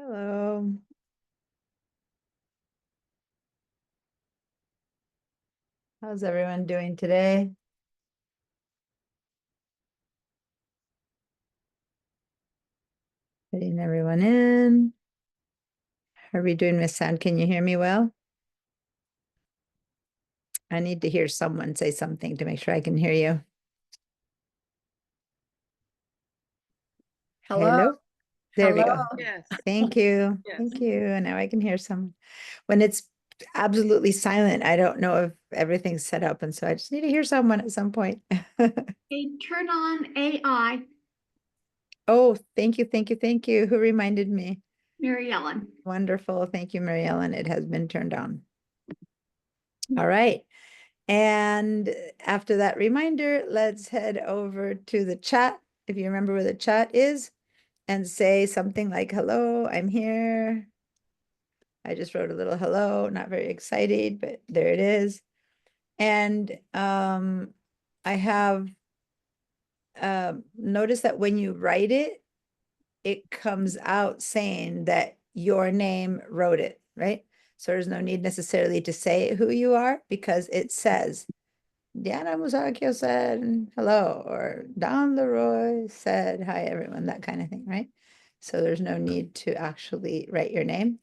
Hello. How's everyone doing today? Letting everyone in. How are we doing, Miss Sound? Can you hear me well? I need to hear someone say something to make sure I can hear you. Hello. There we go. Yes. Thank you. Yes. Thank you. And now I can hear someone. When it's absolutely silent, I don't know if everything's set up. And so I just need to hear someone at some point. Hey, turn on AI, Oh, thank you. Thank you. Thank you. Who reminded me? Mary Ellen. Wonderful. Thank you, Mary Ellen. It has been turned on. All right. And after that reminder, let's head over to the chat, if you remember where the chat is, and say something like, hello, I'm here. I just wrote a little hello, not very excited, but there it is. And I have noticed that when you write it, it comes out saying that your name wrote it, right? So there's no need necessarily to say who you are because it says Diana Musacchio said hello, or Don Leroy said hi, everyone, that kind of thing, right? So there's no need to actually write your name.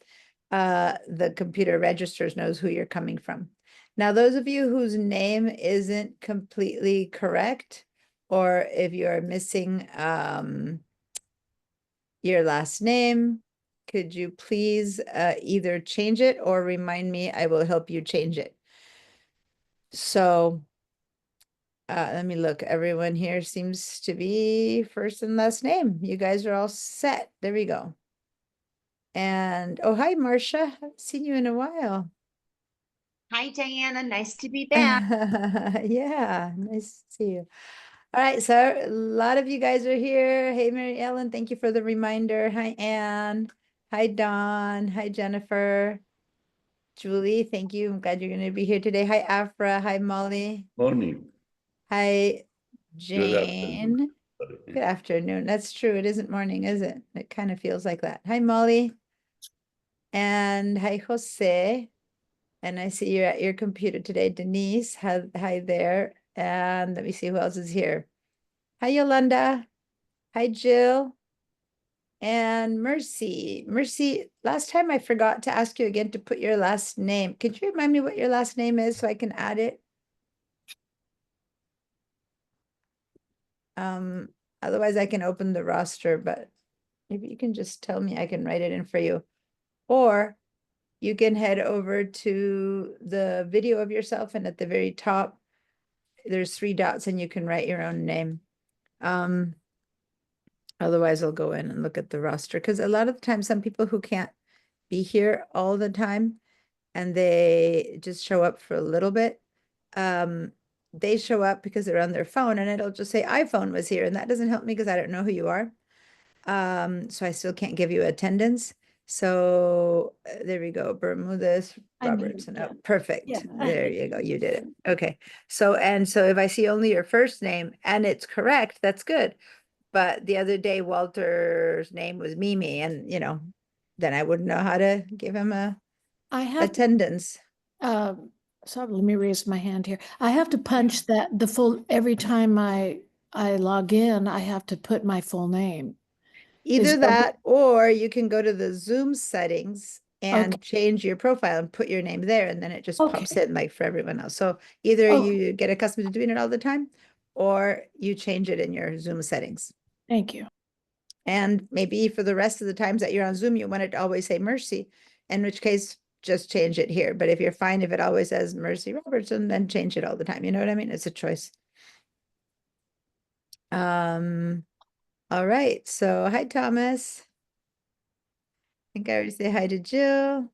The computer registers, knows who you're coming from. Now, those of you whose name isn't completely correct, or if you're missing your last name, could you please either change it or remind me? I will help you change it. So let me look. Everyone here seems to be first and last name. You guys are all set. There we go. And oh, hi, Marcia. Haven't seen you in a while. Hi, Diana. Nice to be back. Yeah, nice to see you. All right, so a lot of you guys are here. Hey, Mary Ellen, thank you for the reminder. Hi, Anne. Hi, Dawn. Hi, Jennifer. Julie, thank you. I'm glad you're going to be here today. Hi, Afra. Hi, Molly. Morning. Hi, Good Jane. afternoon. Good afternoon. That's true. It isn't morning, is it? It kind of feels like that. Hi, Molly. And hi, Jose. And I see you're at your computer today. Denise, hi there. And let me see who else is here. Hi, Yolanda. Hi, Jill. And Mercy. Mercy, last time I forgot to ask you again to put your last name. Could you remind me what your last name is so I can add it? Otherwise I can open the roster, but maybe you can just tell me, I can write it in for you. Or you can head over to the video of yourself, and at the very top, there's 3 dots and you can write your own name. Otherwise I'll go in and look at the roster, because a lot of the time, some people who can't be here all the time and they just show up for a little bit, they show up because they're on their phone and it'll just say iPhone was here, and that doesn't help me because I don't know who you are. So I still can't give you attendance. So there we go. Bermudez, I muted Robertson. that. Oh, perfect. Yeah. There you go. You did it. Okay. So if I see only your first name and it's correct, that's good. But the other day, Walter's name was Mimi, and then I wouldn't know how to give him a I have, attendance. so let me raise my hand here. I have to punch the full, every time I log in, I have to put my full name. Either that, or you can go to the Zoom settings and Okay. change your profile and put your name there, and then it just Okay. pops in like for everyone else. So either Oh. you get accustomed to doing it all the time, or you change it in your Zoom settings. Thank you. And maybe for the rest of the times that you're on Zoom, you want it to always say Mercy, in which case just change it here. But if you're fine, if it always says Mercy Robertson, then change it all the time. You know what I mean? It's a choice. All right. So hi, Thomas. I think I already say hi to Jill.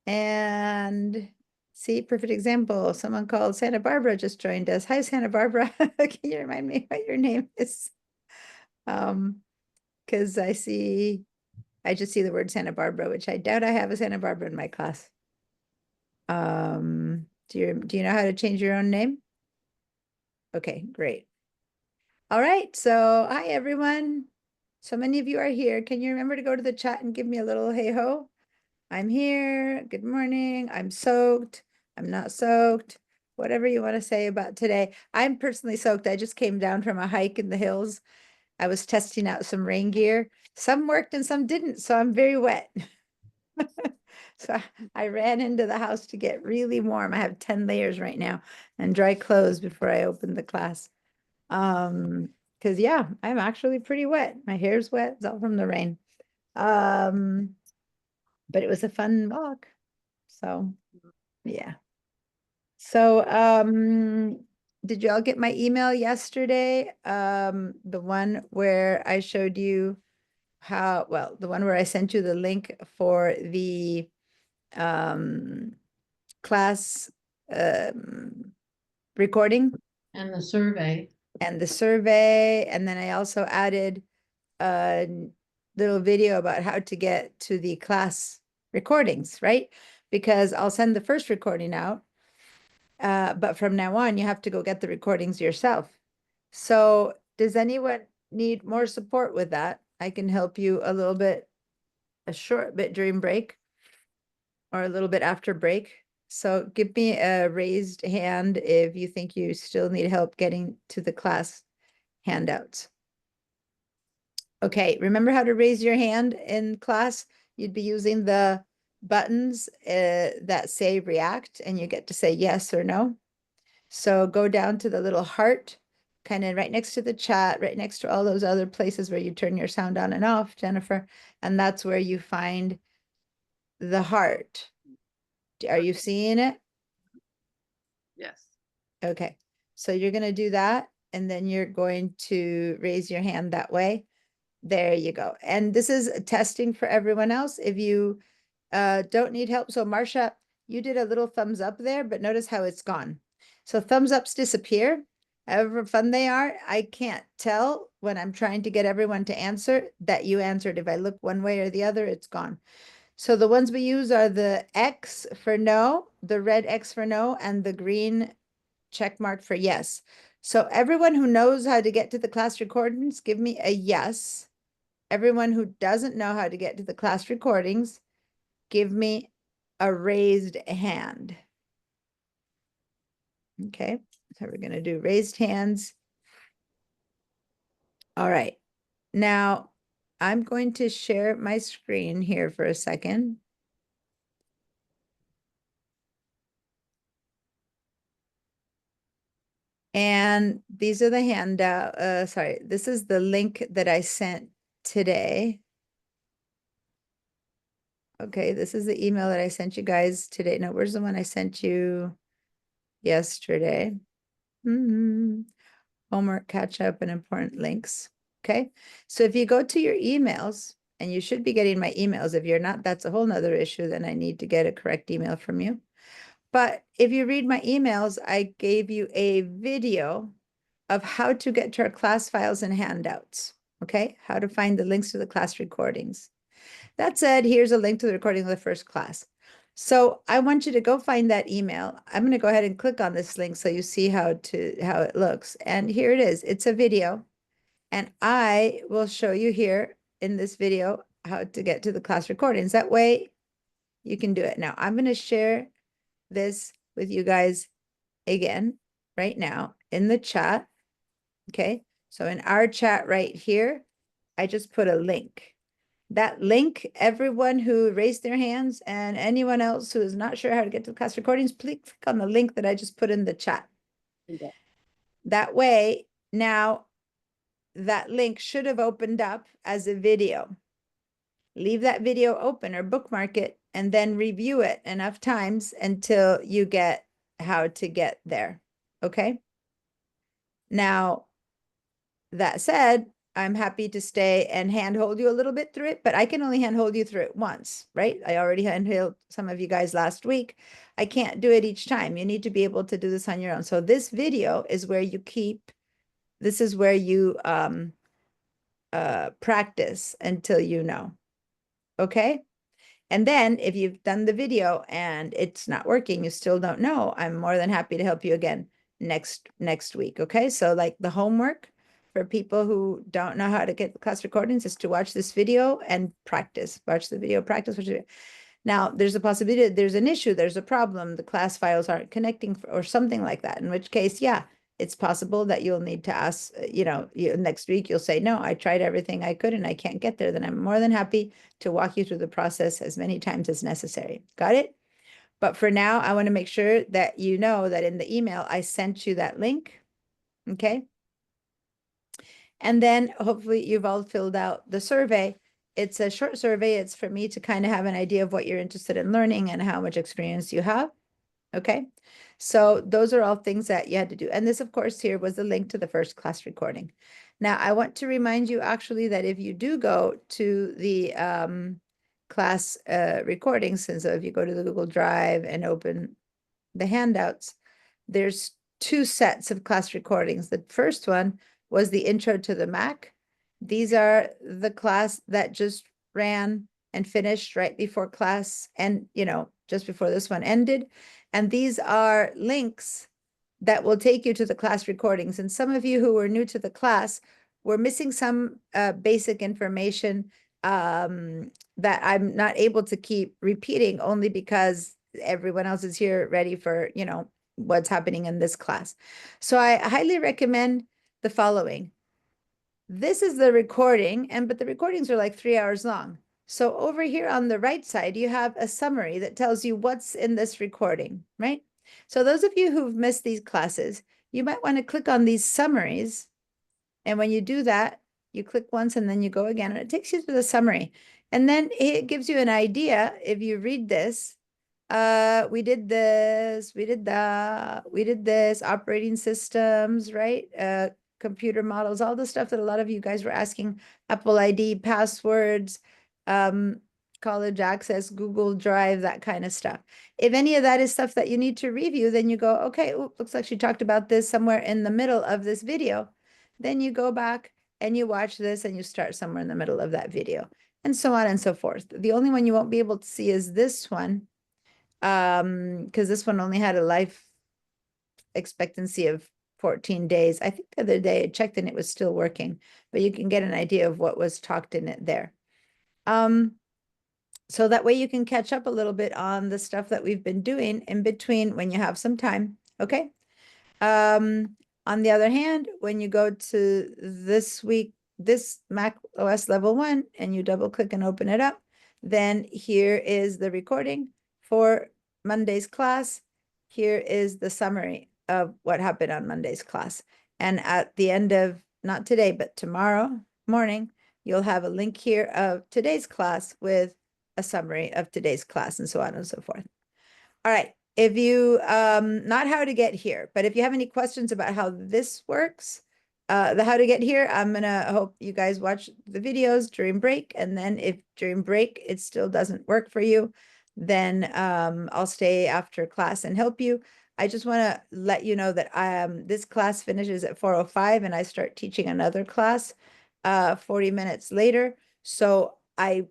And see, perfect example. Someone called Santa Barbara just joined us. Hi, Santa Barbara. Can you remind me what your name is? Because I just see the word Santa Barbara, which I doubt I have a Santa Barbara in my class. Do you know how to change your own name? Okay, great. All right, so hi everyone. So many of you are here. Can you remember to go to the chat and give me a little hey ho? I'm here. Good morning. I'm soaked. I'm not soaked. Whatever you want to say about today. I'm personally soaked. I just came down from a hike in the hills. I was testing out some rain gear. Some worked and some didn't, so I'm very wet. So I ran into the house to get really warm. I have 10 layers right now and dry clothes before I open the class. Because yeah, I'm actually pretty wet. My hair's wet. It's all from the rain. But it was a fun walk. So yeah. So did you all get my email yesterday? The one where I showed you how, well, the one where I sent you the link for the class recording And the survey. and the survey. And then I also added a little video about how to get to the class recordings, right? Because I'll send the first recording out, but from now on, you have to go get the recordings yourself. So does anyone need more support with that? I can help you a little bit, a short bit during break or a little bit after break. So give me a raised hand if you think you still need help getting to the class handouts. Okay, remember how to raise your hand in class? You'd be using the buttons that say react, and you get to say yes or no. So go down to the little heart, kind of right next to the chat, right next to all those other places where you turn your sound on and off, Jennifer. And that's where you find the heart. Are you seeing it? Yes. Okay, so you're going to do that, and then you're going to raise your hand that way. There you go. And this is testing for everyone else. If you don't need help, so Marcia, you did a little thumbs up there, but notice how it's gone. So thumbs ups disappear. However fun they are, I can't tell when I'm trying to get everyone to answer that you answered. If I look one way or the other, it's gone. So the ones we use are the X for no, the red X for no, and the green check mark for yes. So everyone who knows how to get to the class recordings, give me a yes. Everyone who doesn't know how to get to the class recordings, give me a raised hand. Okay, so we're going to do raised hands. All right, now I'm going to share my screen here for a second. And these are the handout, sorry, this is the link that I sent today. Okay, this is the email that I sent you guys today. No, where's the one I sent you yesterday? Homework, catch up, and important links. Okay, so if you go to your emails, and you should be getting my emails. If you're not, that's a whole nother issue. Then I need to get a correct email from you. But if you read my emails, I gave you a video of how to get to our class files and handouts. Okay, how to find the links to the class recordings. That said, here's a link to the recording of the first class. So I want you to go find that email. I'm going to go ahead and click on this link so you see how it looks. And here it is. It's a video. And I will show you here in this video how to get to the class recordings. That way you can do it. Now I'm going to share this with you guys again right now in the chat. Okay. So in our chat right here, I just put a link. That link, everyone who raised their hands and anyone else who is not sure how to get to the class recordings, please click on the link that I just put in the chat. Okay. That way, now that link should have opened up as a video. Leave that video open or bookmark it and then review it enough times until you get how to get there. Okay. Now, that said, I'm happy to stay and handhold you a little bit through it, but I can only handhold you through it once, right? I already handheld some of you guys last week. I can't do it each time. You need to be able to do this on your own. So this video is where you keep, this is where you practice until you know. Okay? And then if you've done the video and it's not working, you still don't know, I'm more than happy to help you again next week. Okay? So like the homework for people who don't know how to get the class recordings is to watch this video and practice. Watch the video, practice. Now, there's a possibility that there's an issue, there's a problem, the class files aren't connecting or something like that, in which case, yeah, it's possible that you'll need to ask, next week you'll say, no, I tried everything I could and I can't get there. Then I'm more than happy to walk you through the process as many times as necessary. Got it? But for now, I want to make sure that you know that in the email, I sent you that link. Okay. And then hopefully you've all filled out the survey. It's a short survey. It's for me to kind of have an idea of what you're interested in learning and how much experience you have. Okay. So those are all things that you had to do. And this, of course, here was the link to the first class recording. Now, I want to remind you actually that if you do go to the class recordings, and so if you go to the Google Drive and open the handouts, there's 2 sets of class recordings. The first one was the intro to the Mac. These are the class that just ran and finished right before class and, just before this one ended. And these are links that will take you to the class recordings. And some of you who were new to the class were missing some basic information that I'm not able to keep repeating only because everyone else is here ready for, what's happening in this class. So I highly recommend the following. This is the recording, but the recordings are like 3 hours long. So over here on the right side, you have a summary that tells you what's in this recording, right? So those of you who've missed these classes, you might want to click on these summaries. And when you do that, you click once and then you go again, and it takes you to the summary. And then it gives you an idea if you read this. We did this, we did that, we did this, operating systems, right? Computer models, all the stuff that a lot of you guys were asking, Apple ID, passwords, college access, Google Drive, that kind of stuff. If any of that is stuff that you need to review, then you go, okay, looks like she talked about this somewhere in the middle of this video. Then you go back and you watch this and you start somewhere in the middle of that video, and so on and so forth. The only one you won't be able to see is this one, because this one only had a life expectancy of 14 days. I think the other day I checked and it was still working, but you can get an idea of what was talked in it there. So that way you can catch up a little bit on the stuff that we've been doing in between when you have some time, okay? On the other hand, when you go to this Mac OS level 1 and you double click and open it up, then here is the recording for Monday's class. Here is the summary of what happened on Monday's class. And at the end of, not today, but tomorrow morning, you'll have a link here of today's class with a summary of today's class and so on and so forth. All right. If you, not how to get here, but if you have any questions about how this works, the how to get here, I'm gonna hope you guys watch the videos during break. And then if during break it still doesn't work for you, then I'll stay after class and help you. I just want to let you know that this class finishes at 4:05 and I start teaching another class 40 minutes later. So I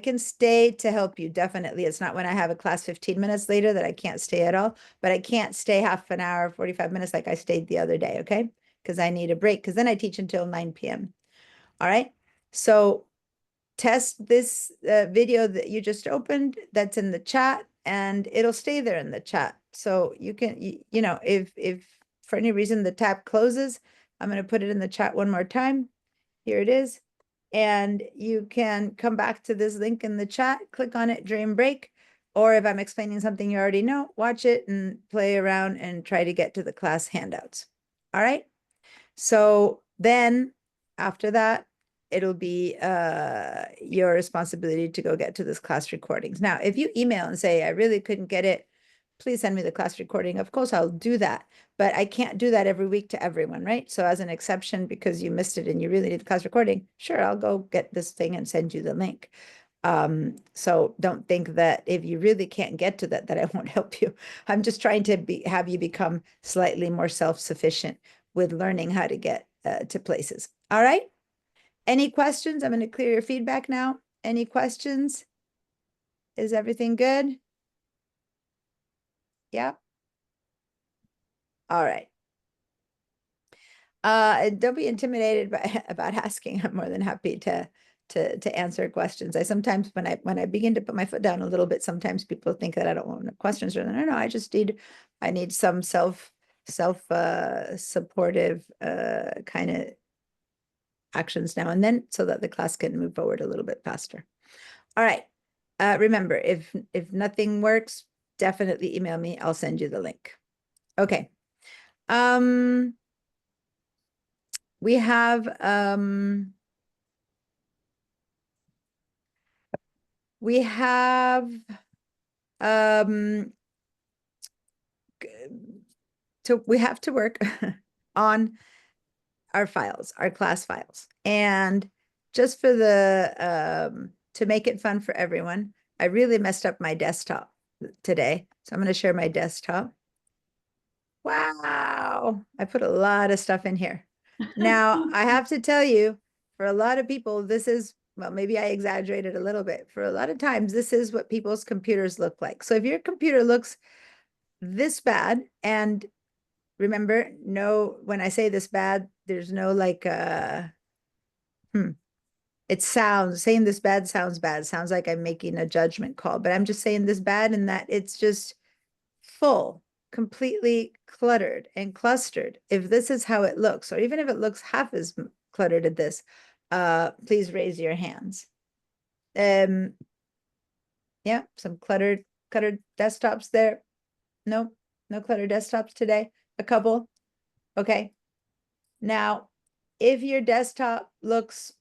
can stay to help you. Definitely. It's not when I have a class 15 minutes later that I can't stay at all, but I can't stay half an hour, 45 minutes like I stayed the other day. Okay. Because I need a break, because then I teach until 9 p.m. All right. So test this video that you just opened that's in the chat, and it'll stay there in the chat. So you can, if for any reason the tab closes, I'm going to put it in the chat one more time. Here it is. And you can come back to this link in the chat, click on it during break, or if I'm explaining something you already know, watch it and play around and try to get to the class handouts. All right. So then after that, it'll be your responsibility to go get to this class recordings. Now, if you email and say, I really couldn't get it, please send me the class recording. Of course, I'll do that, but I can't do that every week to everyone, right? So as an exception, because you missed it and you really need the class recording, sure, I'll go get this thing and send you the link. So don't think that if you really can't get to that I won't help you. I'm just trying to have you become slightly more self-sufficient with learning how to get to places. All right. Any questions? I'm going to clear your feedback now. Any questions? Is everything good? Yeah. All right. And don't be intimidated by about asking. I'm more than happy to answer questions. I sometimes when I begin to put my foot down a little bit, sometimes people think that I don't want questions, or no, I just need some supportive kind of actions now and then so that the class can move forward a little bit faster. All right. Remember, if nothing works, definitely email me. I'll send you the link. Okay. We have so we have to work on our files, our class files. And just for the to make it fun for everyone, I really messed up my desktop today. So I'm going to share my desktop. Wow, I put a lot of stuff in here. Now, I have to tell you, for a lot of people, this is, well, maybe I exaggerated a little bit. For a lot of times, this is what people's computers look like. So if your computer looks this bad, and remember, no, when I say this bad, there's no like, it sounds, saying this bad sounds bad. Sounds like I'm making a judgment call, but I'm just saying this bad in that it's just full, completely cluttered and clustered. If this is how it looks, or even if it looks half as cluttered as this, please raise your hands. Yeah, some cluttered desktops there. No cluttered desktops today. A couple. Okay. Now, if your desktop looks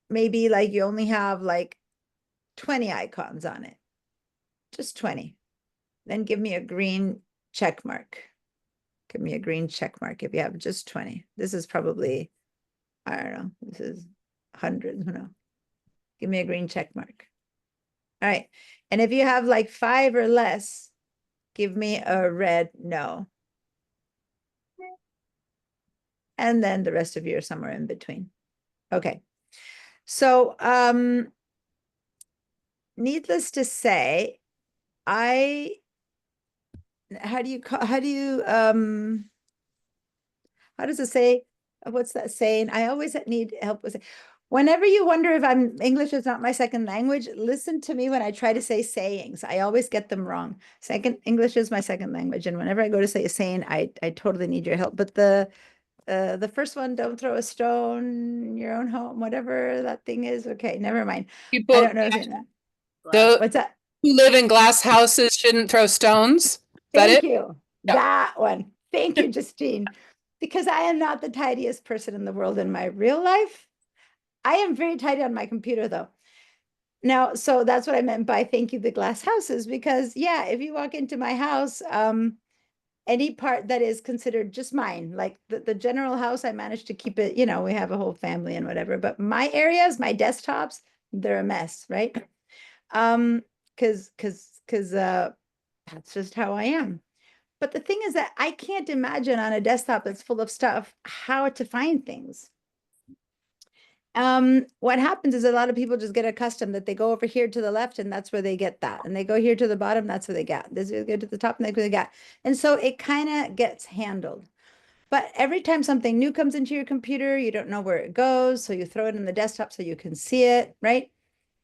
maybe like you only have like 20 icons on it, just 20, then give me a green check mark. Give me a green check mark if you have just 20. This is probably, I don't know, this is hundreds, who knows. Give me a green check mark. All right. And if you have like 5 or less, give me a red no. And then the rest of you are somewhere in between. Okay. So, needless to say, how does it say? What's that saying? I always need help with it. Whenever you wonder if English is not my second language, listen to me when I try to say sayings. I always get them wrong. English is my second language. And whenever I go to say a saying, I totally need your help. But the first one, don't throw a stone in your own home, whatever that thing is. Okay, never mind. People, I don't know. What's that? who live in glass houses shouldn't throw stones. Is that Thank it? you. Yeah. That one. Thank you, Justine. Because I am not the tidiest person in the world in my real life. I am very tidy on my computer, though. Now, so that's what I meant by thank you, the glass houses, because yeah, if you walk into my house, any part that is considered just mine, like the general house, I managed to keep it, we have a whole family and whatever, but my areas, my desktops, they're a mess, right? Because that's just how I am. But the thing is that I can't imagine on a desktop that's full of stuff how to find things. What happens is a lot of people just get accustomed that they go over here to the left and that's where they get that. And they go here to the bottom, that's where they get. This is go to the top and that's where they get. And so it kind of gets handled. But every time something new comes into your computer, you don't know where it goes. So you throw it in the desktop so you can see it, right?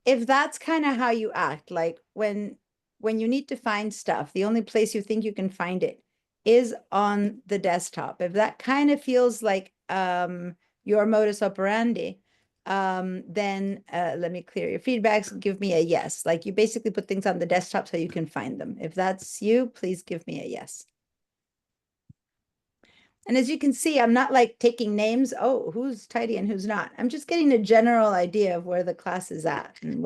If that's kind of how you act, like when you need to find stuff, the only place you think you can find it is on the desktop. If that kind of feels like your modus operandi, then let me clear your feedbacks. Give me a yes. Like you basically put things on the desktop so you can find them. If that's you, please give me a yes. And as you can see, I'm not like taking names. Oh, who's tidy and who's not. I'm just getting a general idea of where the class is at and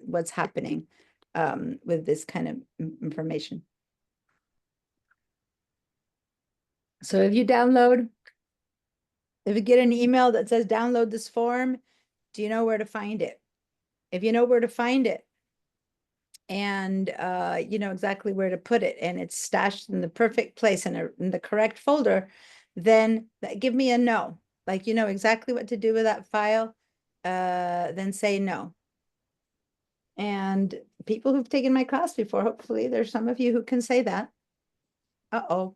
what's happening with this kind of information. So if you get an email that says download this form, do you know where to find it? If you know where to find it and you know exactly where to put it and it's stashed in the perfect place in the correct folder, then give me a no. Like you know exactly what to do with that file, then say no. And people who've taken my class before, hopefully there's some of you who can say that. Uh-oh.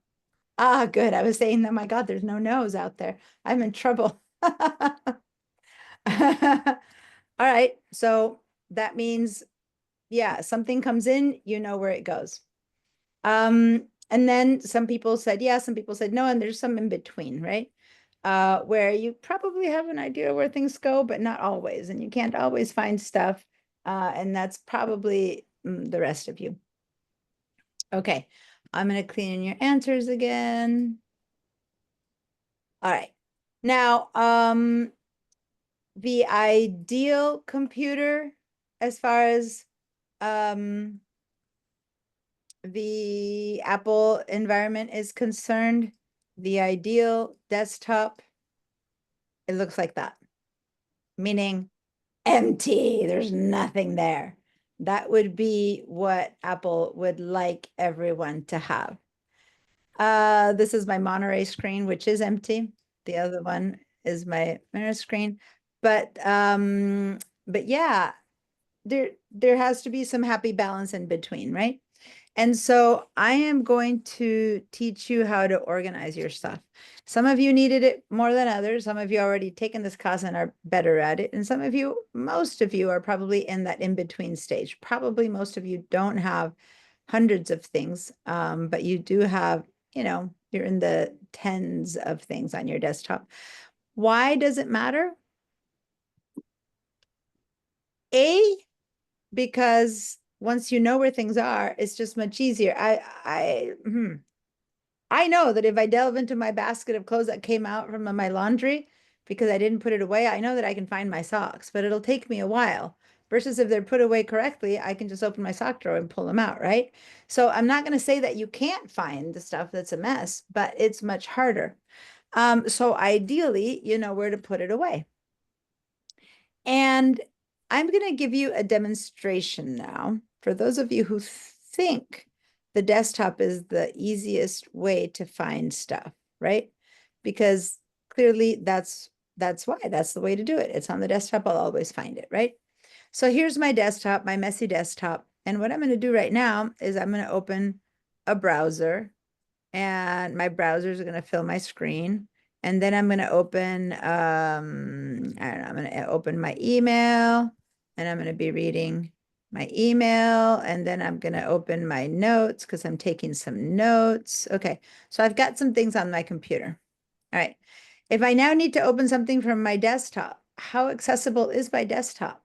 Ah, good. I was saying, oh my God, there's no no's out there. I'm in trouble. All right, so that means, yeah, something comes in, you know where it goes. And then some people said yes, some people said no, and there's some in between, right? Where you probably have an idea where things go, but not always, and you can't always find stuff. And that's probably the rest of you. Okay, I'm gonna clean in your answers again. All right, now, the ideal computer as far as the Apple environment is concerned, the ideal desktop, it looks like that, meaning empty, there's nothing there. That would be what Apple would like everyone to have. This is my Monterey screen, which is empty. The other one is my mirror screen. But yeah, there has to be some happy balance in between, right? And so I am going to teach you how to organize your stuff. Some of you needed it more than others. Some of you already taken this class and are better at it. And some of you, most of you are probably in that in-between stage. Probably most of you don't have hundreds of things, but you do have, you know, you're in the tens of things on your desktop. Why does it matter? Because once you know where things are, it's just much easier. I know that if I delve into my basket of clothes that came out from my laundry because I didn't put it away, I know that I can find my socks, but it'll take me a while. Versus if they're put away correctly, I can just open my sock drawer and pull them out, right? So I'm not going to say that you can't find the stuff that's a mess, but it's much harder. So ideally, you know where to put it away. And I'm going to give you a demonstration now for those of you who think the desktop is the easiest way to find stuff, right? Because clearly that's why, that's the way to do it. It's on the desktop, I'll always find it, right? So here's my desktop, my messy desktop. And what I'm going to do right now is I'm going to open a browser, and my browser is going to fill my screen. And then I'm going to open, I don't know, I'm going to open my email, and I'm going to be reading my email. And then I'm going to open my notes because I'm taking some notes. Okay, so I've got some things on my computer. All right. If I now need to open something from my desktop, how accessible is my desktop?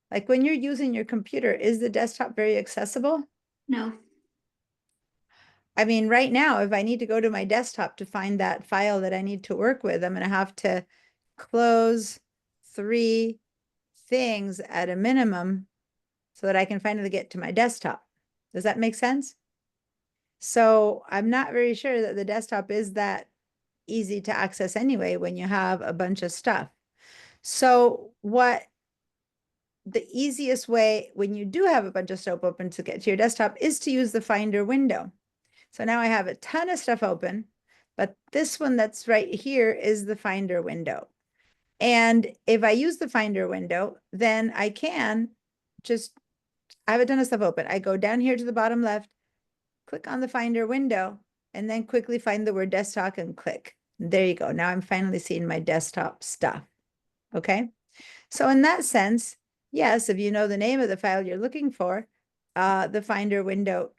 Like when you're using your computer, is the desktop very accessible? No. I mean, right now, if I need to go to my desktop to find that file that I need to work with, I'm going to have to close 3 things at a minimum so that I can finally get to my desktop. Does that make sense? So I'm not very sure that the desktop is that easy to access anyway when you have a bunch of stuff. So what the easiest way when you do have a bunch of stuff open to get to your desktop is to use the Finder window. So now I have a ton of stuff open, but this one that's right here is the Finder window. And if I use the Finder window, then I can just, I have a ton of stuff open. I go down here to the bottom left, click on the Finder window, and then quickly find the word desktop and click. There you go. Now I'm finally seeing my desktop stuff. Okay. So in that sense, yes, if you know the name of the file you're looking for, the Finder window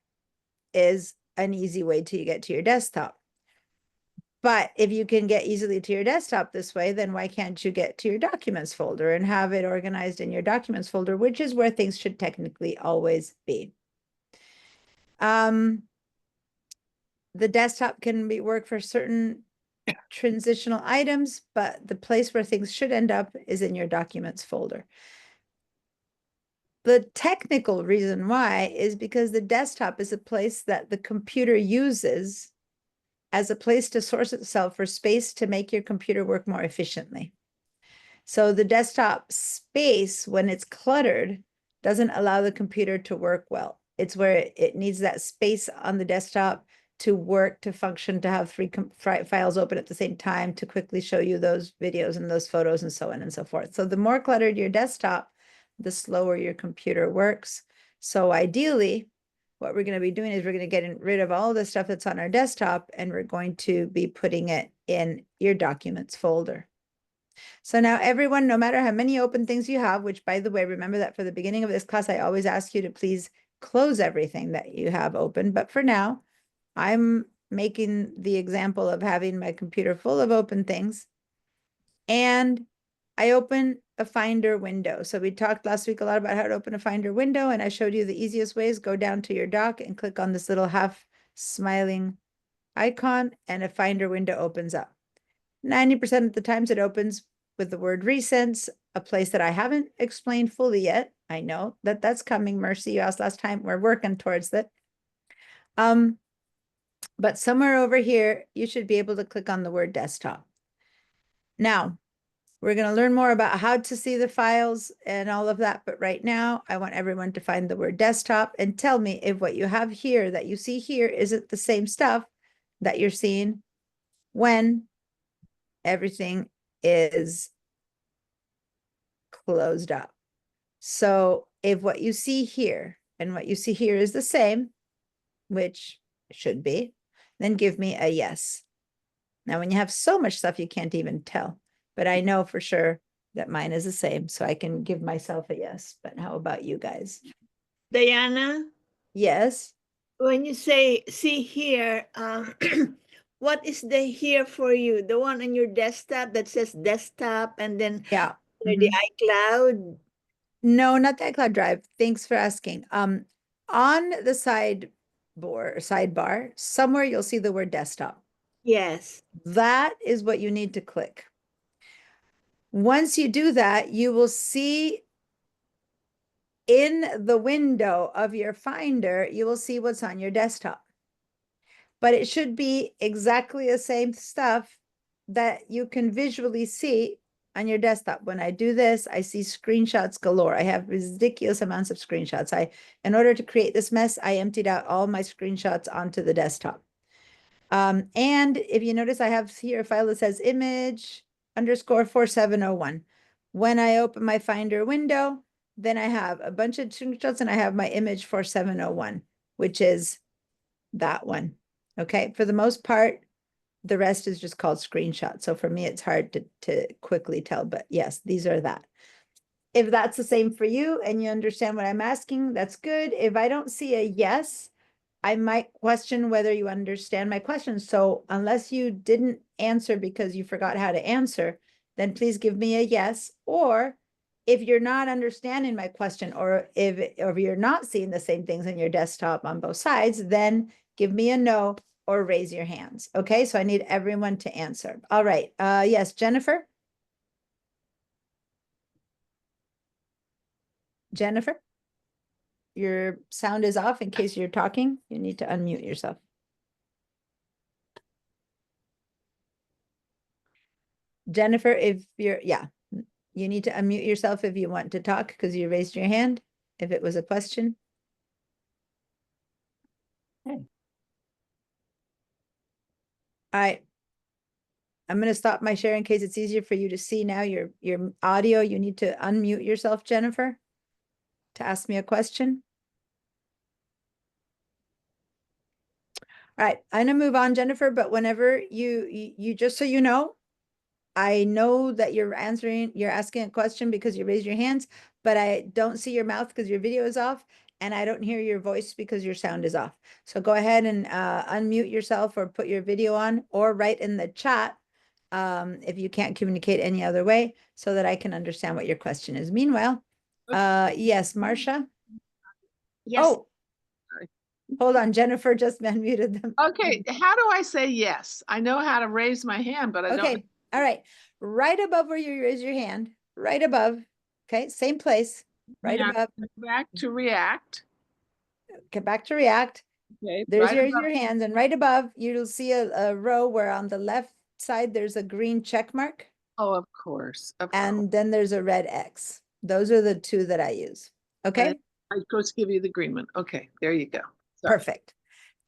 is an easy way to get to your desktop. But if you can get easily to your desktop this way, then why can't you get to your documents folder and have it organized in your documents folder, which is where things should technically always be. The desktop can work for certain transitional items, but the place where things should end up is in your documents folder. The technical reason why is because the desktop is a place that the computer uses as a place to source itself for space to make your computer work more efficiently. So the desktop space, when it's cluttered, doesn't allow the computer to work well. It's where it needs that space on the desktop to work, to function, to have 3 files open at the same time, to quickly show you those videos and those photos and so on and so forth. So the more cluttered your desktop, the slower your computer works. So ideally, what we're going to be doing is we're going to get rid of all the stuff that's on our desktop, and we're going to be putting it in your documents folder. So now everyone, no matter how many open things you have, which by the way, remember that for the beginning of this class, I always ask you to please close everything that you have open. But for now, I'm making the example of having my computer full of open things. And I open a Finder window. So we talked last week a lot about how to open a Finder window, and I showed you the easiest ways. Go down to your dock and click on this little half smiling icon, and a Finder window opens up. 90% of the times it opens with the word Recents, a place that I haven't explained fully yet. I know that that's coming. Mercy, you asked last time. We're working towards that. But somewhere over here, you should be able to click on the word Desktop. Now, we're going to learn more about how to see the files and all of that. But right now, I want everyone to find the word Desktop and tell me if what you have here that you see here isn't the same stuff that you're seeing when everything is closed up. So if what you see here and what you see here is the same, which it should be, then give me a yes. Now, when you have so much stuff, you can't even tell. But I know for sure that mine is the same, so I can give myself a yes. But how about you guys? Diana, Yes. when you say see here, what is the here for you? The one on your desktop that says desktop and then Yeah. the iCloud? No, not the iCloud Drive. Thanks for asking. On the sidebar, somewhere you'll see the word desktop. Yes. That is what you need to click. Once you do that, you will see in the window of your Finder, you will see what's on your desktop. But it should be exactly the same stuff that you can visually see on your desktop. When I do this, I see screenshots galore. I have ridiculous amounts of screenshots. In order to create this mess, I emptied out all my screenshots onto the desktop. And if you notice, I have here a file that says image_4701. When I open my Finder window, then I have a bunch of screenshots and I have my image 4701, which is that one. Okay, for the most part, the rest is just called screenshots. So for me, it's hard to quickly tell, but yes, these are that. If that's the same for you and you understand what I'm asking, that's good. If I don't see a yes, I might question whether you understand my question. So unless you didn't answer because you forgot how to answer, then please give me a yes. Or if you're not understanding my question, or if you're not seeing the same things on your desktop on both sides, then give me a no or raise your hands. Okay, so I need everyone to answer. All right, yes, Jennifer? Jennifer? Your sound is off in case you're talking. You need to unmute yourself. Jennifer, if you're, you need to unmute yourself if you want to talk because you raised your hand, if it was a question. Okay. All right. I'm going to stop my share in case it's easier for you to see now your audio. You need to unmute yourself, Jennifer, to ask me a question. All right, I'm gonna move on, Jennifer, but whenever you just so you know, I know that you're asking a question because you raised your hands, but I don't see your mouth because your video is off, and I don't hear your voice because your sound is off. So go ahead and unmute yourself or put your video on or write in the chat if you can't communicate any other way so that I can understand what your question is. Meanwhile, yes, Marcia? Yes, Oh, hold on, Jennifer just unmuted them. Okay, how do I say yes? I know how to raise my hand, but I don't. Okay, all right. Right above where you raise your hand, right above. Okay, same place, right Yeah, above. back to React. Get back to React. Okay, There's right your above- hands, and right above you'll see a row where on the left side there's a green check mark, Oh, of course. and then there's a red X. Those are the two that I use. Okay, I just give you the green one. Okay, there you go. Sorry. perfect.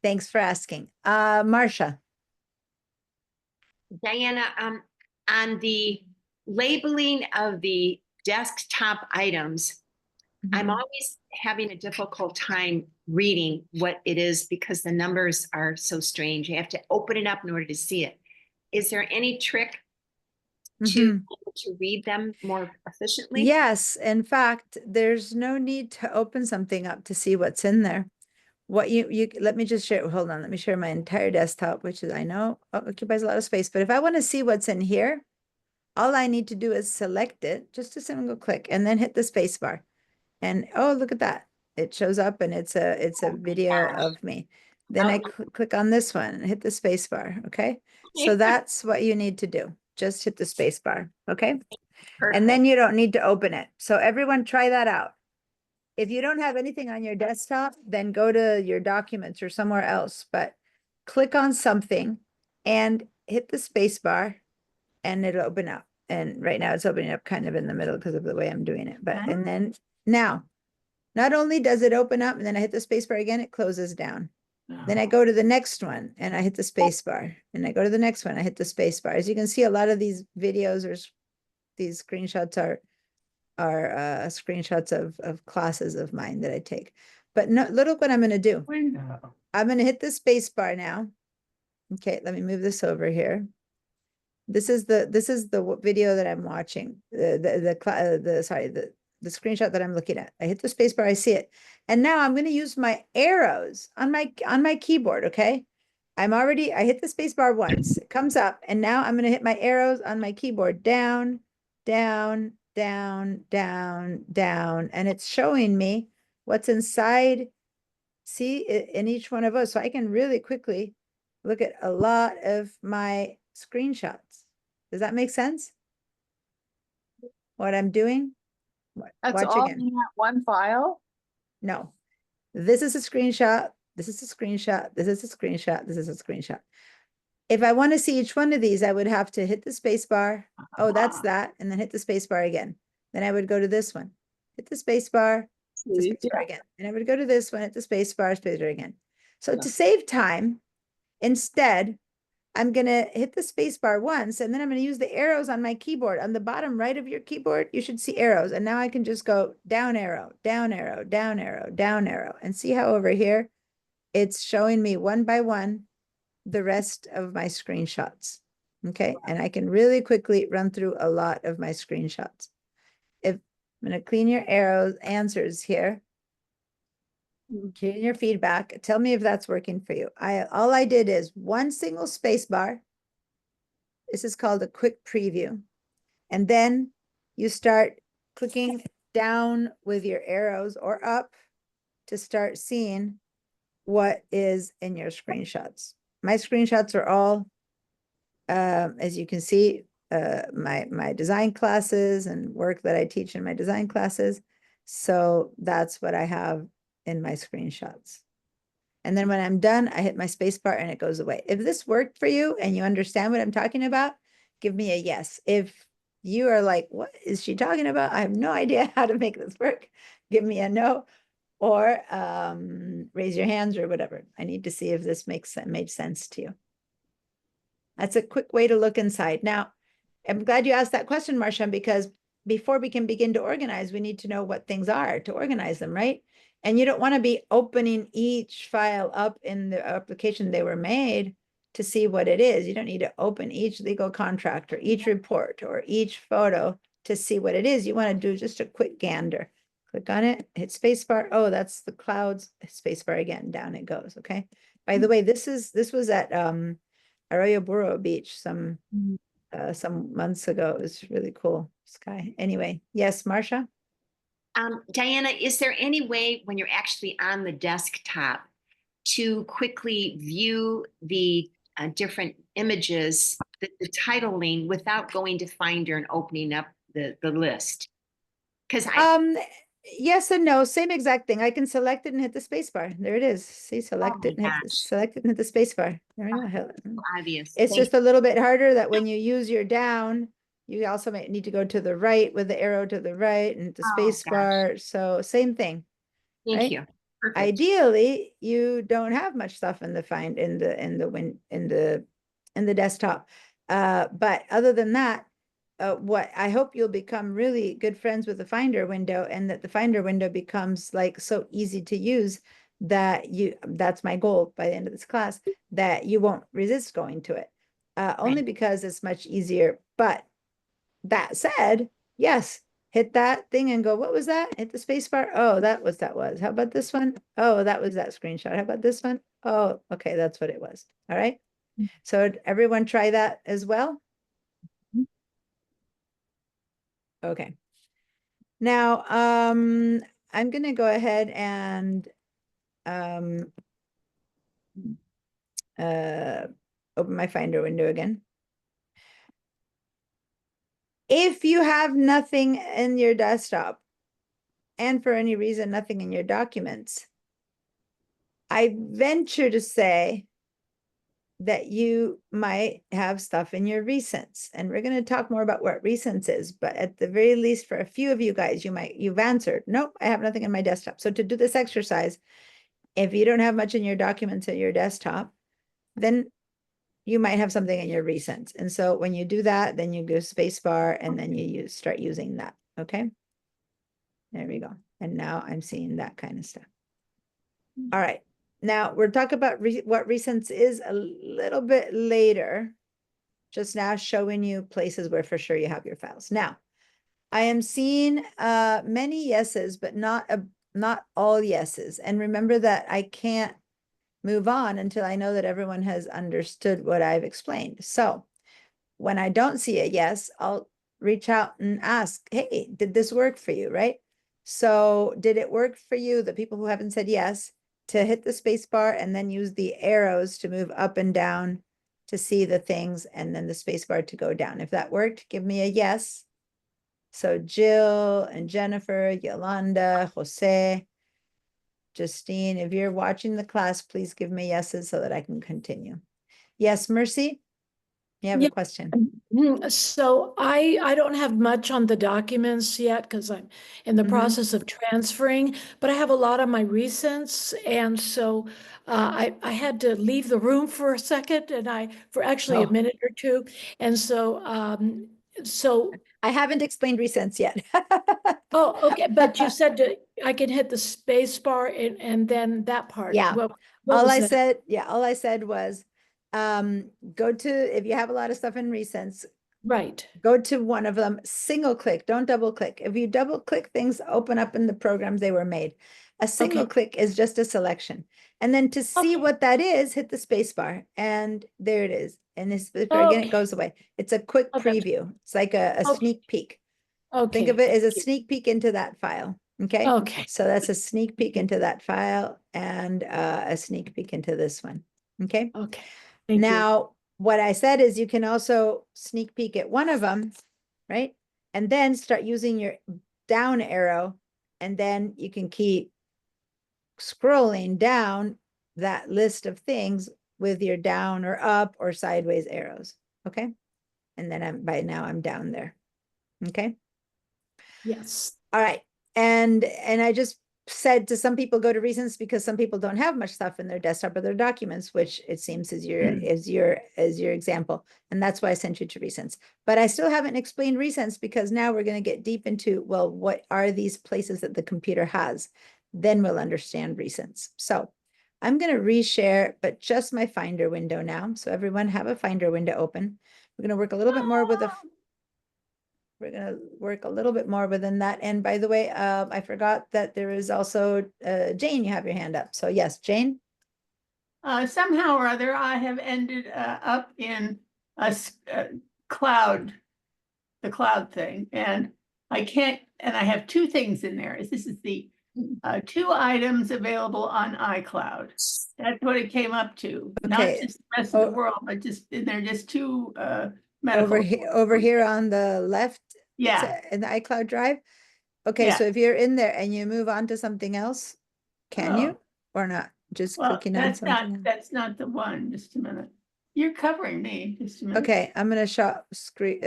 Thanks for asking. Marcia. Diana, on the labeling of the desktop items, I'm always having a difficult time reading what it is because the numbers are so strange. You have to open it up in order to see it. Is there any trick Mhm. to read them more efficiently? Yes, in fact, there's no need to open something up to see what's in there. What let me just share, hold on, let me share my entire desktop, which is, I know, occupies a lot of space, but if I want to see what's in here, all I need to do is select it, just a single click, and then hit the space bar. And oh, look at that. It shows up and it's a video of me. Then I click on this one and hit the space bar, okay? So that's what you need to do. Just hit the space bar, okay? And then you don't need to open it. So everyone try that out. If you don't have anything on your desktop, then go to your documents or somewhere else, but click on something and hit the space bar and it'll open up. And right now it's opening up kind of in the middle because of the way I'm doing it. But, and then now, not only does it open up and then I hit the space bar again, it closes down. Then I go to the next one and I hit the space bar and I go to the next one, I hit the space bar. As you can see, a lot of these videos or these screenshots are screenshots of classes of mine that I take. But no, look what I'm going to do. I'm going to hit the space bar now. Okay, let me move this over here. This is the video that I'm watching. The screenshot that I'm looking at. I hit the space bar, I see it. And now I'm going to use my arrows on my keyboard, okay? I hit the space bar once. It comes up and now I'm going to hit my arrows on my keyboard down, down, down, down, down, and it's showing me what's inside, see, in each one of us. So I can really quickly look at a lot of my screenshots. Does that make sense? What I'm doing? That's Watch all again. in that one file? No, this is a screenshot. This is a screenshot. This is a screenshot. This is a screenshot. If I want to see each one of these, I would have to hit the space bar. Oh, that's that. And then hit the space bar again. Then I would go to this one, hit the space bar, hit the space bar again. And I would go to this one, hit the space bar again. So to save time, instead, I'm going to hit the space bar once, and then I'm going to use the arrows on my keyboard. On the bottom right of your keyboard, you should see arrows. And now I can just go down arrow, down arrow, down arrow, down arrow. And see how over here, it's showing me one by one the rest of my screenshots. Okay, and I can really quickly run through a lot of my screenshots. If I'm going to clean your arrows answers here, clean your feedback. Tell me if that's working for you. All I did is one single space bar. This is called a quick preview. And then you start clicking down with your arrows or up to start seeing what is in your screenshots. My screenshots are all, as you can see, my design classes and work that I teach in my design classes. So that's what I have in my screenshots. And then when I'm done, I hit my space bar and it goes away. If this worked for you and you understand what I'm talking about, give me a yes. If you are like, what is she talking about? I have no idea how to make this work. Give me a no, or raise your hands or whatever. I need to see if this made sense to you. That's a quick way to look inside. Now, I'm glad you asked that question, Marcia, because before we can begin to organize, we need to know what things are to organize them, right? And you don't want to be opening each file up in the application they were made to see what it is. You don't need to open each legal contract or each report or each photo to see what it is. You want to do just a quick gander. Click on it, hit spacebar. Oh, that's the clouds. Spacebar again, down it goes. Okay. By the way, this was at Arroyo Burro Beach some months ago. It was really cool sky. Anyway, yes, Marcia. Diana, is there any way when you're actually on the desktop to quickly view the different images, the titling, without going to Finder and opening up the list? Because Yes and no, same exact thing. I can select it and hit the space bar. There it is. See, select it and select it and hit the space bar. There we go. Obvious. It's just a little bit harder that when you use your down, you also might need to go to the right with the arrow to the right and the space bar. So same thing. Thank you. Perfect. Ideally, you don't have much stuff in the desktop. But other than that, what I hope you'll become really good friends with the Finder window, and that the Finder window becomes like so easy to use that that's my goal by the end of this class, that you won't resist going to it. Only Right. because it's much easier. But that said, yes, hit that thing and go, what was that? Hit the space bar. Oh, that was. How about this one? Oh, that was that screenshot. How about this one? Oh, okay, that's what it was. All right. So everyone try that as well. Okay. Now, I'm gonna go ahead and open my Finder window again. If you have nothing in your desktop, and for any reason, nothing in your documents, I venture to say that you might have stuff in your recents. And we're going to talk more about what recents is, but at the very least, for a few of you guys, you've answered, nope, I have nothing in my desktop. So to do this exercise, if you don't have much in your documents at your desktop, then you might have something in your recents. And so when you do that, then you go spacebar and then you start using that. Okay. There we go. And now I'm seeing that kind of stuff. All right. Now we're talking about what recents is a little bit later. Just now showing you places where for sure you have your files. Now, I am seeing many yeses, but not all yeses. And remember that I can't move on until I know that everyone has understood what I've explained. So when I don't see a yes, I'll reach out and ask, hey, did this work for you, right? So did it work for you, the people who haven't said yes, to hit the space bar and then use the arrows to move up and down to see the things, and then the space bar to go down? If that worked, give me a yes. So Jill and Jennifer, Yolanda, Jose, Justine, if you're watching the class, please give me yeses so that I can continue. Yes, Mercy, you have Yeah. a question. So I don't have much on the documents yet because I'm in the Mhm. process of transferring, but I have a lot on my recents. And so I had to leave the room for a second and for actually a Oh. minute or two. And so I haven't explained recents yet. oh, okay. But you said I can hit the space bar and then that part. Yeah. What All was I that? said, yeah, all I said was, go to, if you have a lot of stuff in recents, Right. go to one of them, single click, don't double click. If you double click, things open up in the programs they were made. A single Okay. click is just a selection. And then to see Okay. what that is, hit the space bar and there it is. And this again, it Okay. goes away. It's a quick Okay. preview. It's like a Okay. sneak peek. Think Okay. of it as a Thank you. sneak peek into that file. Okay. Okay. So that's a sneak peek into that file and a sneak peek into this one. Okay. Okay. Thank you. Now, what I said is you can also sneak peek at one of them, right? And then start using your down arrow, and then you can keep scrolling down that list of things with your down or up or sideways arrows. Okay. And then by now I'm down there. Okay. Yes. All right. And I just said to some people, go to recents, because some people don't have much stuff in their desktop or their documents, which it seems is your example. And that's why I sent you to recents. But I still haven't explained recents, because now we're going to get deep into, well, what are these places that the computer has? Then we'll understand recents. So I'm going to reshare, but just my Finder window now. So everyone have a Finder window open. We're going to work a little bit more with a We're going to work a little bit more within that. And by the way, I forgot that there is also Jane, you have your hand up. So yes, Jane. Somehow or other, I have ended up in a cloud, the cloud thing, and I can't, and I have two things in there. This is the 2 items available on iCloud. That's what it came up to. Not Okay. just the rest of the world, but just, and they're just 2 medical. Over here on the left. Yeah. In the iCloud drive. Okay, Yeah. so if you're in there and you move on to something else, can you or not? Just Well, clicking on something. that's not the one. Just a minute. You're covering me. Just a minute. Okay, I'm gonna screen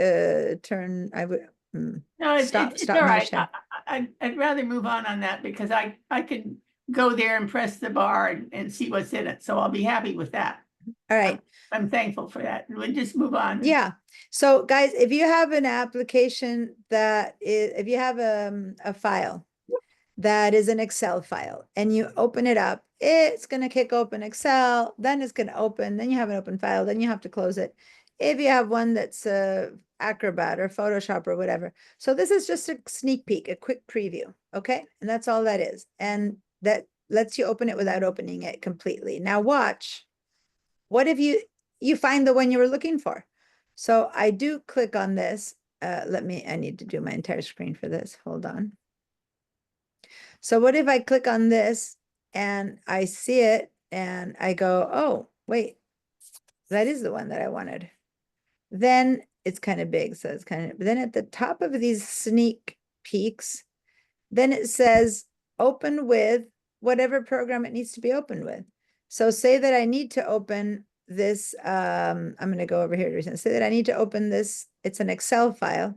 turn. I would No, it's stop all my right. share. I'd rather move on that, because I can go there and press the bar and see what's in it. So I'll be happy with that. All right. I'm thankful for that. We'll just move on. Yeah. So guys, if you have an application that is, if you have a file that is an Excel file and you open it up, it's going to kick open Excel, then it's going to open, then you have an open file, then you have to close it. If you have one that's Acrobat or Photoshop or whatever. So this is just a sneak peek, a quick preview, okay? And that's all that is. And that lets you open it without opening it completely. Now watch, what if you find the one you were looking for? So I do click on this. I need to do my entire screen for this. Hold on. So what if I click on this and I see it and I go, oh, wait, that is the one that I wanted. Then it's kind of big. So it's kind of, then at the top of these sneak peeks, then it says open with whatever program it needs to be opened with. So say that I need to open this, I'm going to go over here to say that I need to open this. It's an Excel file,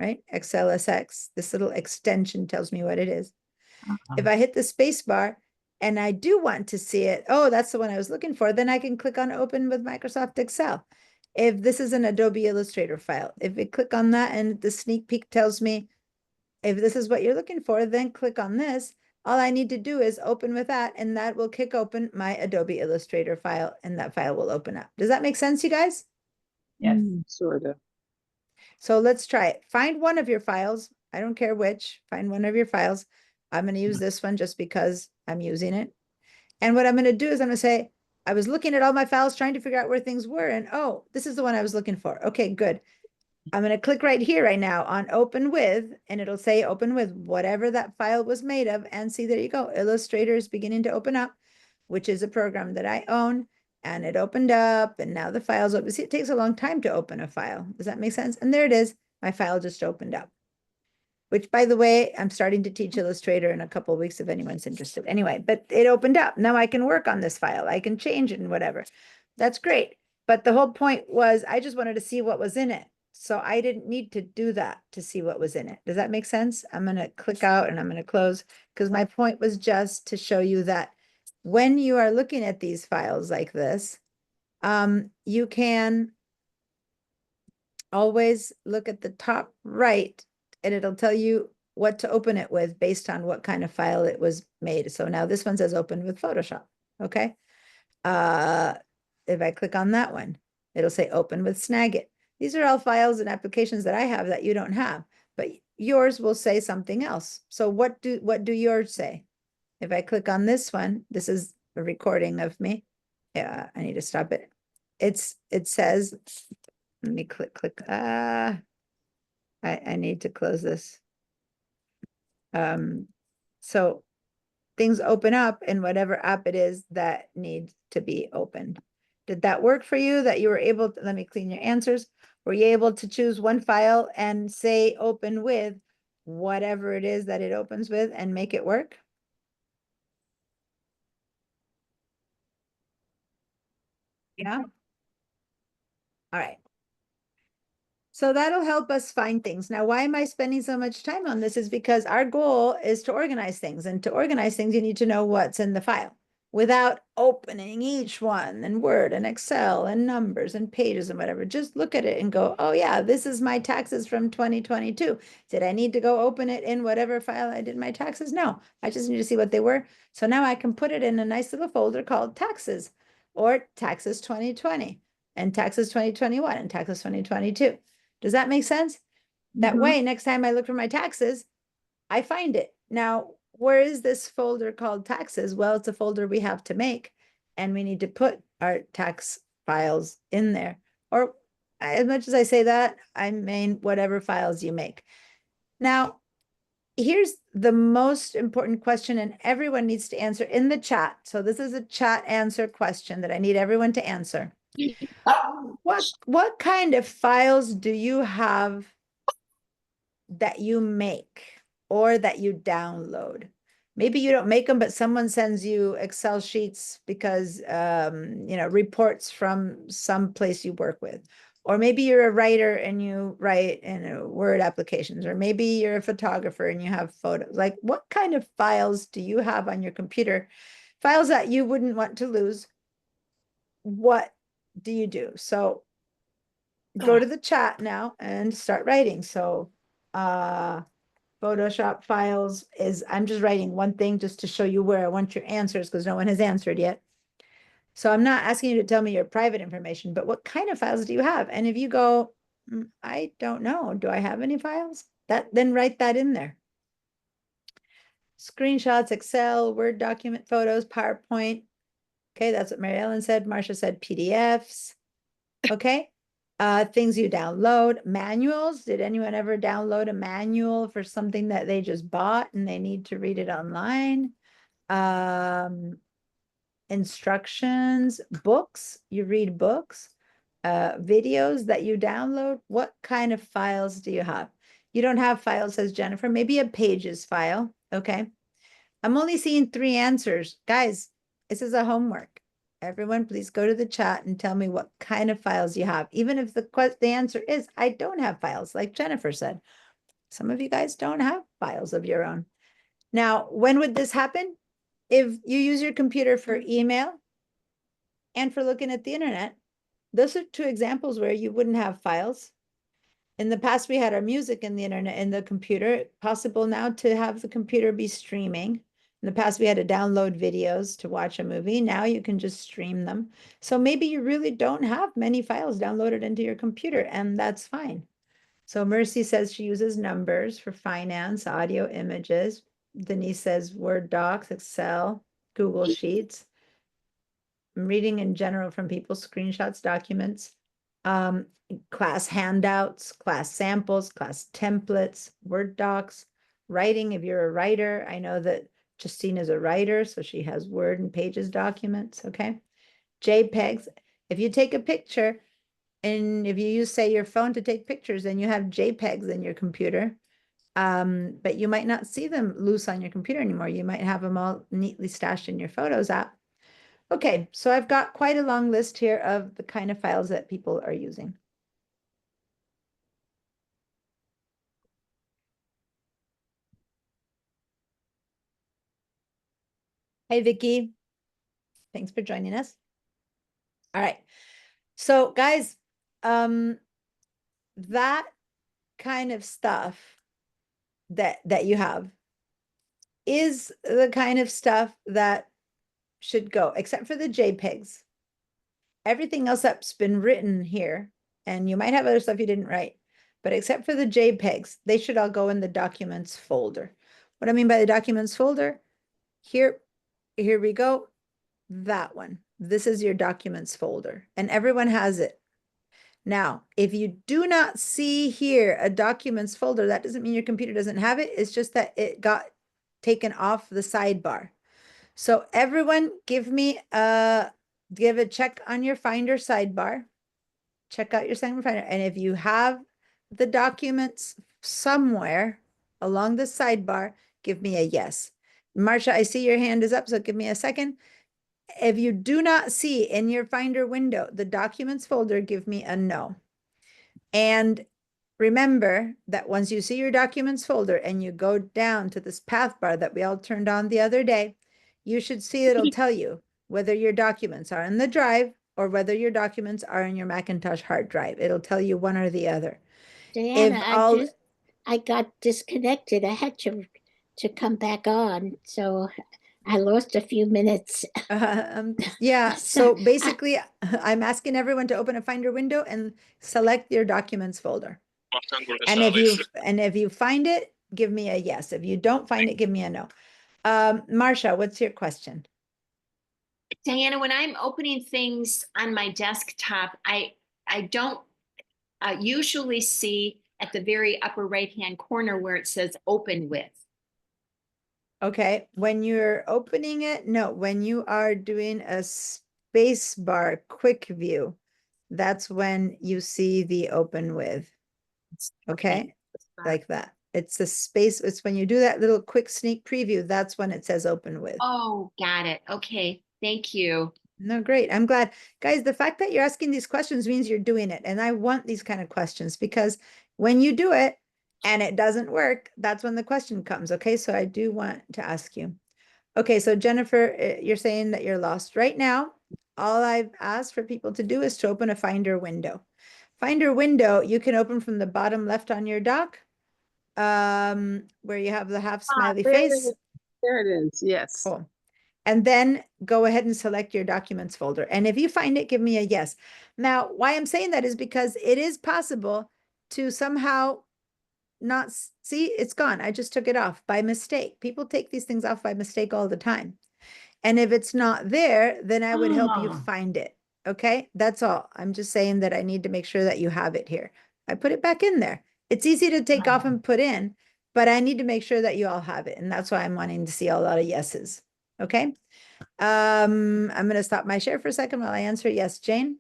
right? XLSX, this little extension tells me what it is. If I hit the space bar and I do want to see it, oh, that's the one I was looking for, then I can click on open with Microsoft Excel. If this is an Adobe Illustrator file, if I click on that and the sneak peek tells me if this is what you're looking for, then click on this. All I need to do is open with that, and that will kick open my Adobe Illustrator file, and that file will open up. Does that make sense, you guys? Yes. Sort of. So let's try it. Find one of your files. I don't care which. Find one of your files. I'm going to use this one just because I'm using it. And what I'm going to do is I'm going to say, I was looking at all my files trying to figure out where things were. And oh, this is the one I was looking for. Okay, good. I'm going to click right here right now on open with, and it'll say open with whatever that file was made of. And see, there you go. Illustrator is beginning to open up, which is a program that I own. And it opened up, and now the file's open. See, it takes a long time to open a file. Does that make sense? And there it is. My file just opened up. Which, by the way, I'm starting to teach Illustrator in a couple of weeks if anyone's interested. Anyway, but it opened up. Now I can work on this file. I can change it and whatever. That's great. But the whole point was I just wanted to see what was in it. So I didn't need to do that to see what was in it. Does that make sense? I'm going to click out and I'm going to close because my point was just to show you that when you are looking at these files like this, you can always look at the top right and it'll tell you what to open it with based on what kind of file it was made. So now this one says open with Photoshop, okay? If I click on that one, it'll say open with Snagit. These are all files and applications that I have that you don't have, but yours will say something else. So what do yours say? If I click on this one, this is a recording of me. Yeah, I need to stop it. It says, let me click. I need to close this. So things open up in whatever app it is that needs to be opened. Did that work for you that you were able to, let me clean your answers. Were you able to choose one file and say open with whatever it is that it opens with and make it work? Yeah. All right. So that'll help us find things. Now, why am I spending so much time on this is because our goal is to organize things, and to organize things, you need to know what's in the file without opening each one and Word and Excel and numbers and pages and whatever. Just look at it and go, oh yeah, this is my taxes from 2022. Did I need to go open it in whatever file I did my taxes? No, I just need to see what they were. So now I can put it in a nice little folder called taxes or taxes 2020 and taxes 2021 and taxes 2022. Does that make sense? That way, next time I look for my taxes, I find it. Now, where is this folder called taxes? Well, it's a folder we have to make, and we need to put our tax files in there. Or as much as I say that, I mean whatever files you make. Now, here's the most important question, and everyone needs to answer in the chat. So this is a chat answer question that I need everyone to answer. What kind of files do you have that you make or that you download? Maybe you don't make them, but someone sends you Excel sheets because, reports from some place you work with. Or maybe you're a writer and you write in Word applications, or maybe you're a photographer and you have photos. Like, what kind of files do you have on your computer? Files that you wouldn't want to lose. What do you do? So go to the chat now and start writing. So Photoshop files is, I'm just writing one thing just to show you where I want your answers because no one has answered yet. So I'm not asking you to tell me your private information, but what kind of files do you have? And if you go, I don't know, do I have any files? Then write that in there. Screenshots, Excel, Word document, photos, PowerPoint. Okay, that's what Mary Ellen said. Marcia said PDFs. Okay. Things you download, manuals. Did anyone ever download a manual for something that they just bought and they need to read it online? Instructions, books, you read books, videos that you download. What kind of files do you have? You don't have files, says Jennifer, maybe a Pages file. Okay. I'm only seeing 3 answers. Guys, this is a homework. Everyone, please go to the chat and tell me what kind of files you have. Even if the answer is, I don't have files, like Jennifer said. Some of you guys don't have files of your own. Now, when would this happen? If you use your computer for email and for looking at the internet, those are 2 examples where you wouldn't have files. In the past, we had our music in the internet, in the computer. Possible now to have the computer be streaming. In the past, we had to download videos to watch a movie. Now you can just stream them. So maybe you really don't have many files downloaded into your computer, and that's fine. So Mercy says she uses Numbers for finance, audio, images. Denise says Word docs, Excel, Google Sheets. I'm reading in general from people, screenshots, documents, class handouts, class samples, class templates, Word docs, writing if you're a writer. I know that Justine is a writer, so she has Word and Pages documents, okay? JPEGs. If you take a picture and if you use, say, your phone to take pictures, then you have JPEGs in your computer. But you might not see them loose on your computer anymore. You might have them all neatly stashed in your Photos app. Okay, so I've got quite a long list here of the kind of files that people are using. Hey, Vicky. Thanks for joining us. All right. So guys, that kind of stuff that you have is the kind of stuff that should go, except for the JPEGs. Everything else that's been written here, and you might have other stuff you didn't write, but except for the JPEGs, they should all go in the documents folder. What I mean by the documents folder, here we go, that one. This is your documents folder, and everyone has it. Now, if you do not see here a documents folder, that doesn't mean your computer doesn't have it. It's just that it got taken off the sidebar. So everyone give a check on your Finder sidebar. Check out your Finder. And if you have the documents somewhere along the sidebar, give me a yes. Marcia, I see your hand is up, so give me a second. If you do not see in your Finder window the documents folder, give me a no. And remember that once you see your documents folder and you go down to this path bar that we all turned on the other day, you should see it'll tell you whether your documents are in the drive or whether your documents are in your Macintosh hard drive. It'll tell you one or the other. Diana, I got disconnected. I had to come back on, so I lost a few minutes. Yeah, so basically, I'm asking everyone to open a Finder window and select your documents folder. And if you find it, give me a yes. If you don't find it, give me a no. Marcia, what's your question? Diana, when I'm opening things on my desktop, I don't usually see at the very upper right-hand corner where it says open with. Okay, when you're opening it, no, when you are doing a space bar quick view, that's when you see the open with. Okay, like that. It's a space, it's when you do that little quick sneak preview, that's when it says open with. Oh, got it. Okay, thank you. No, great. I'm glad. Guys, the fact that you're asking these questions means you're doing it. And I want these kind of questions because when you do it and it doesn't work, that's when the question comes. Okay, so I do want to ask you. Okay, so Jennifer, you're saying that you're lost. Right now, all I've asked for people to do is to open a Finder window. Finder window, you can open from the bottom left on your dock, where you have the half smiley There it face. is. There it is, yes. Cool. And then go ahead and select your documents folder. And if you find it, give me a yes. Now, why I'm saying that is because it is possible to somehow not see it's gone. I just took it off by mistake. People take these things off by mistake all the time. And if it's not there, then I would help you Ah. find it. Okay, that's all. I'm just saying that I need to make sure that you have it here. I put it back in there. It's easy to take off and put in, but I need to make sure that you all have it. And that's why I'm wanting to see a lot of yeses. Okay. I'm going to stop my share for a second while I answer. Yes, Jane?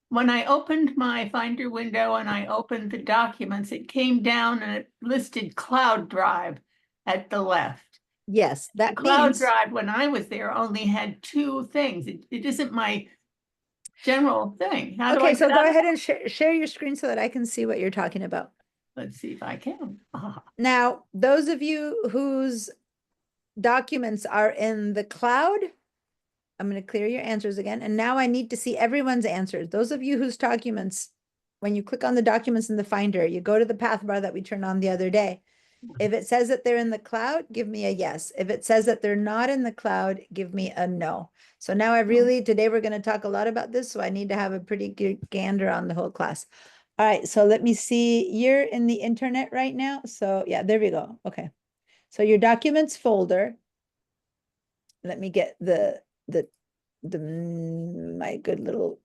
When I opened my Finder window and I opened the documents, it came down and it listed Cloud Drive at the left. Yes, that Cloud means Drive, when I was there, only had two things. It isn't my general thing. How do I okay, so get go out of ahead that? and share your screen so that I can see what you're talking about. Let's see if I can. Ah, Now, those of you whose documents are in the cloud, I'm going to clear your answers again. And now I need to see everyone's answers. Those of you whose documents, when you click on the documents in the Finder, you go to the path bar that we turned on the other day. If it says that they're in the cloud, give me a yes. If it says that they're not in the cloud, give me a no. So now today we're going to talk a lot about this. So I need to have a pretty good gander on the whole class. All right, so let me see. You're in the internet right now. So yeah, there we go. Okay. So your documents folder. Let me get my good little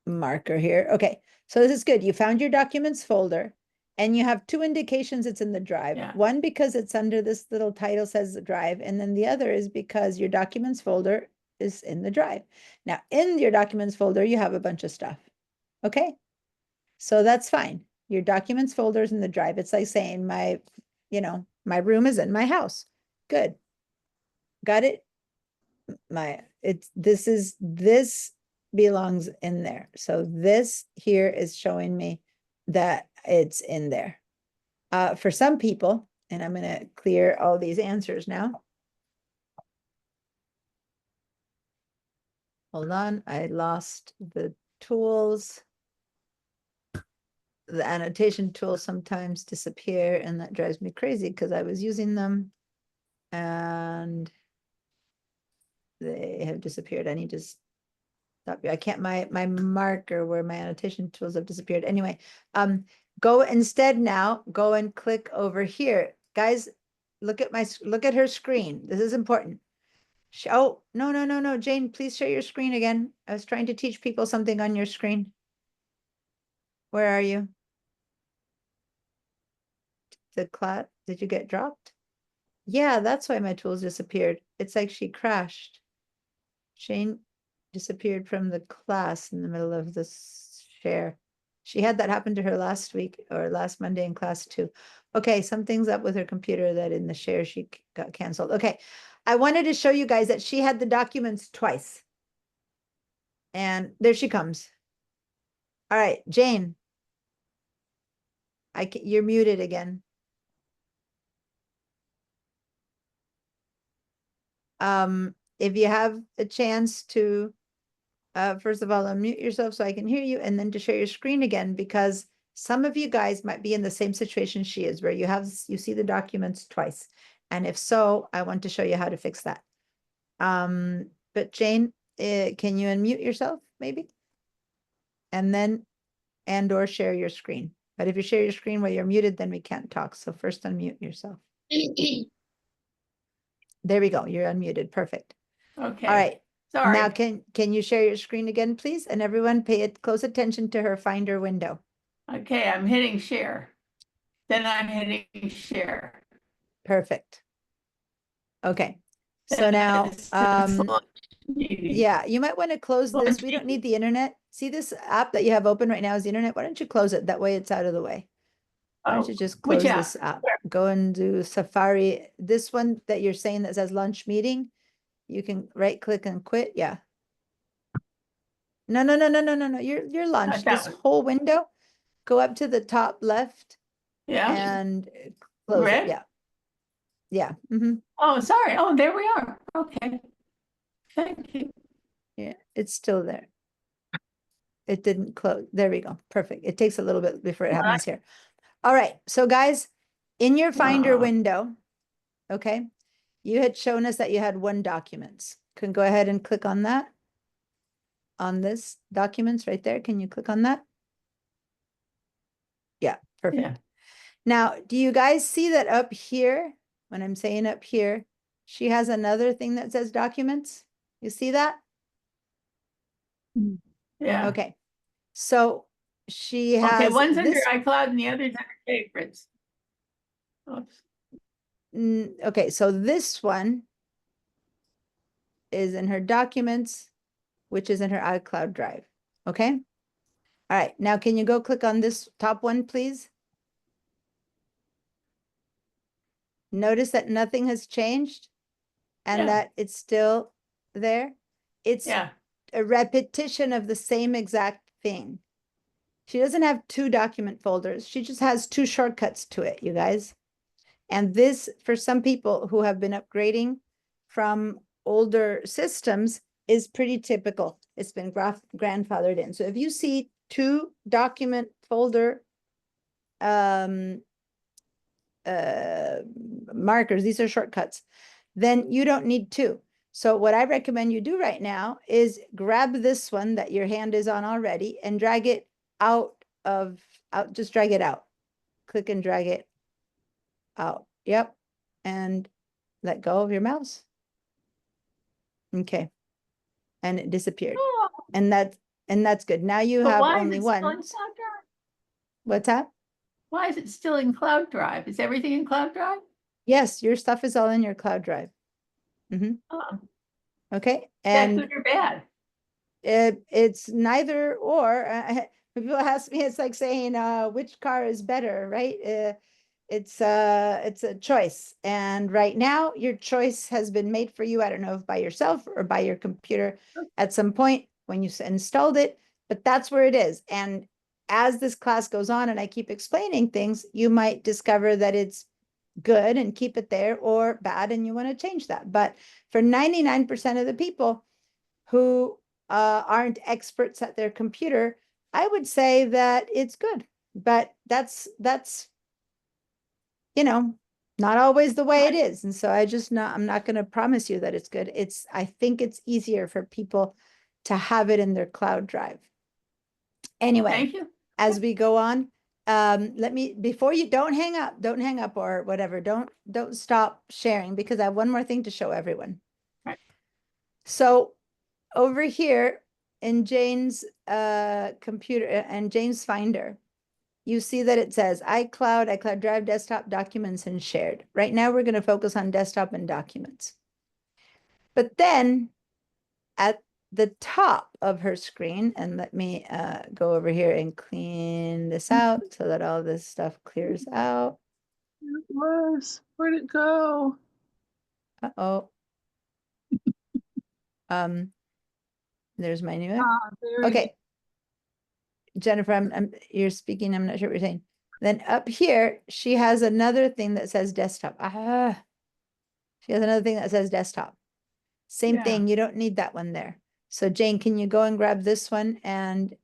marker here. Okay, so this is good. You found your documents folder and you have two indications it's in the drive. Yeah. One, because it's under this little title says the drive, and then the other is because your documents folder is in the drive. Now, in your documents folder, you have a bunch of stuff. Okay, so that's fine. Your documents folder is in the drive. It's like saying my room is in my house. Good. Got it? This belongs in there. So this here is showing me that it's in there. For some people, and I'm going to clear all these answers now. Hold on, I lost the tools. The annotation tools sometimes disappear, and that drives me crazy because I was using them and they have disappeared. I need to stop. I can't, my marker where my annotation tools have disappeared. Anyway, go instead now, go and click over here. Guys, look at her screen. This is important. Oh, no. Jane, please share your screen again. I was trying to teach people something on your screen. Where are you? The class, did you get dropped? Yeah, that's why my tools disappeared. It's like she crashed. Jane disappeared from the class in the middle of the share. She had that happen to her last week or last Monday in class too. Okay, something's up with her computer that in the share she got canceled. Okay, I wanted to show you guys that she had the documents twice. And there she comes. All right, Jane. You're muted again. If you have a chance to, first of all, unmute yourself so I can hear you, and then to share your screen again, because some of you guys might be in the same situation she is, where you see the documents twice. And if so, I want to show you how to fix that. But Jane, can you unmute yourself maybe? And or share your screen. But if you share your screen while you're muted, then we can't talk. So first unmute yourself. There we go. You're unmuted. Perfect. okay. All right. Sorry. Now, can you share your screen again, please? And everyone pay close attention to her Finder window. Okay, I'm hitting share. Then I'm hitting share. Perfect. Okay. So now, yeah, you might want to close this. We don't need the internet. See this app that you have open right now is the internet. Why don't you close it? That way it's out of the way. Why don't you just close which app? this app? Go and do Safari. This one that you're saying that says lunch meeting, you can right click and quit. Yeah. No. Your lunch. Not that This one. whole window, go up to the top left Yeah. and close Red? it. Yeah. Yeah. Mm-hmm. Oh, sorry. Oh, there we are. Okay. Thank you. Yeah. It's still there. It didn't close. There we go. Perfect. It takes a little bit before it happens here. All right, so guys, in your Finder Ah. window, okay, you had shown us that you had one documents. Can go ahead and click on that. On this documents right there. Can you click on that? Yeah, perfect. Yeah. Now, do you guys see that up here? When I'm saying up here, she has another thing that says documents. You see that? Yeah. Okay. So she Okay, has one's under this. iCloud and the other's under favorites. Oops. Okay, so this one is in her documents, which is in her iCloud drive. Okay. All right. Now, can you go click on this top one, please? Notice that nothing has changed and Yeah. that it's still there. It's Yeah. a repetition of the same exact thing. She doesn't have two document folders. She just has two shortcuts to it, you guys. And this, for some people who have been upgrading from older systems, is pretty typical. It's been grandfathered in. So if you see two document folder markers, these are shortcuts, then you don't need two. So what I recommend you do right now is grab this one that your hand is on already and drag it just drag it out. Click and drag it out. Yep. And let go of your mouse. Okay. And it disappeared. Oh, And that's good. Now you but have why is only it still in one. Cloud Drive? What's that? Why is it still in Cloud Drive? Is everything in Cloud Drive? Yes, your stuff is all in your cloud drive. Oh, Okay. is that And good or bad? it's neither or. When people ask me, it's like saying, which car is better, right? It's a choice. And right now, your choice has been made for you. I don't know if by yourself or by your computer at some point when you installed it, but that's where it is. And as this class goes on and I keep explaining things, you might discover that it's good and keep it there, or bad and you want to change that. But for 99% of the people who aren't experts at their computer, I would say that it's good. But that's not always the way it is. And so I'm not going to promise you that it's good. I think it's easier for people to have it in their cloud drive. Anyway, Thank you. as we go on, before you don't hang up or whatever, don't stop sharing, because I have one more thing to show everyone. Right. So over here in Jane's computer and Jane's Finder, you see that it says iCloud Drive, Desktop, Documents, and Shared. Right now, we're going to focus on Desktop and Documents. But then at the top of her screen, and let me go over here and clean this out so that all this stuff clears out. It was. Where'd it go? Uh-oh. There's my new one. There it is. Okay. Jennifer, you're speaking. I'm not sure what you're saying. Then up here, she has another thing that says desktop. She has another thing that says desktop. Same Yeah. thing. You don't need that one there. So Jane, can you go and grab this one and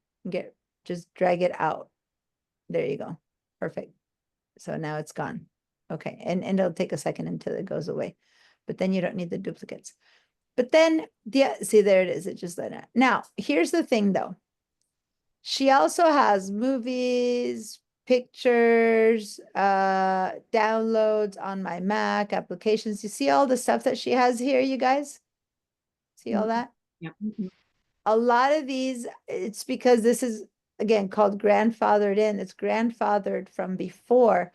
just drag it out? There you go. Perfect. So now it's gone. Okay. And it'll take a second until it goes away. But then you don't need the duplicates. But then, see, there it is. It just let it. Now, here's the thing though. She also has movies, pictures, downloads on my Mac, applications. You see all the stuff that she has here, you guys? See all that? Yep. A lot of these, it's because this is, again, called grandfathered in. It's grandfathered from before.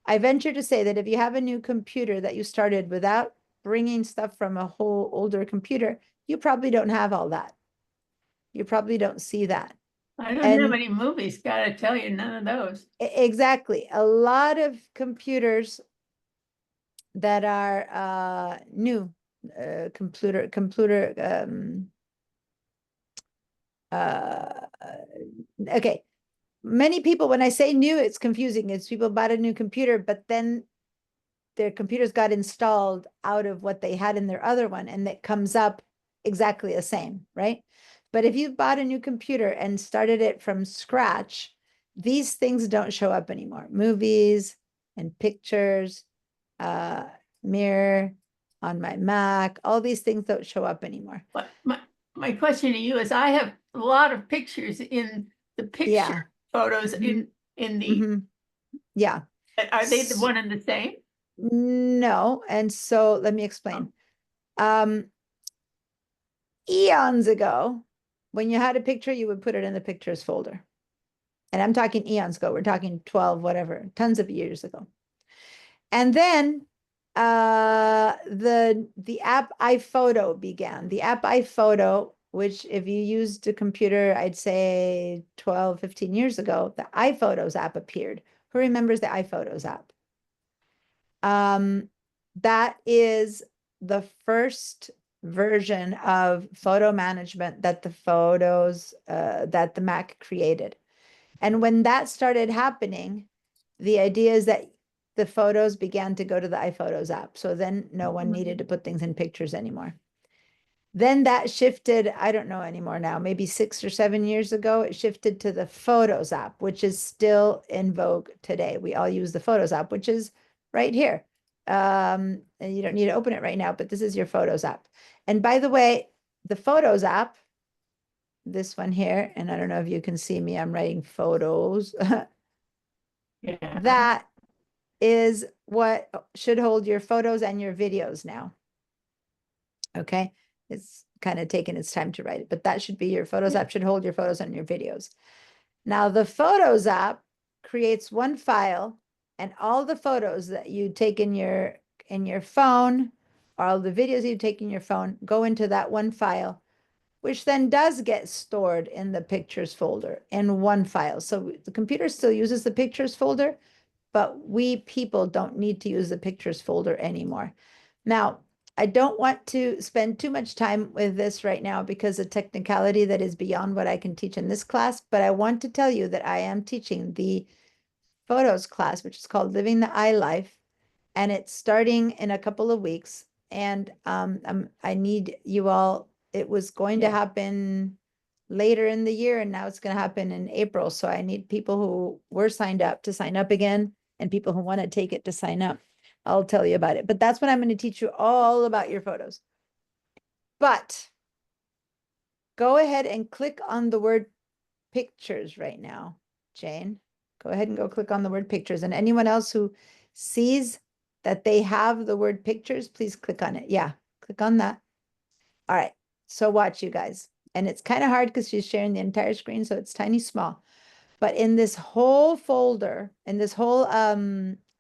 I venture to say that if you have a new computer that you started without bringing stuff from a whole older computer, you probably don't have all that. You probably don't see that. I don't have any movies, gotta tell you, none of those. Exactly. A lot of computers that are new, okay. Many people, when I say new, it's confusing. It's people bought a new computer, but then their computers got installed out of what they had in their other one, and it comes up exactly the same, right? But if you bought a new computer and started it from scratch, these things don't show up anymore. Movies and pictures, mirror on my Mac, all these things don't show up anymore. But my question to you is, I have a lot of pictures in the Yeah. picture photos in the, Mhm. Yeah. are they the one and the same? No, and so let me explain. Eons ago, when you had a picture, you would put it in the pictures folder. And I'm talking eons ago, we're talking 12, whatever, tons of years ago. And then the app iPhoto began. The app iPhoto, which if you used a computer, I'd say 12, 15 years ago, the iPhotos app appeared. Who remembers the iPhotos app? That is the first version of photo management that that the Mac created. And when that started happening, the idea is that the photos began to go to the iPhotos app. So then no one needed to put things in pictures anymore. Then that shifted, I don't know anymore now, maybe 6 or 7 years ago, it shifted to the Photos app, which is still in vogue today. We all use the Photos app, which is right here. And you don't need to open it right now, but this is your Photos app. And by the way, the Photos app, this one here, and I don't know if you can see me, I'm writing photos. Yeah. That is what should hold your photos and your videos now. Okay, it's kind of taken its time to write it, but that should be your Photos app, should hold your photos and your videos. Now the Photos app creates one file, and all the photos that you take in your phone, all the videos you take in your phone go into that one file, which then does get stored in the pictures folder in one file. So the computer still uses the pictures folder, but we people don't need to use the pictures folder anymore. Now, I don't want to spend too much time with this right now because of technicality that is beyond what I can teach in this class, but I want to tell you that I am teaching the photos class, which is called Living the iLife, and it's starting in a couple of weeks. And I need you all, it was going to happen later in the year, and now it's going to happen in April. So I need people who were signed up to sign up again, and people who want to take it to sign up. I'll tell you about it. But that's what I'm going to teach you all about your photos. But go ahead and click on the word pictures right now, Jane. Go ahead and go click on the word pictures. And anyone else who sees that they have the word pictures, please click on it. Yeah, click on that. All right, so watch you guys. And it's kind of hard because she's sharing the entire screen, so it's tiny small. But in this whole folder, in this whole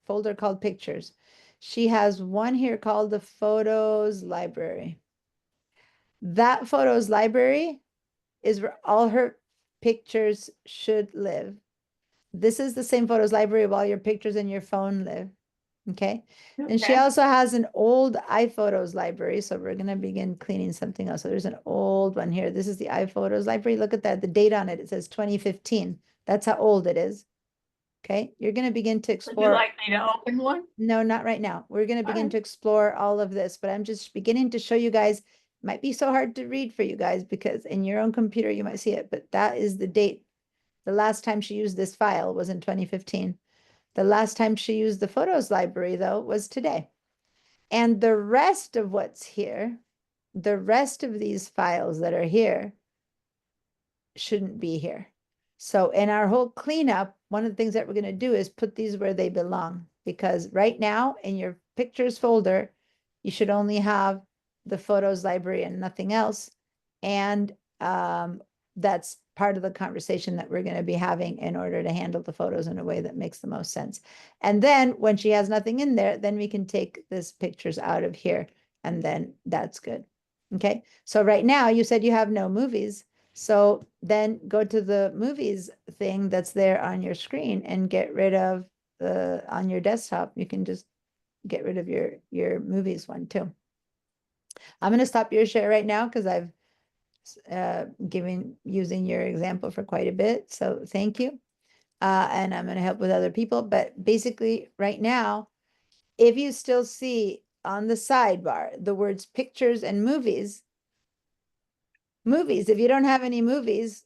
folder called pictures, she has one here called the Photos Library. That Photos Library is where all her pictures should live. This is the same Photos Library while your pictures in your phone live. Okay. And she Okay. also has an old iPhotos library. So we're going to begin cleaning something else. So there's an old one here. This is the iPhotos library. Look at that. The date on it, it says 2015. That's how old it is. Okay. You're going to begin to Would you explore. like me to open one? No, not right now. We're going to begin Alright. to explore all of this, but I'm just beginning to show you guys. It might be so hard to read for you guys because in your own computer, you might see it, but that is the date. The last time she used this file was in 2015. The last time she used the Photos Library, though, was today. And the rest of what's here, the rest of these files that are here shouldn't be here. So in our whole cleanup, one of the things that we're going to do is put these where they belong. Because right now in your pictures folder, you should only have the Photos Library and nothing else. And that's part of the conversation that we're going to be having in order to handle the photos in a way that makes the most sense. And then when she has nothing in there, then we can take this pictures out of here, and then that's good. Okay. So right now you said you have no movies. So then go to the movies thing that's there on your screen and get rid of on your desktop. You can just get rid of your movies one too. I'm going to stop your share right now because I've using your example for quite a bit. So thank you. And I'm going to help with other people. But basically right now, if you still see on the sidebar, the words pictures and movies, if you don't have any movies,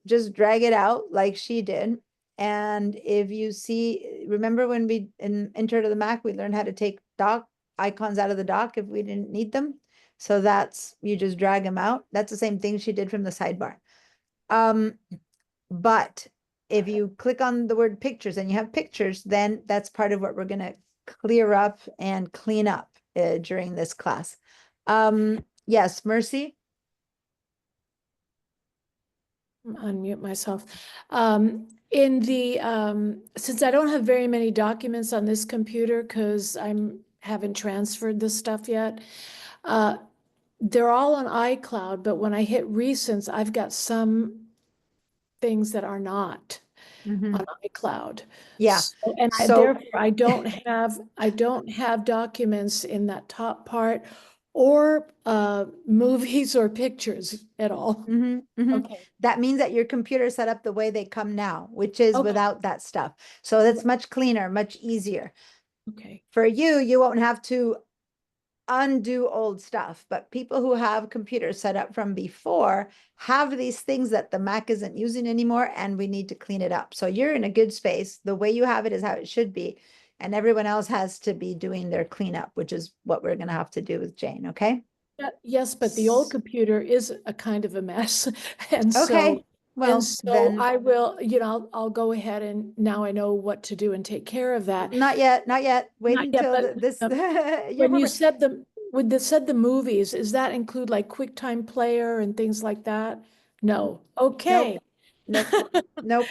just drag it out like she did And if you see, remember when we in Intro to the Mac, we learned how to take dock icons out of the dock if we didn't need them. So that's, you just drag them out. That's the same thing she did from the sidebar. But if you click on the word pictures and you have pictures, then that's part of what we're gonna clear up and clean up during this class. Yes, Mercy? Unmute myself. In the since I don't have very many documents on this computer because haven't transferred this stuff yet, they're all on iCloud, but when I hit recents, I've got some things that are not on iCloud. Yeah. And So- therefore I don't have documents in that top part or movies or pictures at all. Okay. That means that your computer is set up the way they come now, which is Okay. without that stuff. So that's much cleaner, much easier. Okay. For you, you won't have to undo old stuff, but people who have computers set up from before have these things that the Mac isn't using anymore, and we need to clean it up. So you're in a good space. The way you have it is how it should be. And everyone else has to be doing their cleanup, which is what we're going to have to do with Jane. Okay. Yes, but the old computer is a kind of a mess. And Okay. so, Well, and so then I will, I'll go ahead and now I know what to do and take care of that. not yet, not yet. Wait Not yet, until but, this. your When you homework- said the movies, does that include like QuickTime Player and things like that? No. Okay. Nope. Nope.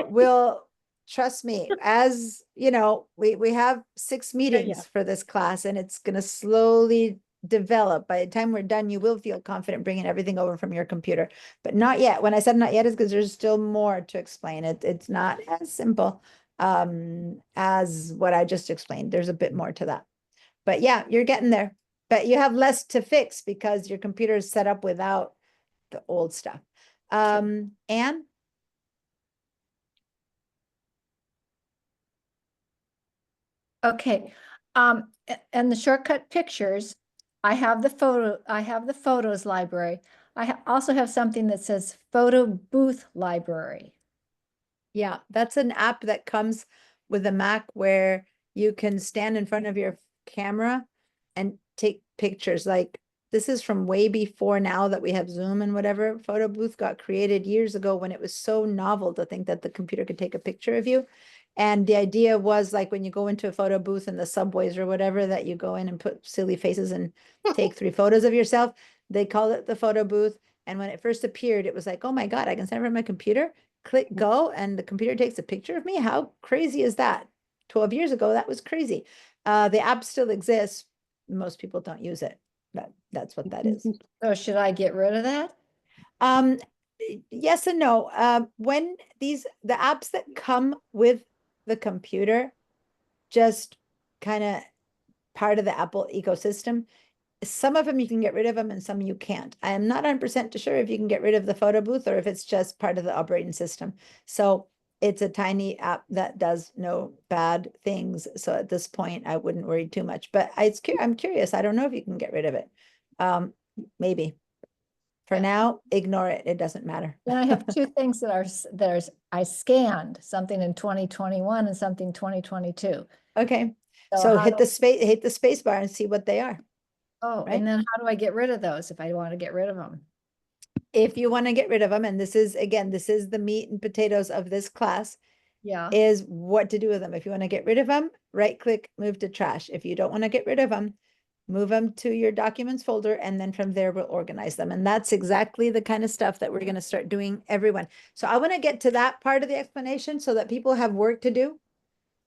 We'll trust me, as you know, we have 6 meetings for this class, and it's going to slowly develop. By the time we're done, you will feel confident bringing everything over from your computer, but not yet. When I said not yet is because there's still more to explain. It's not as simple as what I just explained. There's a bit more to that, but yeah, you're getting there. But you have less to fix because your computer is set up without the old stuff. Anne? Okay, and the shortcut pictures, I have the photos library. I also have something that says photo booth library. Yeah, that's an app that comes with a Mac where you can stand in front of your camera and take pictures. Like, this is from way before now that we have Zoom and whatever. Photo booth got created years ago when it was so novel to think that the computer could take a picture of you. And the idea was, like, when you go into a photo booth in the subways or whatever, that you go in and put silly faces and take 3 photos of yourself. They called it the photo booth. And when it first appeared, it was like, oh my God, I can stand in front of my computer, click go, and the computer takes a picture of me. How crazy is that? 12 years ago, that was crazy. The app still exists. Most people don't use it. That's what that is. So should I get rid of that? Yes and no. When the apps that come with the computer, just kind of part of the Apple ecosystem, some of them you can get rid of them and some you can't. I am not 100% sure if you can get rid of the photo booth or if it's just part of the operating system. So it's a tiny app that does no bad things. So at this point, I wouldn't worry too much, but I'm curious. I don't know if you can get rid of it. Maybe. For now, ignore it. It doesn't matter. Then I have 2 things that I scanned, something in 2021 and something 2022. Okay. So how hit the space bar and see what they are. Oh, right? and then how do I get rid of those if I want to get rid of them? If you want to get rid of them, and this is the meat and potatoes of this class, Yeah. is what to do with them. If you want to get rid of them, right click, move to trash. If you don't want to get rid of them, move them to your documents folder, and then from there we'll organize them. And that's exactly the kind of stuff that we're going to start doing, everyone. So I want to get to that part of the explanation so that people have work to do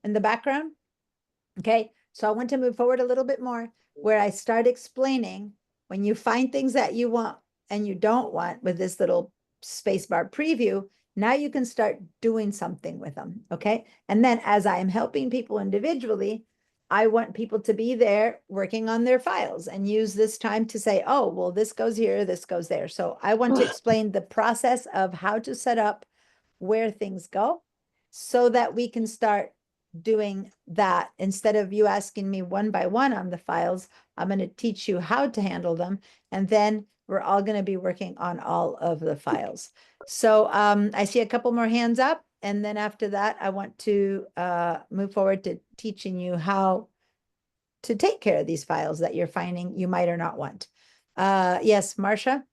in the background. Okay, so I want to move forward a little bit more where I start explaining when you find things that you want and you don't want with this little spacebar preview, now you can start doing something with them. Okay, and then as I am helping people individually, I want people to be there working on their files and use this time to say, oh, well, this goes here, this goes there. So I want to explain the process of how to set up where things go so that we can start doing that. Instead of you asking me one by one on the files, I'm going to teach you how to handle them. And then we're all going to be working on all of the files. So I see a couple more hands up. And then after that, I want to move forward to teaching you how to take care of these files that you're finding you might or not want. Yes, Marcia?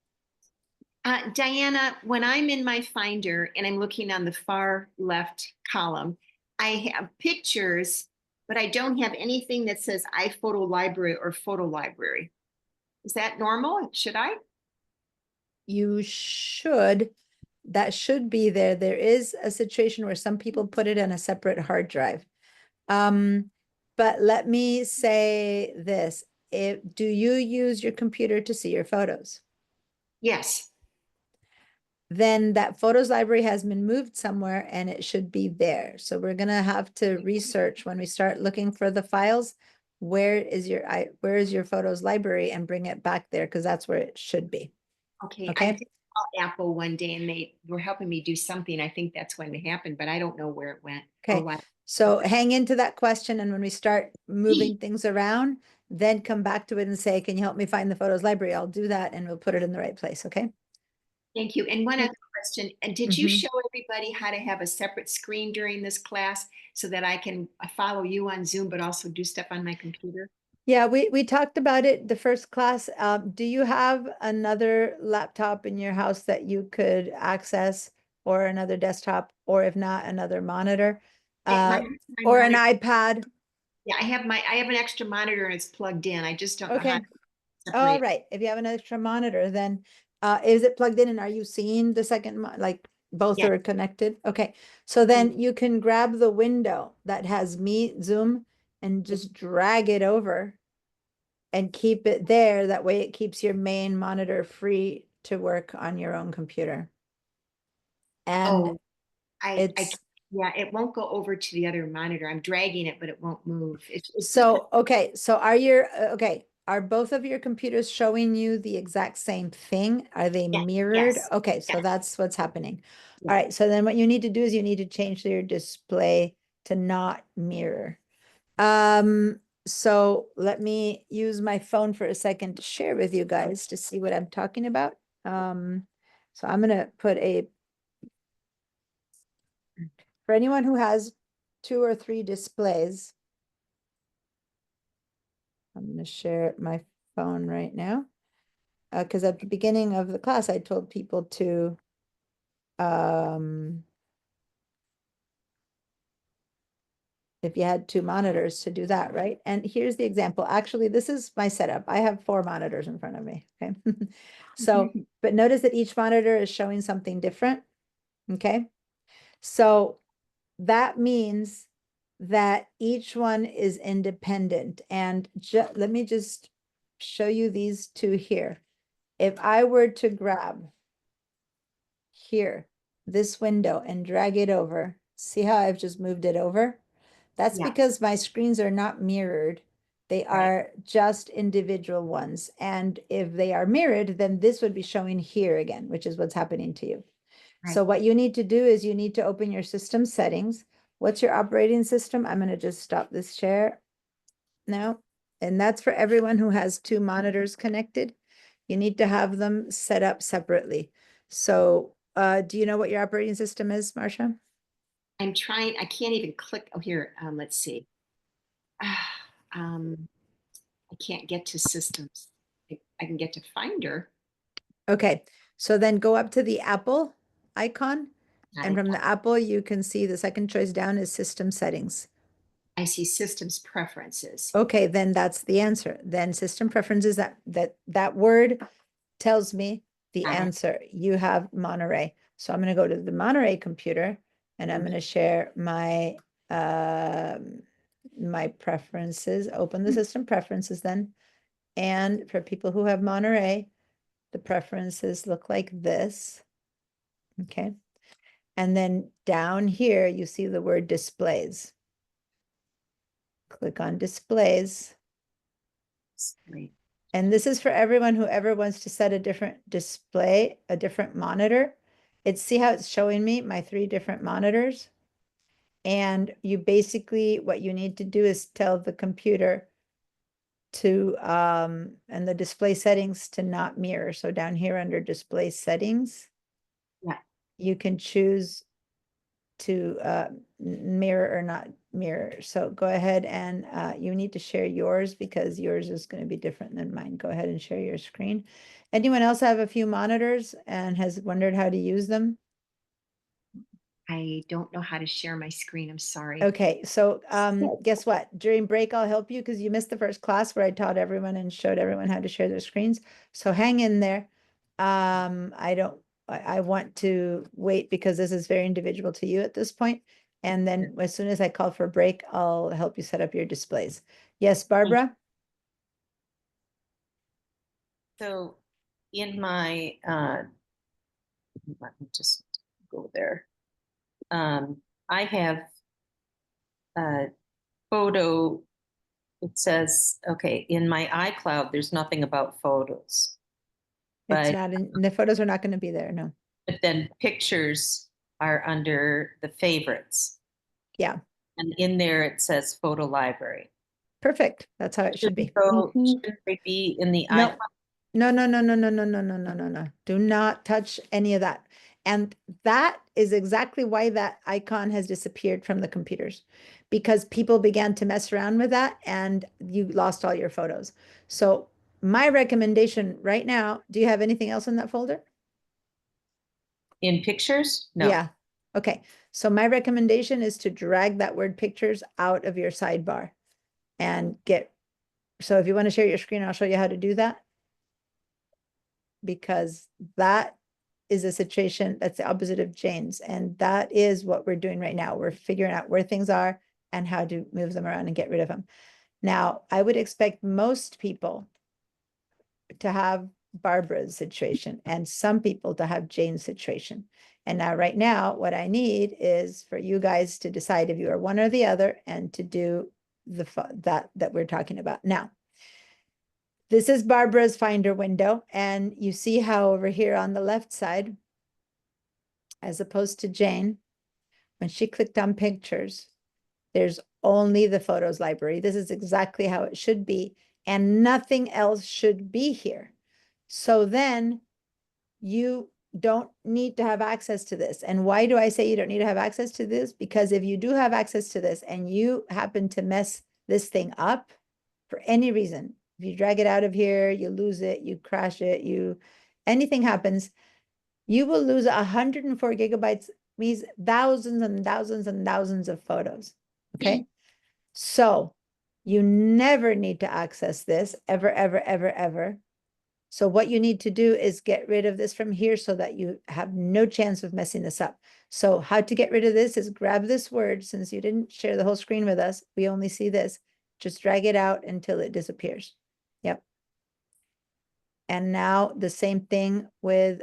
Diana, when I'm in my Finder and I'm looking on the far left column, I have pictures, but I don't have anything that says iPhoto Library or Photo Library. Is that normal? Should I? You should. That should be there. There is a situation where some people put it on a separate hard drive. But let me say this. Do you use your computer to see your photos? Yes. Then that photos library has been moved somewhere and it should be there. So we're gonna have to research when we start looking for the files, where is your photos library, and bring it back there because that's where it should be. Okay. Okay. I did call Apple one day and they were helping me do something. I think that's when it happened, but I don't know where it went. or Okay. what. So hang into that question, and when we start moving things around, then come back to it and say, can you help me find the photos library? I'll do that and we'll put it in the right place, okay? Thank you. And one other question, and did you Mhm. show everybody how to have a separate screen during this class so that I can follow you on Zoom, but also do stuff on my computer? Yeah, we talked about it the first class. Do you have another laptop in your house that you could access, or another desktop, or if not, another monitor? My Or an monitor- iPad? Yeah, I have an extra monitor and it's plugged in. I just don't know how Okay. to All separate. right, if you have an extra monitor, then is it plugged in, and are you seeing the second, like both Yeah. are connected? Okay, so then you can grab the window that has Meet, Zoom, and just drag it over and keep it there. That way it keeps your main monitor free to work on your own computer. And Oh, it's yeah, it won't go over to the other monitor. I'm dragging it, but it won't move. It's so, okay, so are both of your computers showing you the exact same thing? Are they Yeah, mirrored? yes, Okay, so yes. that's what's happening. Yeah. All right, so then what you need to do is you need to change your display to not mirror. So let me use my phone for a second to share with you guys to see what I'm talking about. So I'm gonna put for anyone who has 2 or 3 displays, I'm gonna share my phone right now. Because at the beginning of the class, I told people to if you had 2 monitors, to do that, right? And here's the example. Actually, this is my setup. I have 4 monitors in front of me, okay? So, but notice that each monitor is showing something different, okay? So that means that each one is independent. And let me just show you these 2 here. If I were to grab here, this window, and drag it over, see how I've just moved it over? That's Yeah. because my screens are not mirrored. They are just individual ones. And if they are mirrored, then this would be showing here again, which is what's happening to you. So Right. what you need to do is you need to open your system settings. What's your operating system? I'm going to just stop this share now. And that's for everyone who has 2 monitors connected. You need to have them set up separately. So do you know what your operating system is, Marcia? I'm trying, I can't even click. Oh, here, let's see. I can't get to systems. I can get to Finder. Okay, so then go up to the Apple icon, Got and it. from the Apple, you can see the second choice down is system settings. I see systems preferences. Okay, then that's the answer. Then system preferences, that word tells me the Got it. answer. You have Monterey. So I'm going to go to the Monterey computer, and I'm going to share my my preferences. Open the system preferences then. And for people who have Monterey, the preferences look like this. Okay. And then down here, you see the word displays. Click on displays. Great. And this is for everyone who ever wants to set a different display, a different monitor. See how it's showing me my 3 different monitors? And you basically, what you need to do is tell the computer to, and the display settings to not mirror. So down here under display settings. Yeah. You can choose to mirror or not mirror. So go ahead and you need to share yours because yours is going to be different than mine. Go ahead and share your screen. Anyone else have a few monitors and has wondered how to use them? I don't know how to share my screen. I'm sorry. Okay, so guess what? During break, I'll help you because you missed the first class where I taught everyone and showed everyone how to share their screens. So hang in there. I want to wait because this is very individual to you at this point. And then as soon as I call for a break, I'll help you set up your displays. Yes, Barbara? So in my, let me just go there. I have a photo. It says, okay, in my iCloud, there's nothing about photos. It's But, not in, the photos are not going to be there, no. but then pictures are under the favorites. Yeah, And in there, it says photo library. perfect. That's how it should be. Shouldn't they be in the No, iCloud? no, no, no, no, no, no, no, no, no, no, no. Do not touch any of that. And that is exactly why that icon has disappeared from the computers, because people began to mess around with that and you lost all your photos. So my recommendation right now, do you have anything else in that folder? In pictures? No. Yeah. Okay. So my recommendation is to drag that word pictures out of your sidebar and so if you want to share your screen, I'll show you how to do that. Because that is a situation that's the opposite of Jane's. And that is what we're doing right now. We're figuring out where things are and how to move them around and get rid of them. Now, I would expect most people to have Barbara's situation and some people to have Jane's situation. And now, right now, what I need is for you guys to decide if you are one or the other and to do that we're talking about. Now, this is Barbara's Finder window, and you see how over here on the left side, as opposed to Jane, when she clicked on pictures, there's only the photos library. This is exactly how it should be, and nothing else should be here. So then you don't need to have access to this. And why do I say you don't need to have access to this? Because if you do have access to this and you happen to mess this thing up for any reason, if you drag it out of here, you lose it, you crash it, anything happens, you will lose 104 gigabytes, means thousands and thousands and thousands of photos. Okay. So you never need to access this ever, ever, ever, ever. So what you need to do is get rid of this from here so that you have no chance of messing this up. So how to get rid of this is grab this word, since you didn't share the whole screen with us, we only see this, just drag it out until it disappears. Yep. And now the same thing with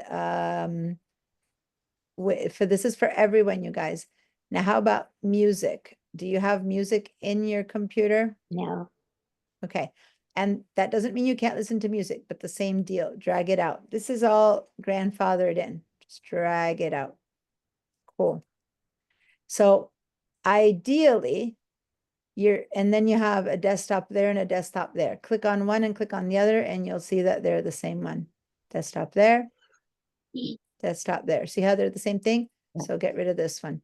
this is for everyone, you guys. Now, how about music? Do you have music in your computer? No. Okay. And that doesn't mean you can't listen to music, but the same deal, drag it out. This is all grandfathered in. Just drag it out. Cool. So ideally, and then you have a desktop there and a desktop there. Click on one and click on the other, and you'll see that they're the same one. Desktop there, desktop there. See how they're the same thing? So get rid of this one.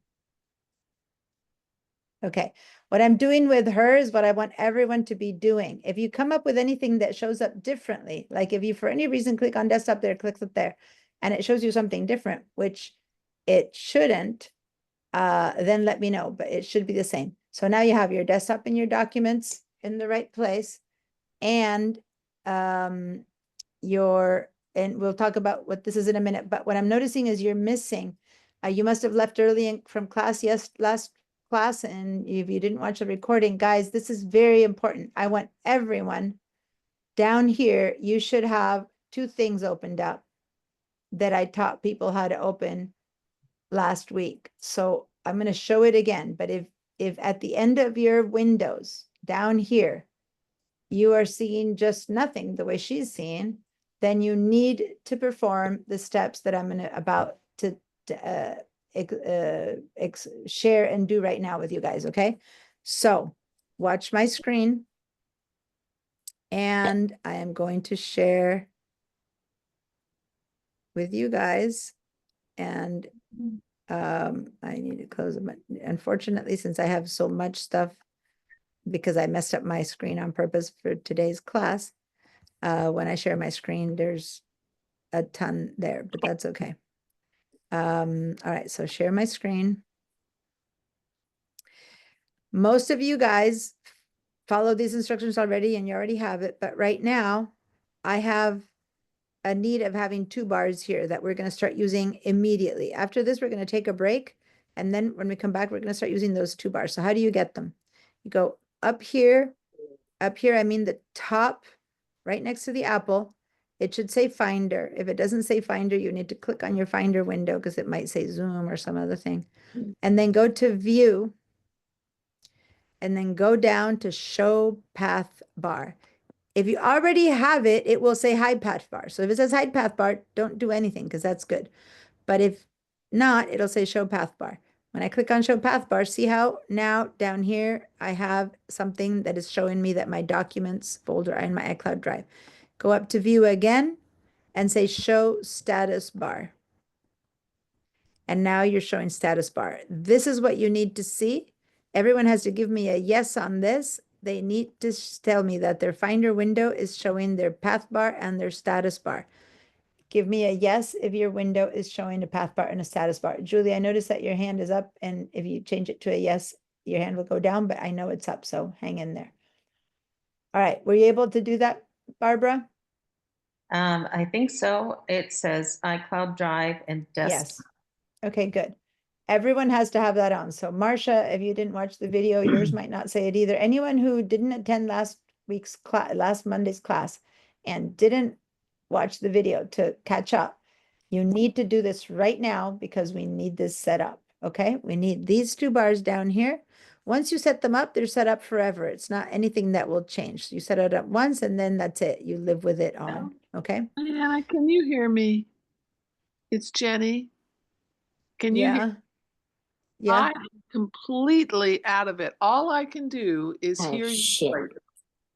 Okay, what I'm doing with her is what I want everyone to be doing. If you come up with anything that shows up differently, like if you for any reason click on desktop there, clicks up there, and it shows you something different, which it shouldn't, then let me know, but it should be the same. So now you have your desktop and your documents in the right place, and and we'll talk about what this is in a minute, but what I'm noticing is you're missing, you must have left early from class, last class, and if you didn't watch the recording, guys, this is very important. I want everyone down here, you should have two things opened up that I taught people how to open last week. So I'm going to show it again, but if at the end of your windows down here, you are seeing just nothing the way she's seeing, then you need to perform the steps that I'm about to share and do right now with you guys. Okay. So watch my screen. And I am going to share with you guys. And I need to close them. Unfortunately, since I have so much stuff, because I messed up my screen on purpose for today's class, when I share my screen, there's a ton there, but that's okay. All right, so share my screen. Most of you guys follow these instructions already and you already have it, but right now I have a need of having 2 bars here that we're going to start using immediately. After this, we're going to take a break. And then when we come back, we're going to start using those 2 bars. So how do you get them? You go up here, I mean the top right next to the apple. It should say Finder. If it doesn't say Finder, you need to click on your Finder window because it might say Zoom or some other thing. And then go to View. And then go down to Show Path Bar. If you already have it, it will say Hide Path Bar. So if it says Hide Path Bar, don't do anything because that's good. But if not, it'll say Show Path Bar. When I click on Show Path Bar, see how now down here, I have something that is showing me that my documents folder are in my iCloud Drive. Go up to View again and say Show Status Bar. And now you're showing Status Bar. This is what you need to see. Everyone has to give me a yes on this. They need to tell me that their Finder window is showing their path bar and their status bar. Give me a yes if your window is showing a path bar and a status bar. Julie, I noticed that your hand is up, and if you change it to a yes, your hand will go down, but I know it's up, so hang in there. All right, were you able to do that, Barbara? I think so. It says iCloud Drive and desktop. Yes. Okay, good. Everyone has to have that on. So Marcia, if you didn't watch the video, yours might not say it either. Anyone who didn't attend last Monday's class and didn't watch the video to catch up, you need to do this right now because we need this set up. Okay, we need these 2 bars down here. Once you set them up, they're set up forever. It's not anything that will change. So you set it up once and then that's it. You live with it on. Okay. Diana, can you hear me? It's Jenny. Can you hear? Yeah. I'm completely out of it. All I can do is Oh, hear shit. you.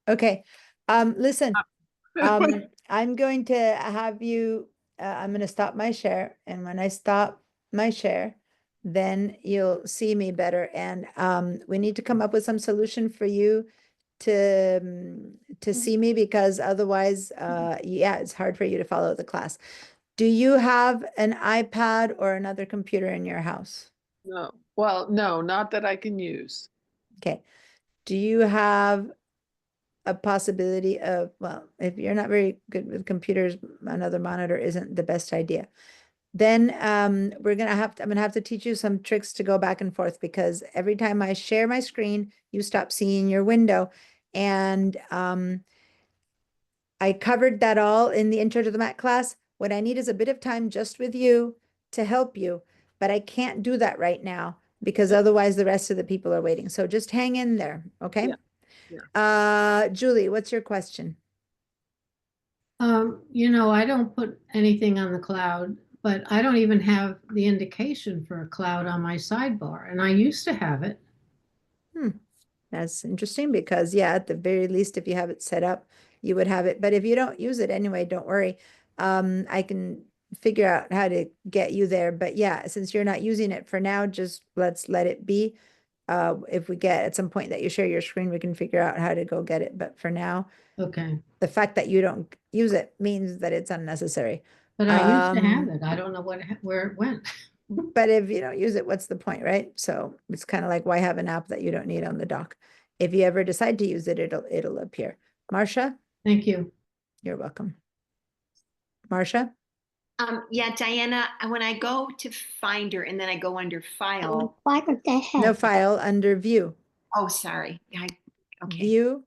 Okay. Listen, I'm going to have you, I'm going to stop my share. And when I stop my share, then you'll see me better. And we need to come up with some solution for you to see me, because otherwise, yeah, it's hard for you to follow the class. Do you have an iPad or another computer in your house? No. Well, no, not that I can use. Okay. Do you have a possibility of, well, if you're not very good with computers, another monitor isn't the best idea. Then I'm gonna have to teach you some tricks to go back and forth, because every time I share my screen, you stop seeing your window. And I covered that all in the Intro to the Mac class. What I need is a bit of time just with you to help you, but I can't do that right now because otherwise the rest of the people are waiting. So just hang in there, okay? Yeah. Julie, what's your question? You know, I don't put anything on the cloud, but I don't even have the indication for a cloud on my sidebar, and I used to have it. That's interesting because, yeah, at the very least, if you have it set up, you would have it. But if you don't use it anyway, don't worry. I can figure out how to get you there. But yeah, since you're not using it for now, just let's let it be. If we get at some point that you share your screen, we can figure out how to go get it. But for now, Okay, the fact that you don't use it means that it's unnecessary. but I used to have it. I don't know where it went. But if you don't use it, what's the point, right? So it's kind of like, why have an app that you don't need on the dock? If you ever decide to use it, it'll appear. Marcia, Thank you. you're welcome. Marcia? Yeah, Diana, when I go to Finder and then I go under File. Why would they have? No, File, under View. Oh, sorry. Okay. View,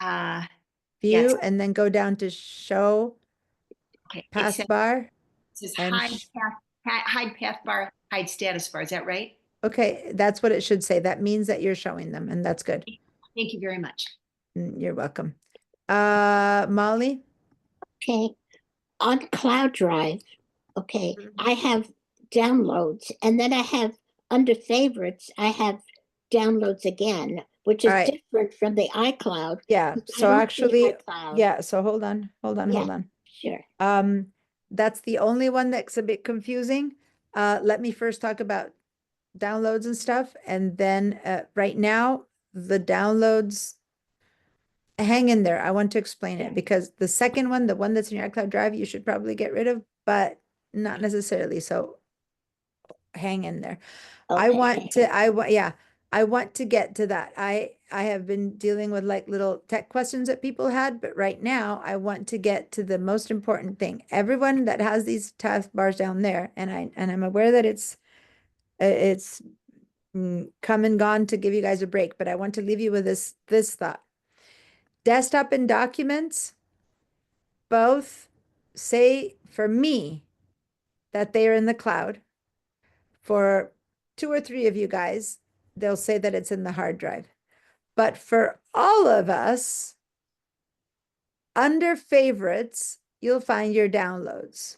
Yes. View, and then go down to Show Okay. It Path says, Bar. it says and hide path bar, hide status bar. Is that right? Okay, that's what it should say. That means that you're showing them, and that's good. Thank you very much. You're welcome. Molly? Okay, on Cloud Drive, okay, I have downloads, and then I have, under favorites, I have downloads again. which is All right. different from the iCloud. Yeah, I so don't see actually, iCloud. yeah, so hold on. Yeah. Sure. That's the only one that's a bit confusing. Let me first talk about downloads and stuff, and then right now, the downloads, hang in there. I want to explain it because the second one, the one that's in your iCloud Drive, you should probably get rid of, but not necessarily. So hang in there. I want to get to that. I have been dealing with like little tech questions that people had, but right now I want to get to the most important thing. Everyone that has these taskbars down there, and I'm aware that it's come and gone to give you guys a break, but I want to leave you with this thought. Desktop and documents both say for me that they are in the cloud. For 2 or 3 of you guys, they'll say that it's in the hard drive. But for all of us, under favorites, you'll find your downloads.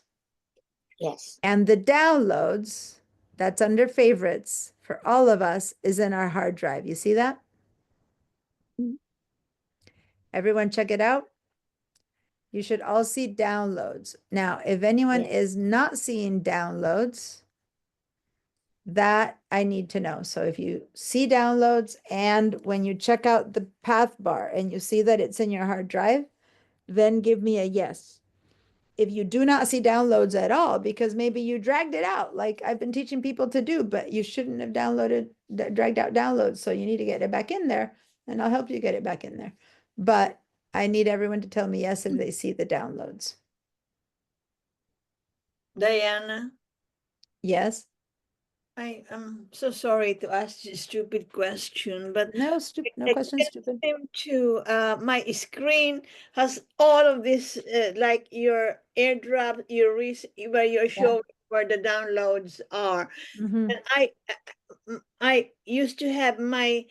Yes. And the downloads that's under favorites for all of us is in our hard drive. You see that? Everyone check it out. You should all see downloads. Now, if anyone is not seeing downloads, that I need to know. So if you see downloads and when you check out the path bar and you see that it's in your hard drive, then give me a yes. If you do not see downloads at all, because maybe you dragged it out, like I've been teaching people to do, but you shouldn't have dragged out downloads. So you need to get it back in there, and I'll help you get it back in there. But I need everyone to tell me yes if they see the downloads. Diana, Yes. I am so sorry to ask you a stupid question, but no question stupid. To my screen has all of this, like your AirDrop, where you're showing where the downloads are. Mm-hmm. And I used to have my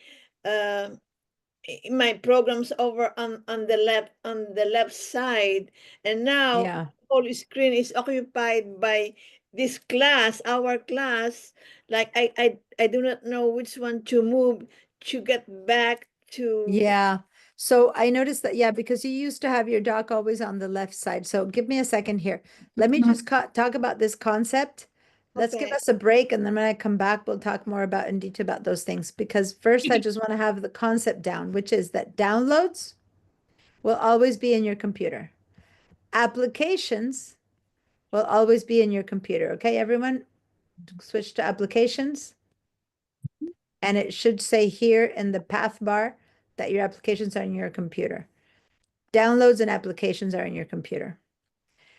my programs over on the left side, and now the whole screen is occupied by this class, our class. Like I do not know which one to move to get back to. Yeah. So I noticed that, because you used to have your dock always on the left side. So give me a second here. Let me just talk about this concept. Let's give us a break, and then when I come back, we'll talk more about in detail about those things. Because first, I just want to have the concept down, which is that downloads will always be in your computer. Applications will always be in your computer. Okay, everyone? Switch to applications. And it should say here in the path bar that your applications are in your computer. Downloads and applications are in your computer.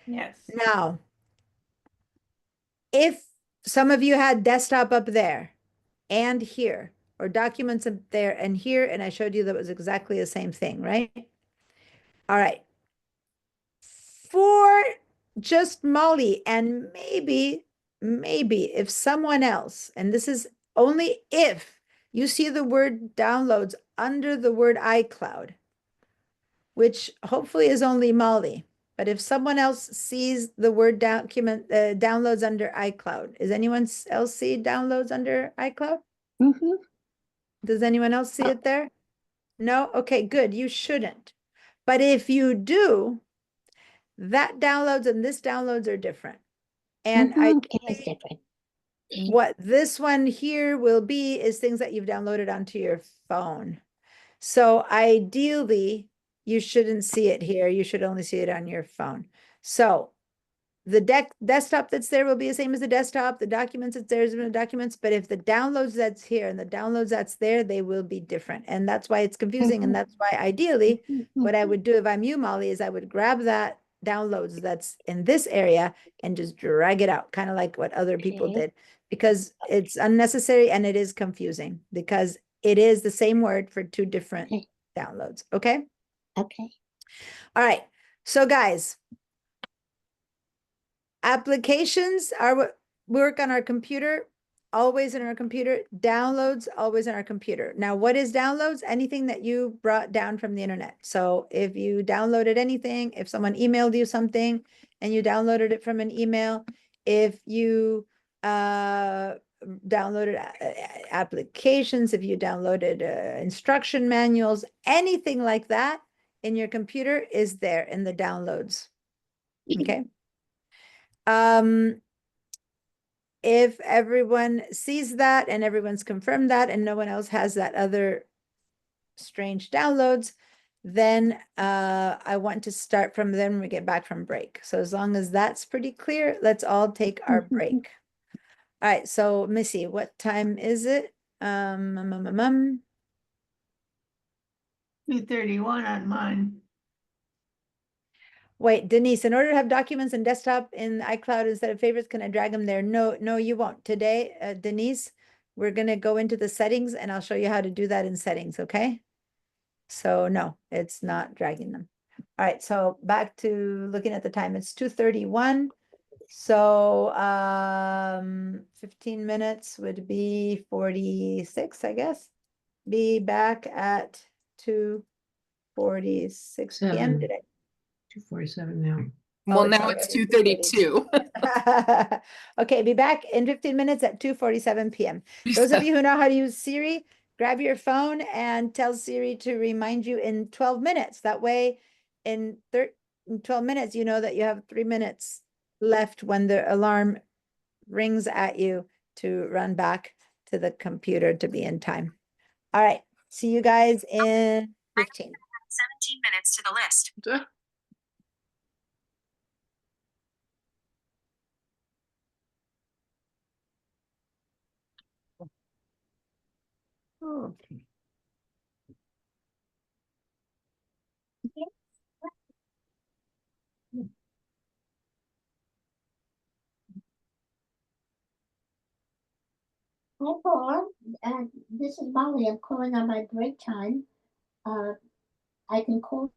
Yes. Now, if some of you had desktop up there and here, or documents up there and here, and I showed you that was exactly the same thing, right? All right. For just Molly, and maybe if someone else, and this is only if you see the word downloads under the word iCloud, which hopefully is only Molly. But if someone else sees the word downloads under iCloud, is anyone else see downloads under iCloud? Mm-hmm. Does anyone else see it there? No? Okay, good. You shouldn't. But if you do, that downloads and this downloads are different. And It is different. What this one here will be is things that you've downloaded onto your phone. So ideally, you shouldn't see it here. You should only see it on your phone. So the desktop that's there will be the same as the desktop. The documents that's there is in the documents. But if the downloads that's here and the downloads that's there, they will be different. And that's why it's confusing. And that's why ideally, what I would do if I'm you, Molly, is I would grab that downloads that's in this area and just drag it out, kind of like what other people did, because it's unnecessary and it is confusing because it is the same word for 2 different downloads. Okay. Okay. All right. So guys, applications are what work on our computer, always in our computer. Downloads, always in our computer. Now, what is downloads? Anything that you brought down from the internet. So if you downloaded anything, if someone emailed you something and you downloaded it from an email, if you downloaded applications, if you downloaded instruction manuals, anything like that in your computer is there in the downloads. Okay. If everyone sees that and everyone's confirmed that and no one else has that other strange downloads, then I want to start from then when we get back from break. So as long as that's pretty clear, let's all take our break. All right, so Missy, what time is it? 2:31 on mine. Wait, Denise, in order to have documents and desktop in iCloud instead of favorites, can I drag them there? No, you won't. Today, Denise, we're gonna go into the settings and I'll show you how to do that in settings, okay? So no, it's not dragging them. All right, so back to looking at the time, it's 2:31. So 15 minutes would be 46, I guess. Be back at 2:46 p.m. Seven. today. 2:47 now. Well, it's now it's already 2:32. Okay, be back in 15 minutes at 2:47 p.m. Those of you who know how to use Siri, grab your phone and tell Siri to remind you in 12 minutes. That way, in 12 minutes, you know that you have 3 minutes left when the alarm rings at you to run back to the computer to be in time. All right, see you guys in 15. 17 minutes to the list. Okay. Hi, Paul. This is Molly. I'm calling on my break time. I can call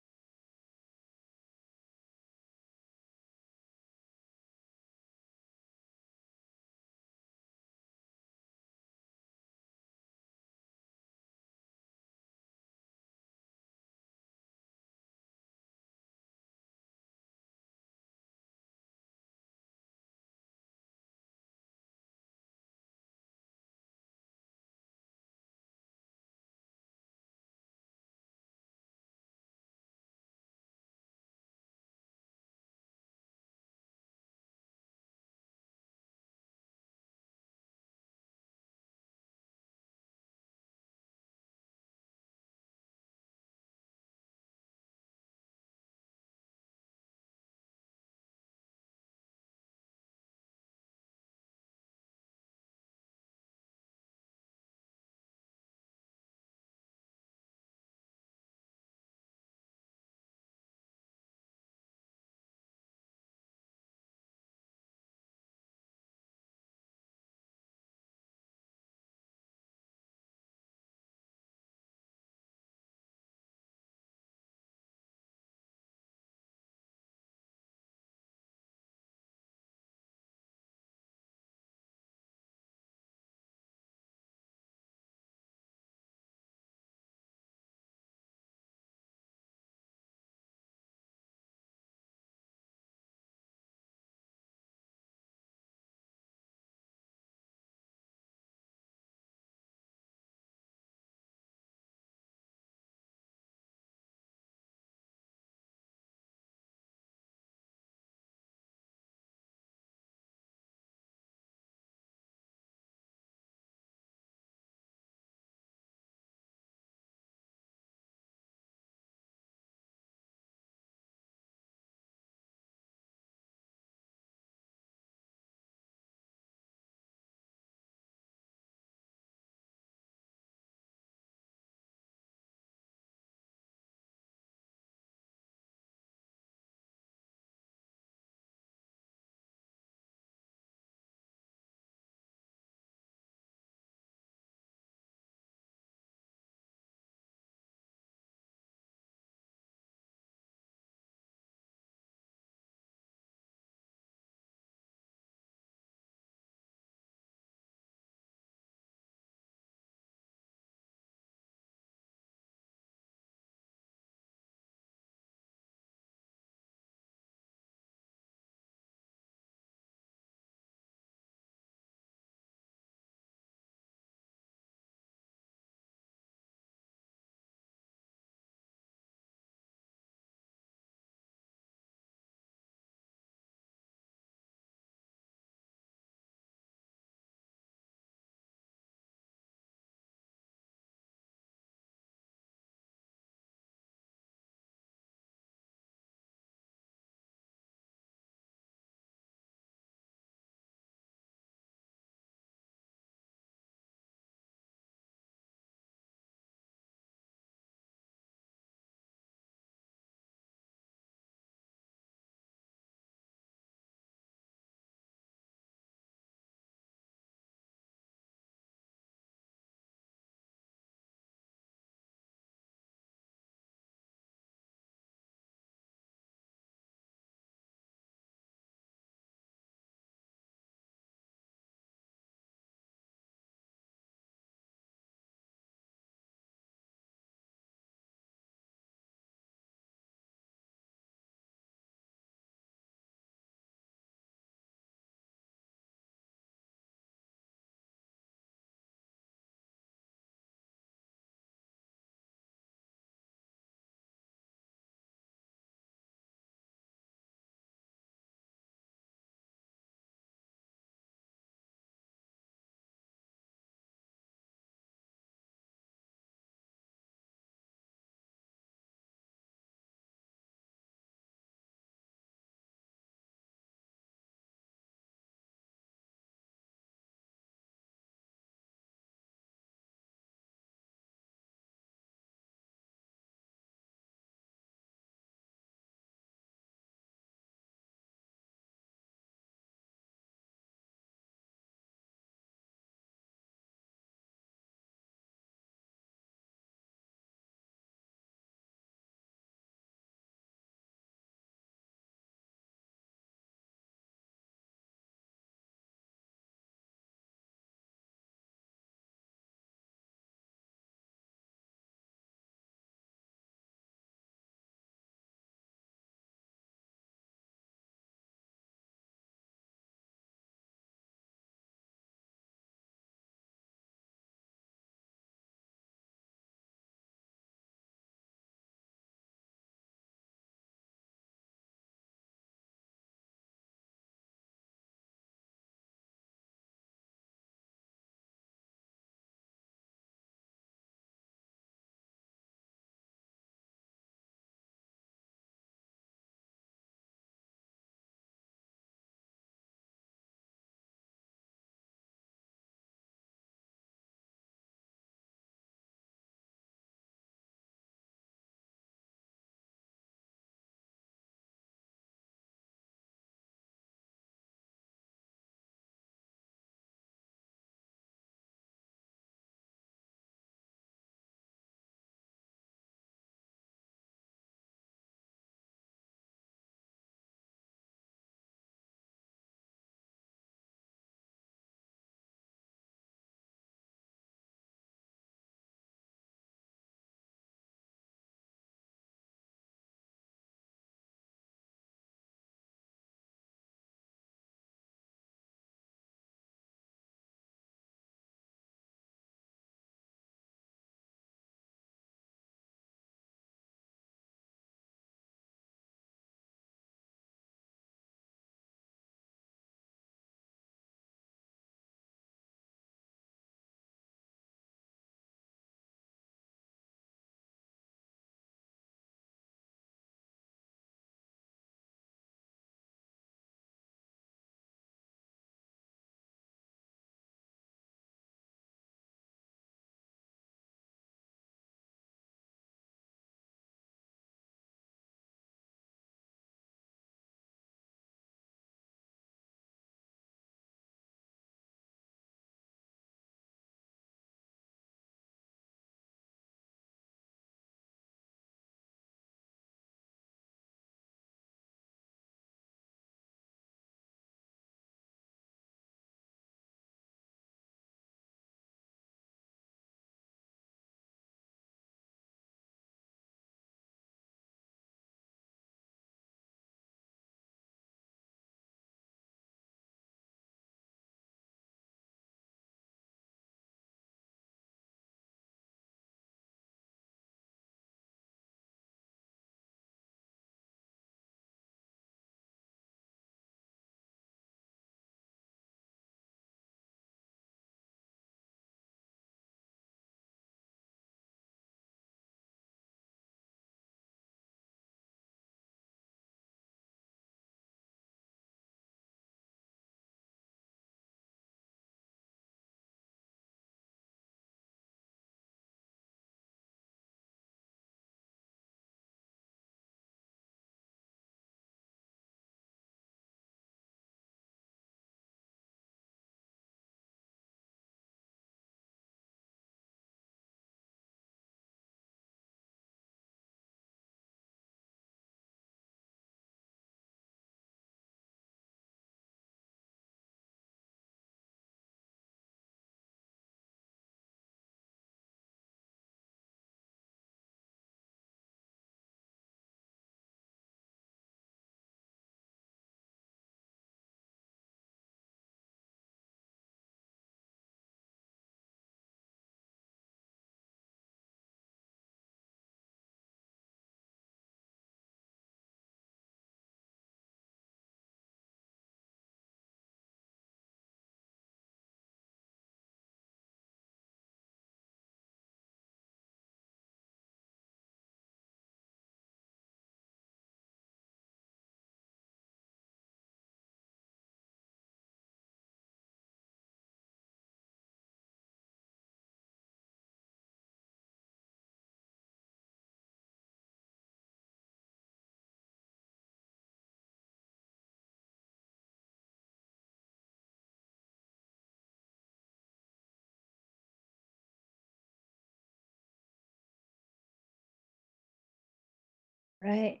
Right.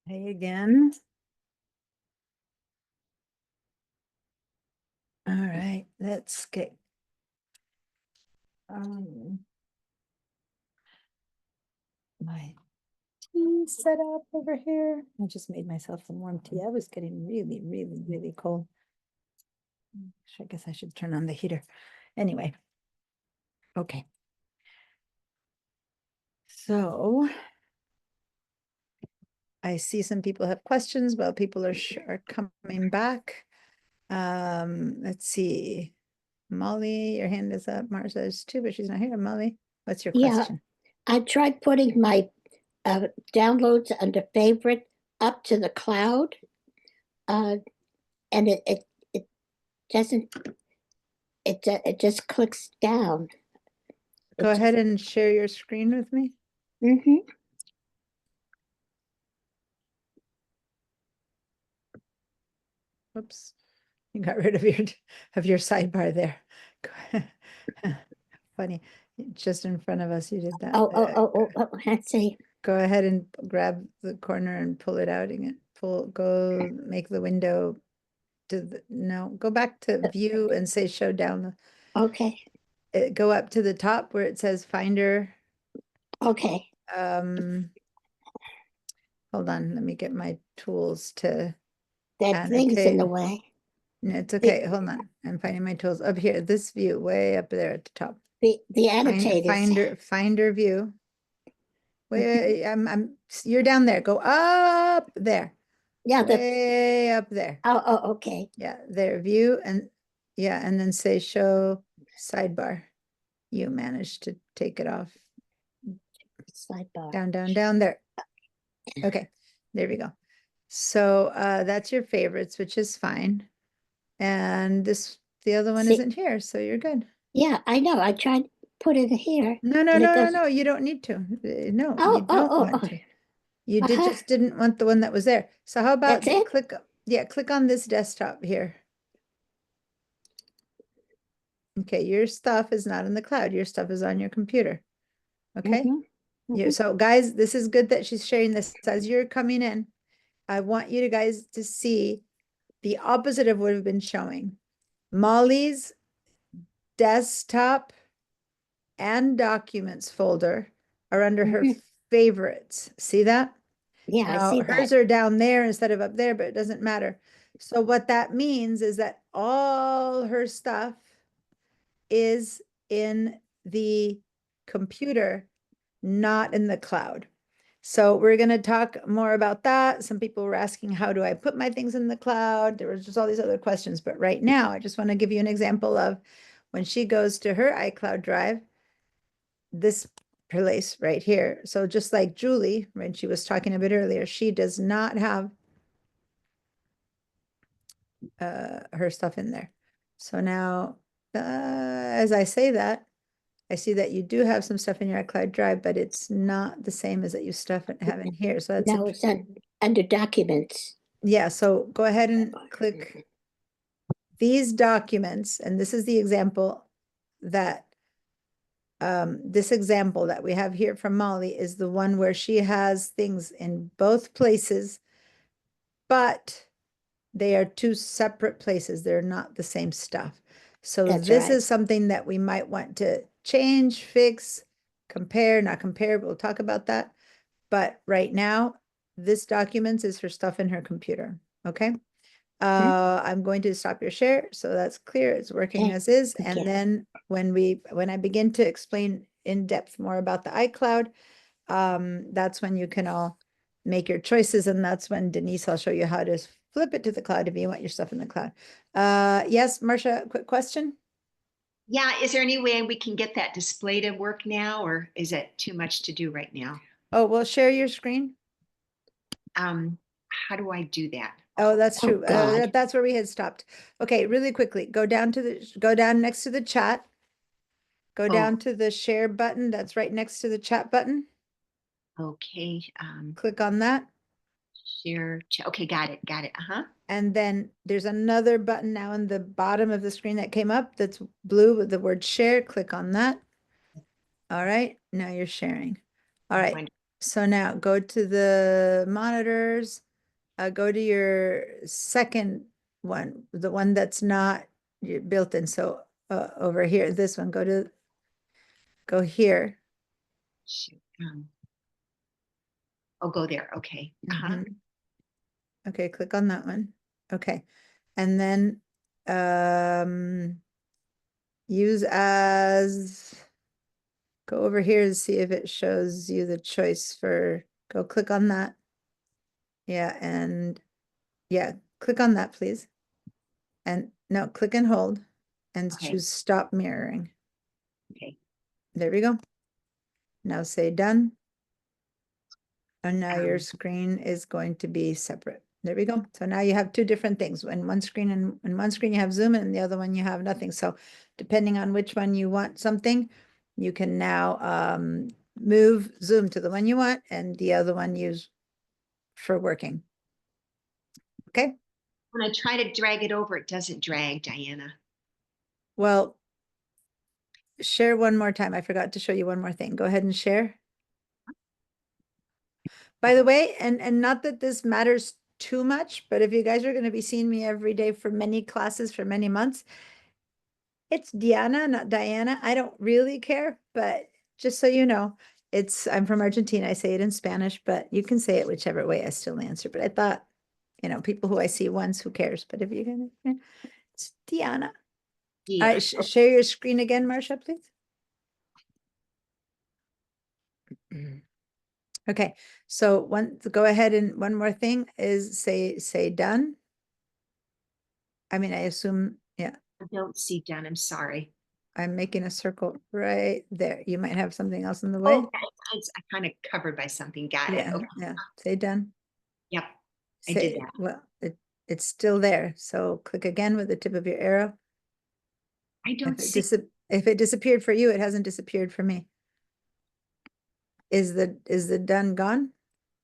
Hey again. All right, let's get my tea set up over here. I just made myself some warm tea. I was getting really, really, really cold. I guess I should turn on the heater. Anyway. Okay. So I see some people have questions while people are coming back. Let's see. Molly, your hand is up. Marcia is too, but she's not here. Molly, what's your Yeah, question? I tried putting my downloads under favorite up to the cloud. And it doesn't, it just clicks down. Go ahead and share your screen with me. Mm-hmm. Oops, you got rid of your sidebar there. Funny, just in front of us, you did that. Oh, let's see. Go ahead and grab the corner and pull it out again. Go make the window to the, no, go back to view and say show down. Okay. Go up to the top where it says Finder. Okay. Hold on, let me get my tools to That thing's in the way. No, it's okay. Hold on. I'm finding my tools up here. This view way up there at the top. The annotators. Finder view. Wait, you're down there. Go up there. Yeah, way up there. Oh, okay. Yeah, there. View and yeah, and then say show sidebar. You managed to take it off. Sidebar. Down there. Okay, there we go. So that's your favorites, which is fine. And the other one isn't here, so you're good. Yeah, I know. I tried to put it here. No, you don't need to. No, you don't want to. You just didn't want the one that was there. So how about you click on this desktop here. Okay, your stuff is not in the cloud. Your stuff is on your computer. Okay? So guys, this is good that she's sharing this. As you're coming in, I want you guys to see the opposite of what we've been showing. Molly's desktop and documents folder are under her favorites. See that? Yeah, now, I see hers that. are down there instead of up there, but it doesn't matter. So what that means is that all her stuff is in the computer, not in the cloud. So we're going to talk more about that. Some people were asking, how do I put my things in the cloud? There was just all these other questions. But right now, I just want to give you an example of when she goes to her iCloud drive, this place right here. So just like Julie, when she was talking a bit earlier, she does not have her stuff in there. So now, as I say that, I see that you do have some stuff in your iCloud drive, but it's not the same as that you have in here. So that's No, it's under documents. yeah. So go ahead and click these documents, and this is the example that this example that we have here from Molly is the one where she has things in both places, but they are two separate places. They're not the same stuff. So this is something that we might want to change, fix, compare, not compare. We'll talk about that. But right now, this document is her stuff in her computer. Okay. I'm going to stop your share. So that's clear. It's working as is. And then when I begin to explain in depth more about the iCloud, that's when you can all make your choices. And that's when Denise, I'll show you how to flip it to the cloud if you want your stuff in the cloud. Yes, Marcia, quick question. Yeah, is there any way we can get that display to work now, or is it too much to do right now? Oh, well, share your screen. How do I do that? Oh, that's true. That's where we had stopped. Okay, really quickly, go down next to the chat. Go down to the share button. That's right next to the chat button. Okay. Click on that. Share. Okay, got it. And then there's another button now in the bottom of the screen that came up that's blue with the word share. Click on that. All right, now you're sharing. All right. So now go to the monitors, go to your second one, the one that's not built in. So over here, this one, go here. Shoot, I'll go there. Okay. Mhm. Okay, click on that one. Okay. And then use as, go over here to see if it shows you the choice for, go click on that. Yeah, and yeah, click on that, please. And no, click and hold and Okay. choose stop mirroring. Okay. There we go. Now say done. And now your Um, screen is going to be separate. There we go. So now you have two different things. In one screen and in one screen you have Zoom and in the other one you have nothing. So depending on which one you want something, you can now move Zoom to the one you want and the other one use for working. Okay. When I try to drag it over, it doesn't drag, Diana. Well, share one more time. I forgot to show you one more thing. Go ahead and share. By the way, and not that this matters too much, but if you guys are going to be seeing me every day for many classes for many months, it's Diana, not Diana. I don't really care, but just so you know, I'm from Argentina. I say it in Spanish, but you can say it whichever way. I still answer. But I thought, people who I see once, who cares? But if you're going to, it's Diana. Yeah. All right, share your screen again, Marcia, please. Okay, so go ahead and one more thing is say done. I mean, I assume, yeah, I don't see done. I'm sorry. I'm making a circle right there. You might have something else in the way. Oh, it's kind of covered by something. Got it. Yeah, Okay. yeah, say done. Yep. I did that. Well, it's still there. So click again with the tip of your arrow. I don't see. If it disappeared for you, it hasn't disappeared for me. Is the done gone?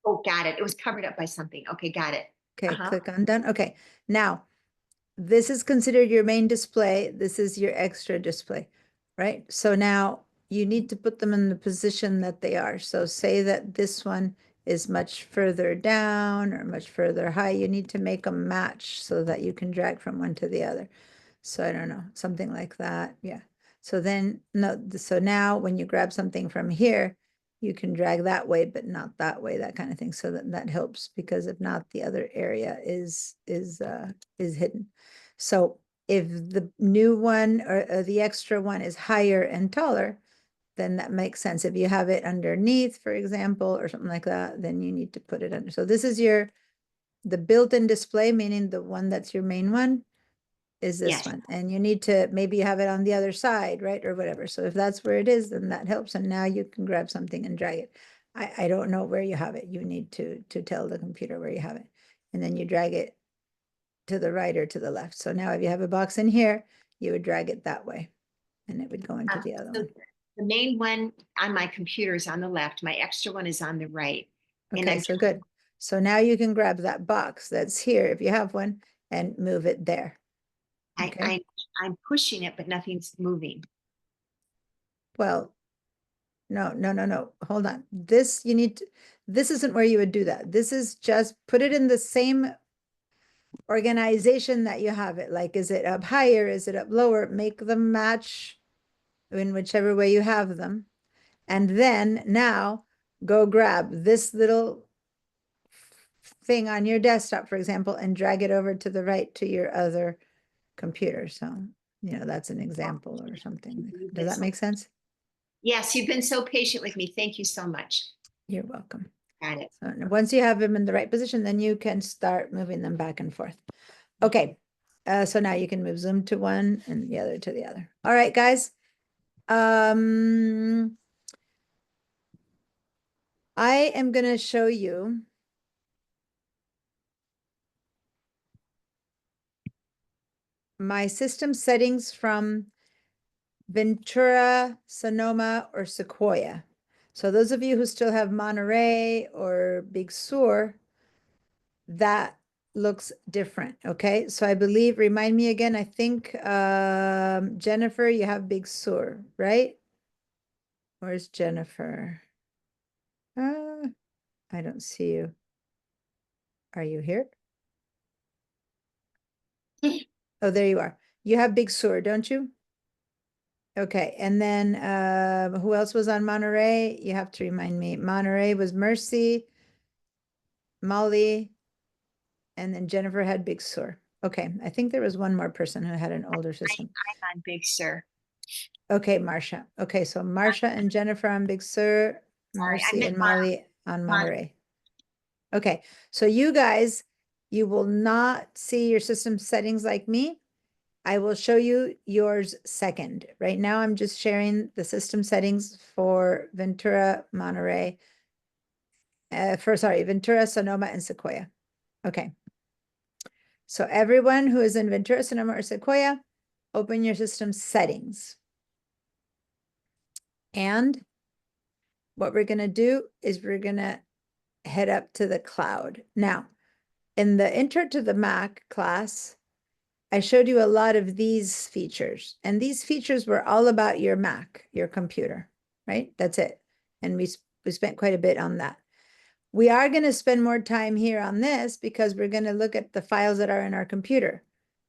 Oh, got it. It was covered up by something. Okay, got it. Okay, click on done. Okay, now this is considered your main display. This is your extra display, right? So now you need to put them in the position that they are. So say that this one is much further down or much further high. You need to make them match so that you can drag from one to the other. So I don't know, something like that. Yeah. So then, no, so now when you grab something from here, you can drag that way, but not that way, that kind of thing. So that helps, because if not, the other area is hidden. So if the new one or the extra one is higher and taller, then that makes sense. If you have it underneath, for example, or something like that, then you need to put it under. So this is the built-in display, meaning the one that's your main one is this Yes. one. And you need to maybe have it on the other side, right? Or whatever. So if that's where it is, then that helps. And now you can grab something and drag it. I don't know where you have it. You need to tell the computer where you have it. And then you drag it to the right or to the left. So now if you have a box in here, you would drag it that way and it would go into the other one. The main one on my computer is on the left. My extra one is on the right. Okay, so good. So now you can grab that box that's here, if you have one, and move it there. Okay. I'm pushing it, but nothing's moving. Well, no. Hold on. This isn't where you would do that. This is just put it in the same organization that you have it. Like, is it up higher? Is it up lower? Make them match in whichever way you have them. And then now go grab this little thing on your desktop, for example, and drag it over to the right to your other computer. So, that's an example or something. Does that make sense? Yes, you've been so patient with me. Thank you so much. You're welcome. Got it. So once you have them in the right position, then you can start moving them back and forth. Okay. So now you can move Zoom to one and the other to the other. All right, guys. I am going to show you my system settings from Ventura, Sonoma, or Sequoia. So those of you who still have Monterey or Big Sur, that looks different. Okay, so I believe, remind me again, I think Jennifer, you have Big Sur, right? Where's Jennifer? I don't see you. Are you here? Oh, there you are. You have Big Sur, don't you? Okay, and then who else was on Monterey? You have to remind me. Monterey was Mercy, Molly, and then Jennifer had Big Sur. Okay, I think there was one more person who had an older system. I'm on Big Sur. Okay, Marcia. Okay, so Marcia and Jennifer on Big Sur, Sorry, I Mercy meant and Molly on Monterey. Okay, so you guys, you will not see your system settings like me. I will show you yours second. Right now, I'm just sharing the system settings for Ventura, Monterey, Ventura, Sonoma, and Sequoia. Okay. So everyone who is in Ventura, Sonoma, or Sequoia, open your system settings. And what we're going to do is we're going to head up to the cloud. Now, in the Intro to the Mac class, I showed you a lot of these features, and these features were all about your Mac, your computer, right? That's it. And we spent quite a bit on that. We are going to spend more time here on this because we're going to look at the files that are in our computer,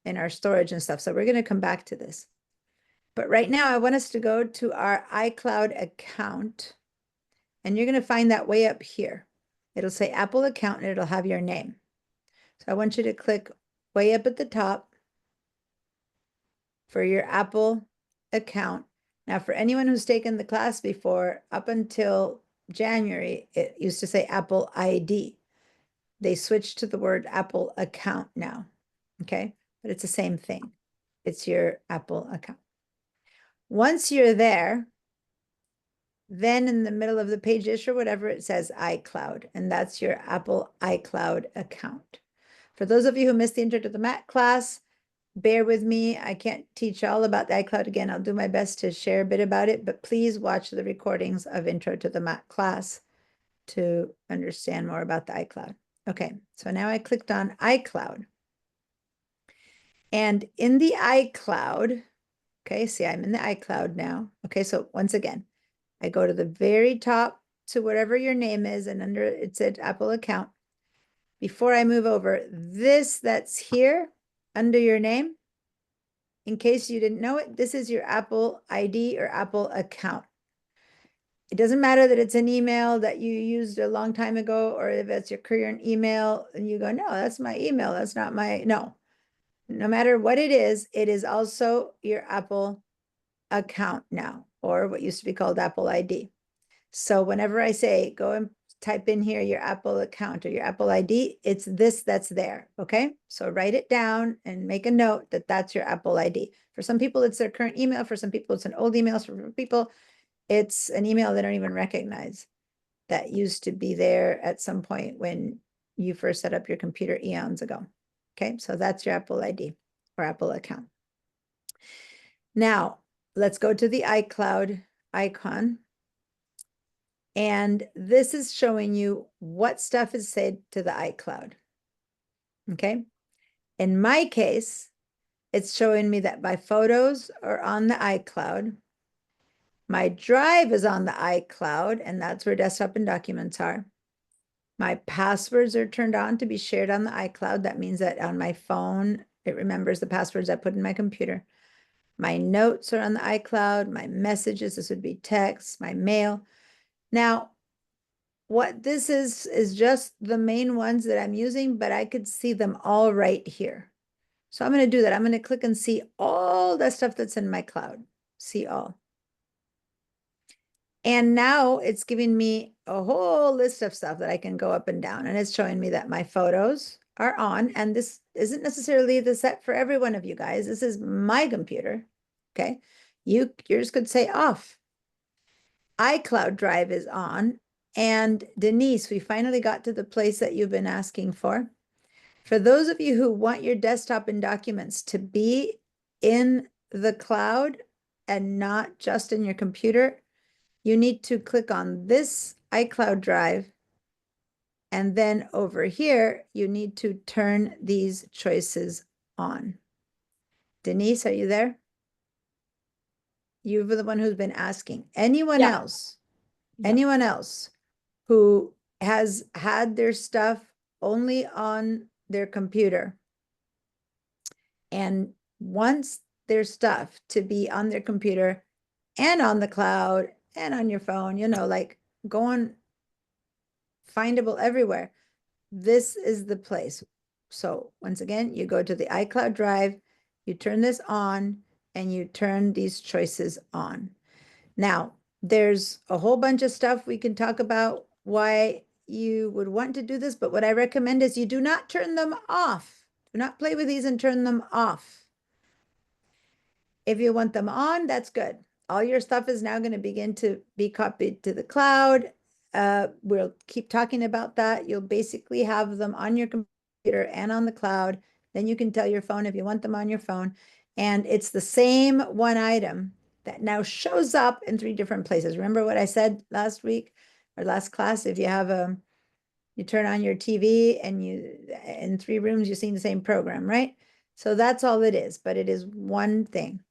in our storage and stuff. So we're going to come back to this. But right now, I want us to go to our iCloud account, and you're going to find that way up here. It'll say Apple account, and it'll have your name. So I want you to click way up at the top for your Apple account. Now, for anyone who's taken the class before, up until January, it used to say Apple ID. They switched to the word Apple account now, okay? But it's the same thing. It's your Apple account. Once you're there, then in the middle of the page-ish or whatever, it says iCloud, and that's your Apple iCloud account. For those of you who missed the Intro to the Mac class, bear with me. I can't teach all about the iCloud again. I'll do my best to share a bit about it, but please watch the recordings of Intro to the Mac class to understand more about the iCloud. Okay, so now I clicked on iCloud. And in the iCloud, okay, see, I'm in the iCloud now. Okay, so once again, I go to the very top to whatever your name is, and under it said Apple account. Before I move over, this that's here, under your name, in case you didn't know it, this is your Apple ID or Apple account. It doesn't matter that it's an email that you used a long time ago, or if it's your current email and you go, no, that's my email. That's not my, no. No matter what it is also your Apple account now, or what used to be called Apple ID. So whenever I say, go and type in here your Apple account or your Apple ID, it's this that's there, okay? So write it down and make a note that that's your Apple ID. For some people, it's their current email. For some people, it's an old email. For people, it's an email they don't even recognize that used to be there at some point when you first set up your computer eons ago. Okay, so that's your Apple ID or Apple account. Now, let's go to the iCloud icon. And this is showing you what stuff is saved to the iCloud. Okay. In my case, it's showing me that my photos are on the iCloud. My drive is on the iCloud, and that's where desktop and documents are. My passwords are turned on to be shared on the iCloud. That means that on my phone, it remembers the passwords I put in my computer. My notes are on the iCloud. My messages, this would be text, my mail. Now, what this is just the main ones that I'm using, but I could see them all right here. So I'm going to do that. I'm going to click and see all the stuff that's in my cloud. See all. And now it's giving me a whole list of stuff that I can go up and down. And it's showing me that my photos are on. And this isn't necessarily the set for every one of you guys. This is my computer. Okay. Yours could say off. iCloud Drive is on. And Denise, we finally got to the place that you've been asking for. For those of you who want your desktop and documents to be in the cloud and not just in your computer, you need to click on this iCloud Drive. And then over here, you need to turn these choices on. Denise, are you there? You're the one who's been asking. Anyone else? Anyone else who has had their stuff only on their computer and wants their stuff to be on their computer and on the cloud and on your phone, you know, like going findable everywhere, this is the place. So once again, you go to the iCloud Drive, you turn this on, and you turn these choices on. Now, there's a whole bunch of stuff we can talk about why you would want to do this, but what I recommend is you do not turn them off. Do not play with these and turn them off. If you want them on, that's good. All your stuff is now going to begin to be copied to the cloud. We'll keep talking about that. You'll basically have them on your computer and on the cloud. Then you can tell your phone if you want them on your phone. And it's the same one item that now shows up in 3 different places. Remember what I said last week or last class? If you have you turn on your TV and in 3 rooms, you're seeing the same program, right? So that's all it is, but it is one thing.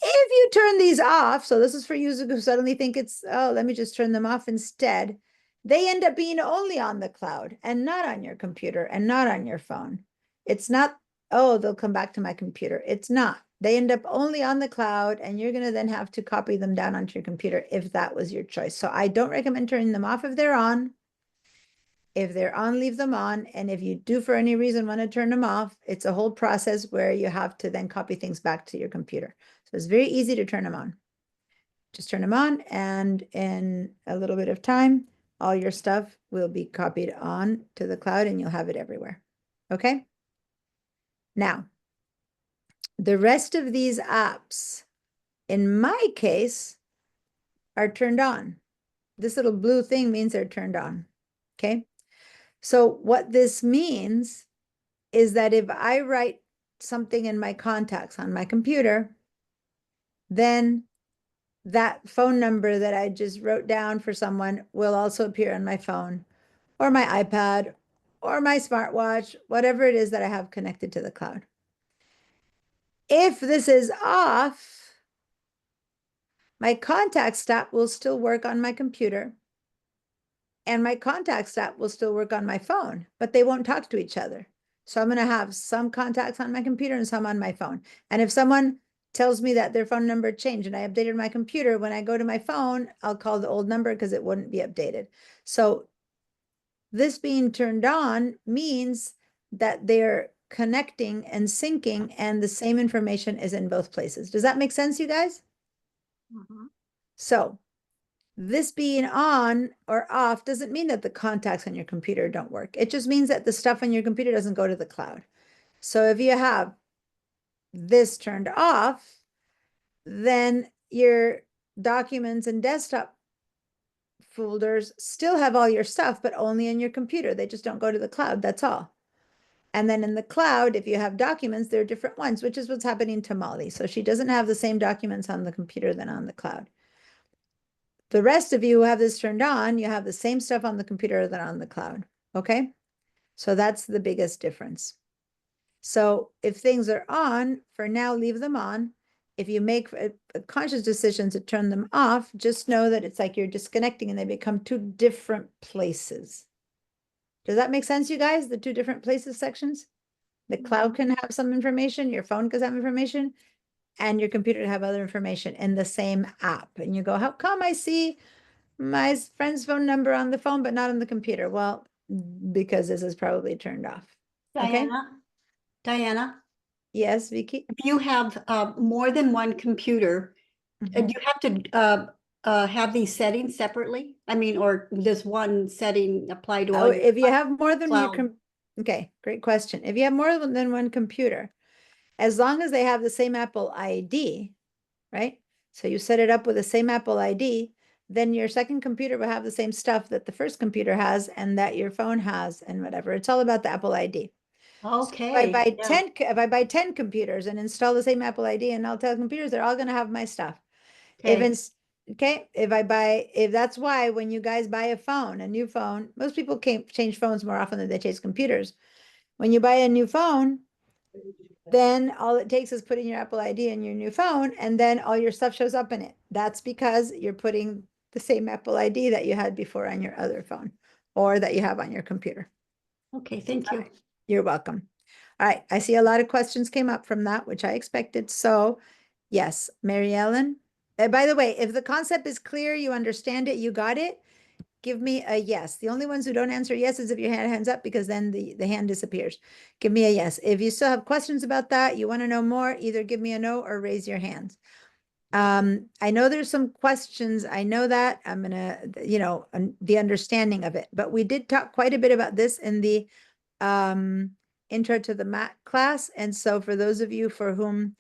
If you turn these off, so this is for users who suddenly think it's, oh, let me just turn them off instead, they end up being only on the cloud and not on your computer and not on your phone. It's not, oh, they'll come back to my computer. It's not. They end up only on the cloud, and you're going to then have to copy them down onto your computer if that was your choice. So I don't recommend turning them off if they're on. If they're on, leave them on. And if you do for any reason want to turn them off, it's a whole process where you have to then copy things back to your computer. So it's very easy to turn them on. Just turn them on, and in a little bit of time, all your stuff will be copied on to the cloud and you'll have it everywhere. Okay? Now, the rest of these apps, in my case, are turned on. This little blue thing means they're turned on. Okay? So what this means is that if I write something in my contacts on my computer, then that phone number that I just wrote down for someone will also appear on my phone or my iPad or my smartwatch, whatever it is that I have connected to the cloud. If this is off, my contacts app will still work on my computer and my contacts app will still work on my phone, but they won't talk to each other. So I'm going to have some contacts on my computer and some on my phone. And if someone tells me that their phone number changed and I updated my computer, when I go to my phone, I'll call the old number because it wouldn't be updated. So this being turned on means that they're connecting and syncing and the same information is in both places. Does that make sense, you guys? So this being on or off doesn't mean that the contacts on your computer don't work. It just means that the stuff on your computer doesn't go to the cloud. So if you have this turned off, then your documents and desktop folders still have all your stuff, but only in your computer. They just don't go to the cloud. That's all. And then in the cloud, if you have documents, there are different ones, which is what's happening to Molly. So she doesn't have the same documents on the computer than on the cloud. The rest of you who have this turned on, you have the same stuff on the computer than on the cloud. Okay? So that's the biggest difference. So if things are on, for now, leave them on. If you make a conscious decision to turn them off, just know that it's like you're disconnecting and they become 2 different places. Does that make sense, you guys? The 2 different places sections? The cloud can have some information, your phone can have information, and your computer have other information in the same app. And you go, how come I see my friend's phone number on the phone, but not on the computer? Well, because this is probably turned off. Okay? Diana, Yes, Vicky? if you have more than one computer, do you have to have these settings separately? I mean, or does one setting apply to all? Oh, if you have more than cloud? one, okay, great question. If you have more than one computer, as long as they have the same Apple ID, right? So you set it up with the same Apple ID, then your second computer will have the same stuff that the first computer has and that your phone has and whatever. It's all about the Apple ID. Okay. So if I buy 10 computers and install the same Apple ID and all 10 computers, they're all going to have my stuff. If that's why when you guys buy a new phone, most people can't change phones more often than they change computers. When you buy a new phone, then all it takes is putting your Apple ID in your new phone and then all your stuff shows up in it. That's because you're putting the same Apple ID that you had before on your other phone or that you have on your computer. Okay, thank you. You're welcome. All right, I see a lot of questions came up from that, which I expected. So yes, Mary Ellen. By the way, if the concept is clear, you understand it, you got it, give me a yes. The only ones who don't answer yes is if your hand's up, because then the hand disappears. Give me a yes. If you still have questions about that, you want to know more, either give me a no or raise your hands. I know there's some questions. I know that I'm gonna, the understanding of it, but we did talk quite a bit about this in the intro to the math class. And so for those of you for whom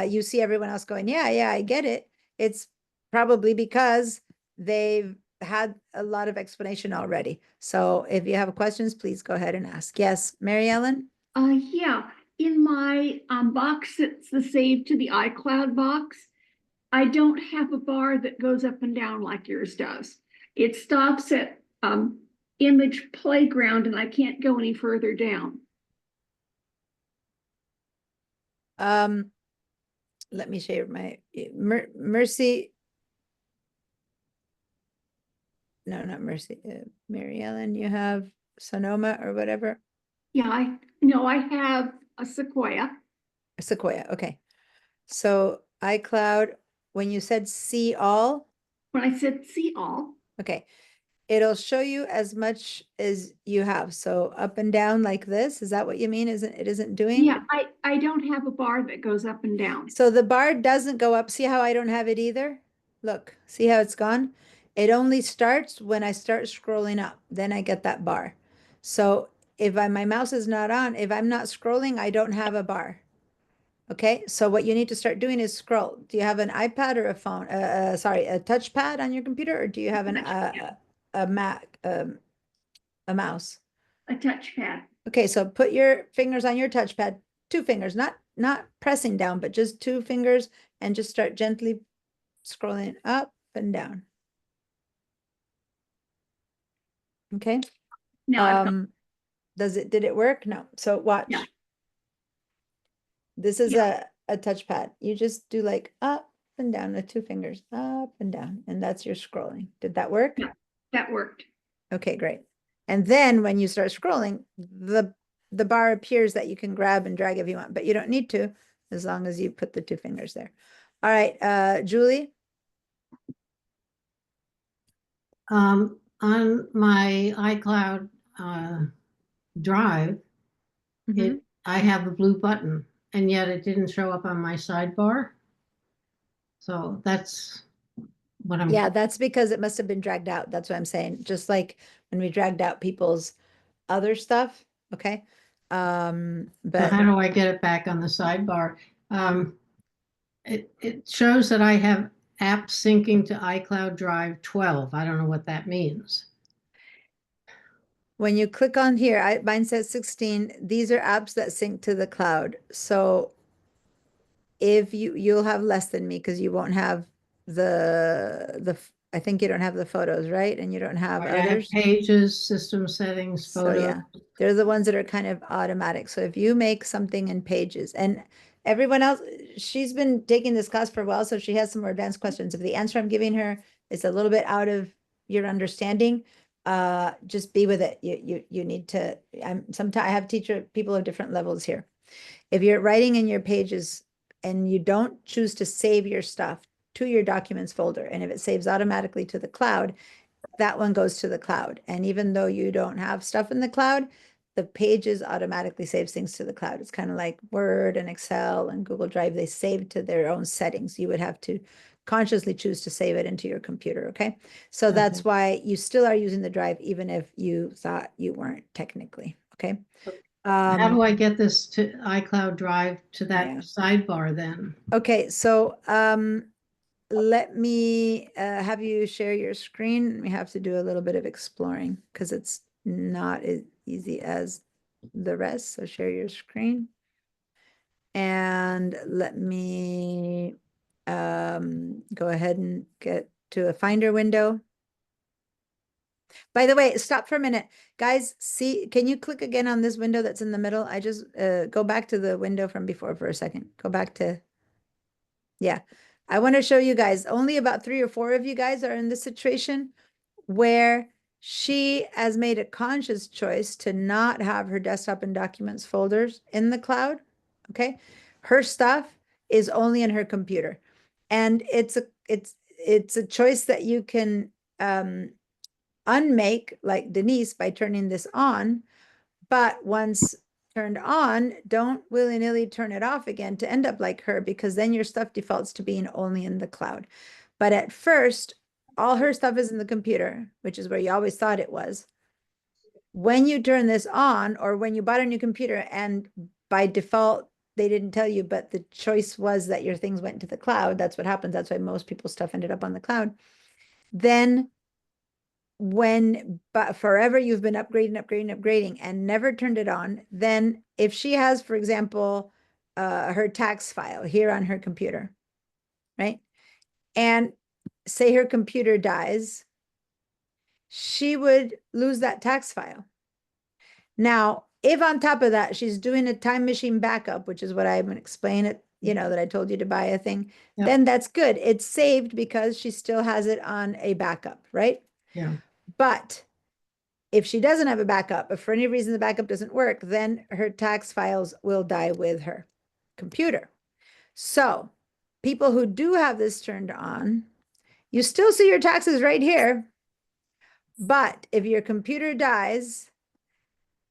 you see everyone else going, yeah, I get it. It's probably because they've had a lot of explanation already. So if you have questions, please go ahead and ask. Yes, Mary Ellen? Yeah, in my box, it's the save to the iCloud box. I don't have a bar that goes up and down like yours does. It stops at image playground and I can't go any further down. Let me share my Mercy. No, not Mercy. Mary Ellen, you have Sonoma or whatever? Yeah, I have a Sequoia. Sequoia, okay. So iCloud, when you said see all? When I said see all. Okay. It'll show you as much as you have. So up and down like this, is that what you mean? It isn't doing? Yeah, I don't have a bar that goes up and down. So the bar doesn't go up. See how I don't have it either? Look, see how it's gone? It only starts when I start scrolling up. Then I get that bar. So if my mouse is not on, if I'm not scrolling, I don't have a bar. Okay, so what you need to start doing is scroll. Do you have an iPad or a phone? Sorry, a touchpad on your computer, or do you have a Mac, a mouse? A touchpad. Okay, so put your fingers on your touchpad, 2 fingers, not pressing down, but just 2 fingers, and just start gently scrolling up and down. Okay. No, did it work? No. So watch. Yeah. This is a touchpad. You just do like up and down with 2 fingers, up and down, and that's your scrolling. Did that work? Yeah, that worked. Okay, great. And then when you start scrolling, the bar appears that you can grab and drag if you want, but you don't need to, as long as you put the 2 fingers there. All right, Julie? On my iCloud drive, I have a blue button, and yet it didn't show up on my sidebar. So that's what I'm. Yeah, that's because it must have been dragged out. That's what I'm saying. Just like when we dragged out people's other stuff. Okay. So But how do I get it back on the sidebar? It shows that I have app syncing to iCloud Drive 12. I don't know what that means. when you click on here, mine says 16. These are apps that sync to the cloud. So if you'll have less than me because you won't have I think you don't have the photos, right? And you don't have I have others. Pages, system settings, So photos. yeah, they're the ones that are kind of automatic. So if you make something in Pages, and everyone else, she's been taking this class for a while, so she has some more advanced questions. If the answer I'm giving her is a little bit out of your understanding, just be with it. You need to, sometimes I have people of different levels here. If you're writing in your Pages and you don't choose to save your stuff to your documents folder, and if it saves automatically to the cloud, that one goes to the cloud. And even though you don't have stuff in the cloud, the Pages automatically saves things to the cloud. It's kind of like Word and Excel and Google Drive. They save to their own settings. You would have to consciously choose to save it into your computer. Okay. So that's why you still are using the drive, even if you thought you weren't technically. Okay. How do I get this to iCloud Drive to that sidebar then? Okay. So, let me have you share your screen. We have to do a little bit of exploring because it's not as easy as the rest. So share your screen. And let me go ahead and get to a Finder window. By the way, stop for a minute. Guys, see, can you click again on this window that's in the middle? I just go back to the window from before for a second. Go back to, yeah. I want to show you guys, only about 3 or 4 of you guys are in this situation where she has made a conscious choice to not have her desktop and documents folders in the cloud. Okay. Her stuff is only in her computer. And it's a choice that you can unmake, like Denise, by turning this on. But once turned on, don't willy-nilly turn it off again to end up like her, because then your stuff defaults to being only in the cloud. But at first, all her stuff is in the computer, which is where you always thought it was. When you turn this on, or when you bought a new computer and by default, they didn't tell you, but the choice was that your things went to the cloud. That's what happens. That's why most people's stuff ended up on the cloud. Then but forever you've been upgrading and never turned it on, then if she has, for example, her tax file here on her computer, right? And say her computer dies, she would lose that tax file. Now, if on top of that, she's doing a time machine backup, which is what I'm going to explain it, that I told you to buy a thing, then that's good. It's saved because she still has it on a backup, right? Yeah. But if she doesn't have a backup, if for any reason the backup doesn't work, then her tax files will die with her computer. So people who do have this turned on, you still see your taxes right here. But if your computer dies,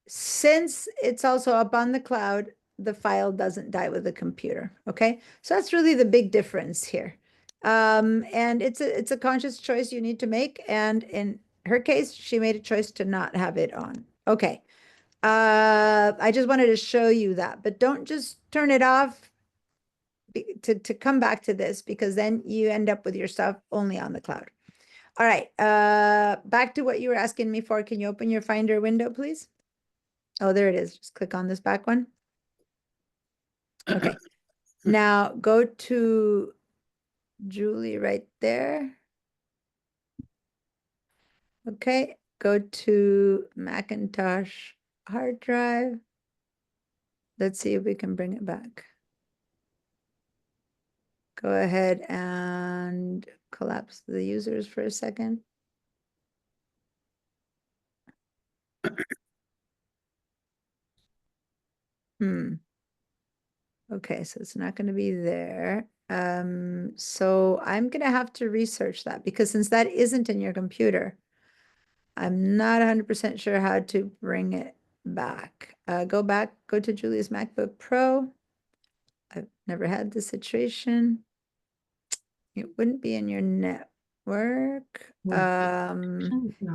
since it's also up on the cloud, the file doesn't die with the computer. Okay. So that's really the big difference here. And it's a conscious choice you need to make. And in her case, she made a choice to not have it on. Okay. I just wanted to show you that, but don't just turn it off to come back to this, because then you end up with your stuff only on the cloud. All right. Back to what you were asking me for. Can you open your Finder window, please? Oh, there it is. Just click on this back one. Okay. Now go to Julie right there. Okay. Go to Macintosh hard drive. Let's see if we can bring it back. Go ahead and collapse the users for a second. Okay, so it's not going to be there. So I'm going to have to research that, because since that isn't in your computer, I'm not 100% sure how to bring it back. Go to Julie's MacBook Pro. I've never had this situation. It wouldn't be in your network. Yeah,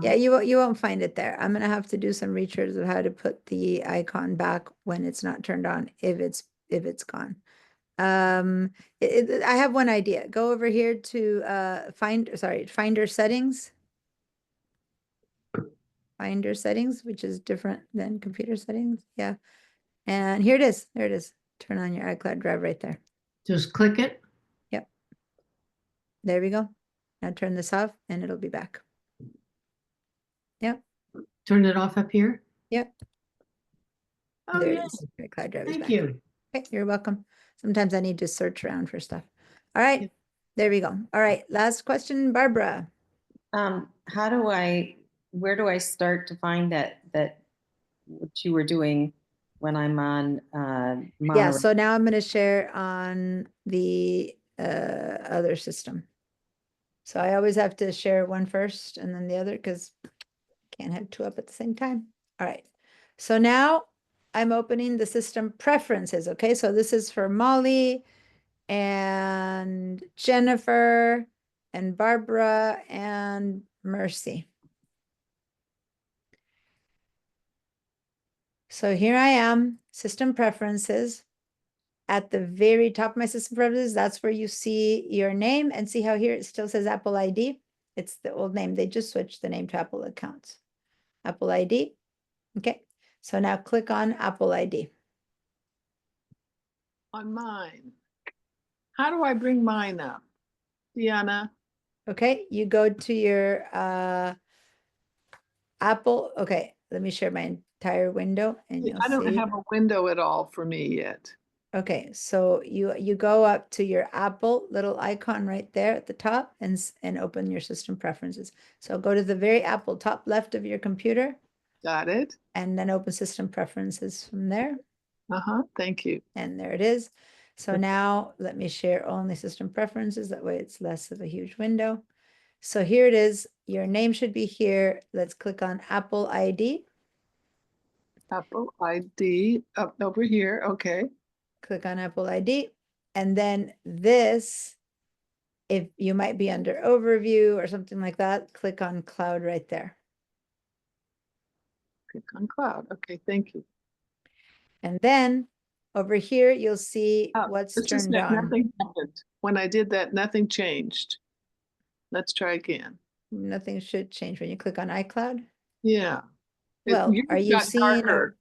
you won't find it there. I'm gonna have to do some research of how to put the icon back when it's not turned on, if it's gone. I have one idea. Go over here to Finder settings. Finder settings, which is different than computer settings. Yeah. And here it is. There it is. Turn on your iCloud drive right there. Just click it. Yep. There we go. Now turn this off and it'll be back. Yep. Turn it off up here. Yep. Oh, there yeah. it is. Your iCloud drive is Thank back. you. Okay, you're welcome. Sometimes I need to search around for stuff. All right. There we go. All right. Last question, Barbara. Where do I start to find that what you were doing when I'm on Yeah, so now I'm going to share on the other system. So I always have to share one first and then the other, because can't have two up at the same time. All right. So now I'm opening the system preferences. Okay, so this is for Molly and Jennifer and Barbara and Mercy. So here I am, system preferences. At the very top of my system preferences, that's where you see your name, and see how here it still says Apple ID. It's the old name. They just switched the name to Apple Accounts. Apple ID. Okay. So now click on Apple ID. On mine. How do I bring mine up, Deanna? Okay. You go to your Apple. Okay. Let me share my entire window and you'll I don't see. have a window at all for me yet. Okay, so you go up to your Apple little icon right there at the top and open your system preferences. So go to the very Apple top left of your computer Got it. and then open system preferences from there. Thank you. And there it is. So now let me share only system preferences. That way it's less of a huge window. So here it is. Your name should be here. Let's click on Apple ID. Apple ID up over here. Okay. Click on Apple ID. And then this, if you might be under overview or something like that, click on cloud right there. Click on cloud. Okay, thank you. And then over here, you'll see what's It's just turned that on. nothing happened. When I did that, nothing changed. Let's try again. Nothing should change when you click on iCloud. Yeah. Well, You are you got seeing, darker.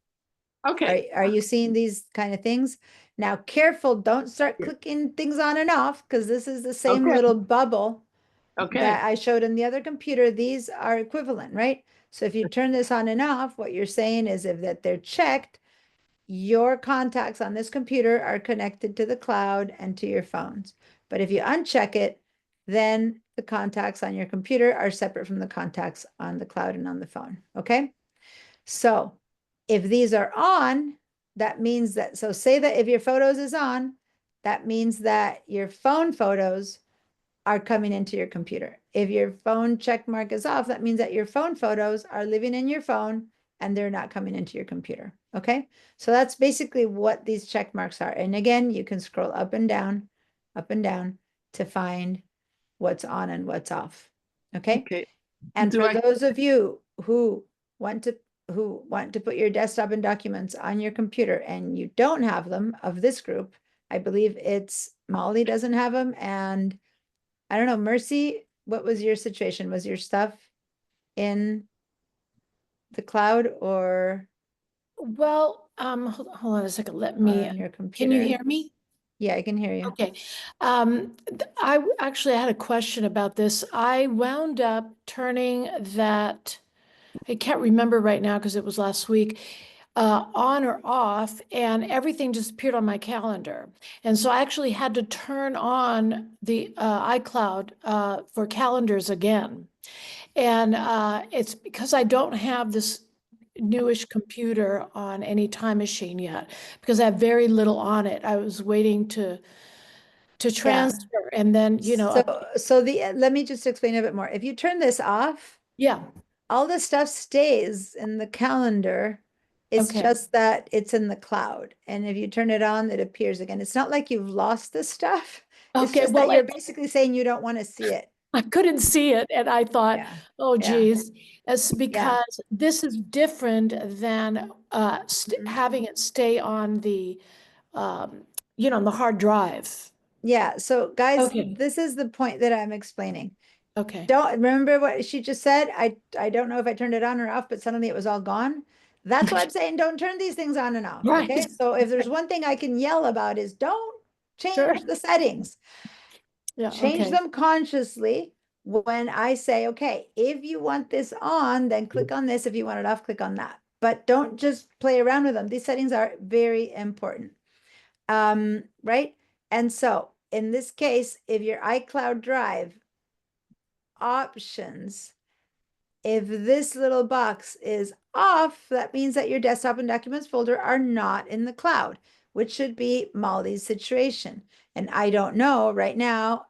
Okay. are you seeing these kind of things? Now, careful, don't start clicking things on and off because this is the same Okay. little bubble Okay. that I showed in the other computer. These are equivalent, right? So if you turn this on and off, what you're saying is if that they're checked, your contacts on this computer are connected to the cloud and to your phones. But if you uncheck it, then the contacts on your computer are separate from the contacts on the cloud and on the phone, okay? So if these are on, that means that, so say that if your photos is on, that means that your phone photos are coming into your computer. If your phone check mark is off, that means that your phone photos are living in your phone and they're not coming into your computer, okay? So that's basically what these check marks are. And again, you can scroll up and down to find what's on and what's off, okay? Okay. And for those of you who want to put your desktop and documents on your computer and you don't have them of this group, I believe it's Molly doesn't have them, and I don't know, Mercy, what was your situation? Was your stuff in the cloud or Well, hold on a second. Let me, on your can you computer? hear me? Yeah, I can hear you. Okay. Actually had a question about this. I wound up turning that, I can't remember right now because it was last week, on or off, and everything just appeared on my calendar. And so I actually had to turn on the iCloud for calendars again. And it's because I don't have this newish computer on any time machine yet, because I have very little on it. I was waiting to transfer, and then, you know, So let me just explain a bit more. If you turn this off, yeah, all the stuff stays in the calendar. It's Okay. just that it's in the cloud. And if you turn it on, it appears again. It's not like you've lost the stuff. It's Okay, just well, that you're basically saying you don't want to see it. I couldn't see it, and I thought, Yeah. oh, Yeah. geez, it's because this is different than having it stay on the, you know, on the hard drive. Yeah. So guys, Okay. this is the point that I'm explaining. Okay. Don't remember what she just said. I don't know if I turned it on or off, but suddenly it was all gone. That's why I'm saying don't turn these things on and off. Right. Okay. So if there's one thing I can yell about is don't change the settings. Yeah. Change Okay. them consciously when I say, okay, if you want this on, then click on this. If you want it off, click on that. But don't just play around with them. These settings are very important. Right? And so in this case, if your iCloud Drive options, if this little box is off, that means that your desktop and documents folder are not in the cloud, which should be Molly's situation. And I don't know right now,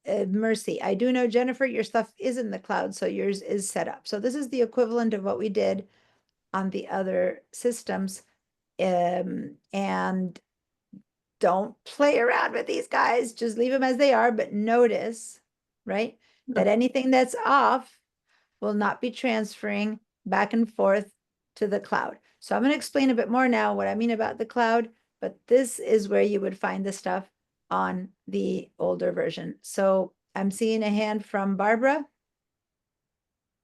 Mercy, I do know, Jennifer, your stuff is in the cloud, so yours is set up. So this is the equivalent of what we did on the other systems. And don't play around with these guys, just leave them as they are, but notice, right, that anything that's off will not be transferring back and forth to the cloud. So I'm going to explain a bit more now what I mean about the cloud, but this is where you would find the stuff on the older version. So I'm seeing a hand from Barbara.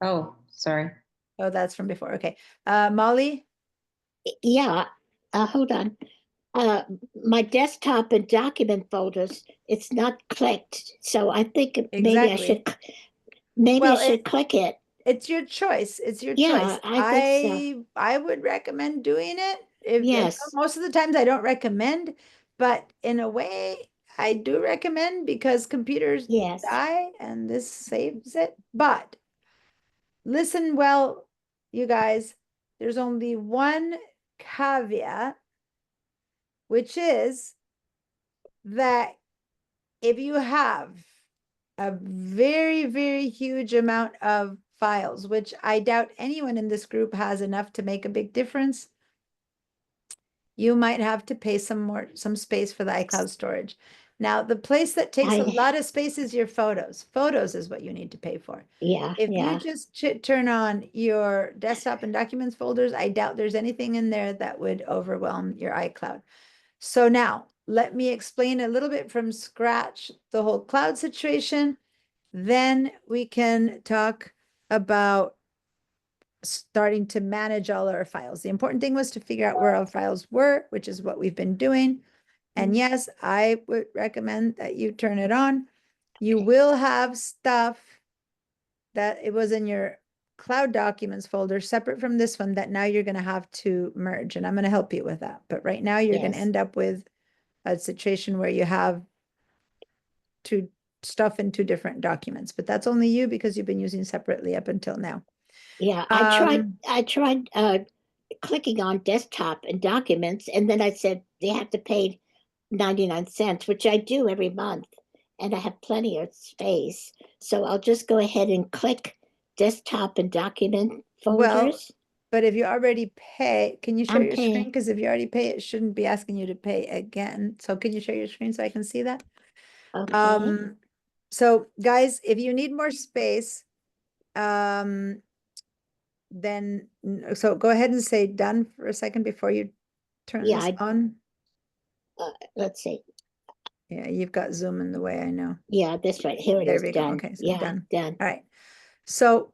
Oh, sorry. Oh, that's from before. Okay. Molly? Yeah, hold on. My desktop and document folders, it's not clicked. So I think maybe I should, Well, I should click it. It's your choice. It's your Yeah, choice. I think so. I would recommend doing it Yes. most of the times I don't recommend, but in a way I do recommend because computers Yes. die and this saves it. But listen well, you guys, there's only one caveat, which is that if you have a very, very huge amount of files, which I doubt anyone in this group has enough to make a big difference, you might have to pay some space for the iCloud storage. Now, the place that takes a lot of space is your photos. Photos is what you need to pay for. Yeah, If yeah. you just turn on your desktop and documents folders, I doubt there's anything in there that would overwhelm your iCloud. So now, let me explain a little bit from scratch the whole cloud situation. Then we can talk about starting to manage all our files. The important thing was to figure out where our files were, which is what we've been doing. And yes, I would recommend that you turn it on. You will have stuff that it was in your cloud documents folder separate from this one that now you're going to have to merge, and I'm going to help you with that. But right now you're going to end up with a situation where you have two stuff in two different documents, but that's only you because you've been using separately up until now. Yeah, I tried clicking on desktop and documents, and then I said they have to pay 99 cents, which I do every month, and I have plenty of space. So I'll just go ahead and click desktop and document folders. Well, but if you already pay, can you share I'm your screen? paying. Because if you already pay, it shouldn't be asking you to pay again. So can you share your screen so I can see that? Okay. So guys, if you need more space, then so go ahead and say done for a second before you turn this on. Let's see. Yeah, you've got Zoom in the way, I know. Yeah, that's right. Here it There is. we go. Done. Okay, so Yeah, done. done. All right. So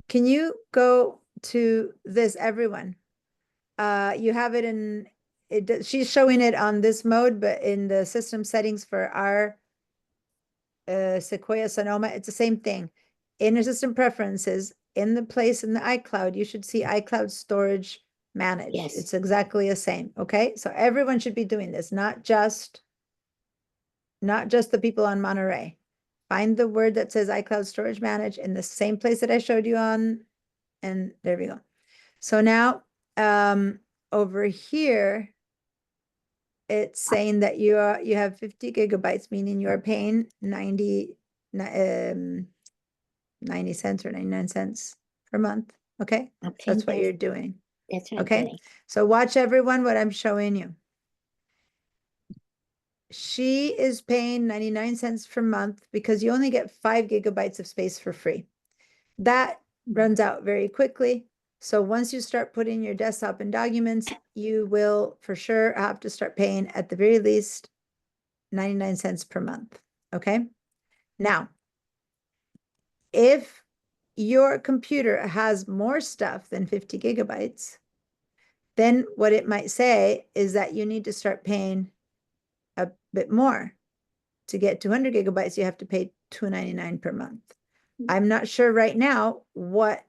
can you go to this, everyone? You have it in it. She's showing it on this mode, but in the system settings for our Sequoia Sonoma, it's the same thing. In your system preferences, in the place in the iCloud, you should see iCloud storage managed. Yes. It's exactly the same. Okay, so everyone should be doing this, not just the people on Monterey. Find the word that says iCloud storage managed in the same place that I showed you on, and there we go. So now over here, it's saying that you have 50 gigabytes, meaning you are paying 90 cents or 99 cents per month. Okay, that's what you're doing. That's what okay, I'm doing. so watch everyone what I'm showing you. She is paying 99 cents per month because you only get 5 gigabytes of space for free. That runs out very quickly. So once you start putting your desktop and documents, you will for sure have to start paying at the very least 99 cents per month. Okay. Now, if your computer has more stuff than 50 gigabytes, then what it might say is that you need to start paying a bit more. To get 200 gigabytes, you have to pay $2.99 per month. I'm not sure right now what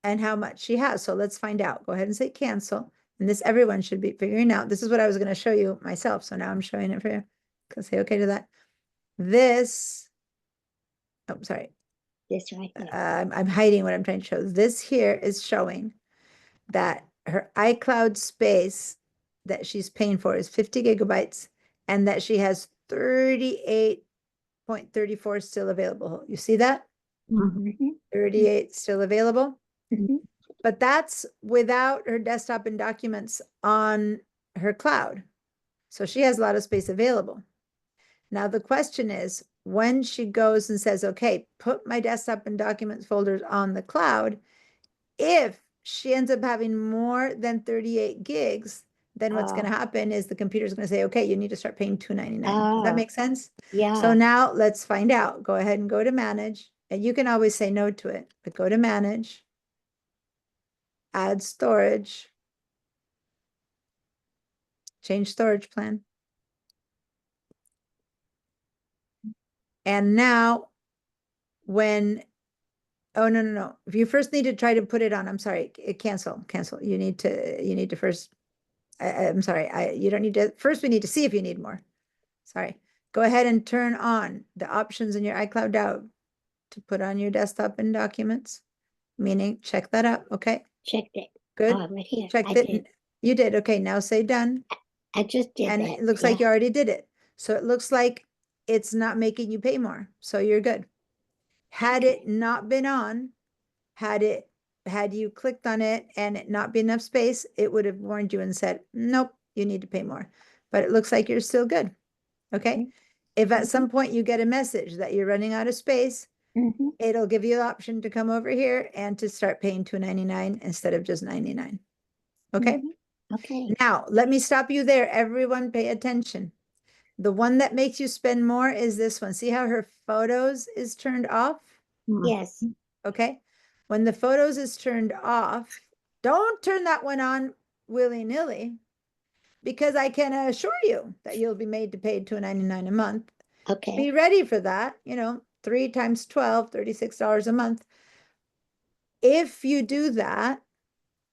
and how much she has. So let's find out. Go ahead and say cancel. And this everyone should be figuring out. This is what I was going to show you myself. So now I'm showing it for you. Say okay to that. This, oh, sorry. This right here. I'm hiding what I'm trying to show. This here is showing that her iCloud space that she's paying for is 50 gigabytes and that she has 38.34 still available. You see that? 38 still available. But that's without her desktop and documents on her cloud. So she has a lot of space available. Now the question is, when she goes and says, okay, put my desktop and documents folders on the cloud, if she ends up having more than 38 gigs, then what's going to happen is the computer is going to say, okay, you need to start paying $2.99. Does that make sense? Yeah. So now let's find out. Go ahead and go to manage. And you can always say no to it, but go to manage, add storage, change storage plan. And now when, oh, no. If you first need to try to put it on, I'm sorry, cancel. You need to first I'm sorry, you don't need to, first we need to see if you need more. Sorry. Go ahead and turn on the options in your iCloud Out to put on your desktop and documents, meaning check that up, okay? Checked it. Good. Oh, right here. Checked I it. did. You did. Okay, now say done. I just did And that. it looks like you yeah. already did it. So it looks like it's not making you pay more. So you're good. Had it not been on, had you clicked on it and it not be enough space, it would have warned you and said, nope, you need to pay more. But it looks like you're still good. Okay. If at some point you get a message that you're running out of space, Mhm. it'll give you the option to come over here and to start paying $2.99 instead of just $99. Okay. Okay. Now, let me stop you there. Everyone pay attention. The one that makes you spend more is this one. See how her photos is turned off? Yes. Okay. When the photos is turned off, don't turn that one on willy-nilly, because I can assure you that you'll be made to pay $2.99 a month. Okay. Be ready for that, 3 times 12, $36 a month. If you do that,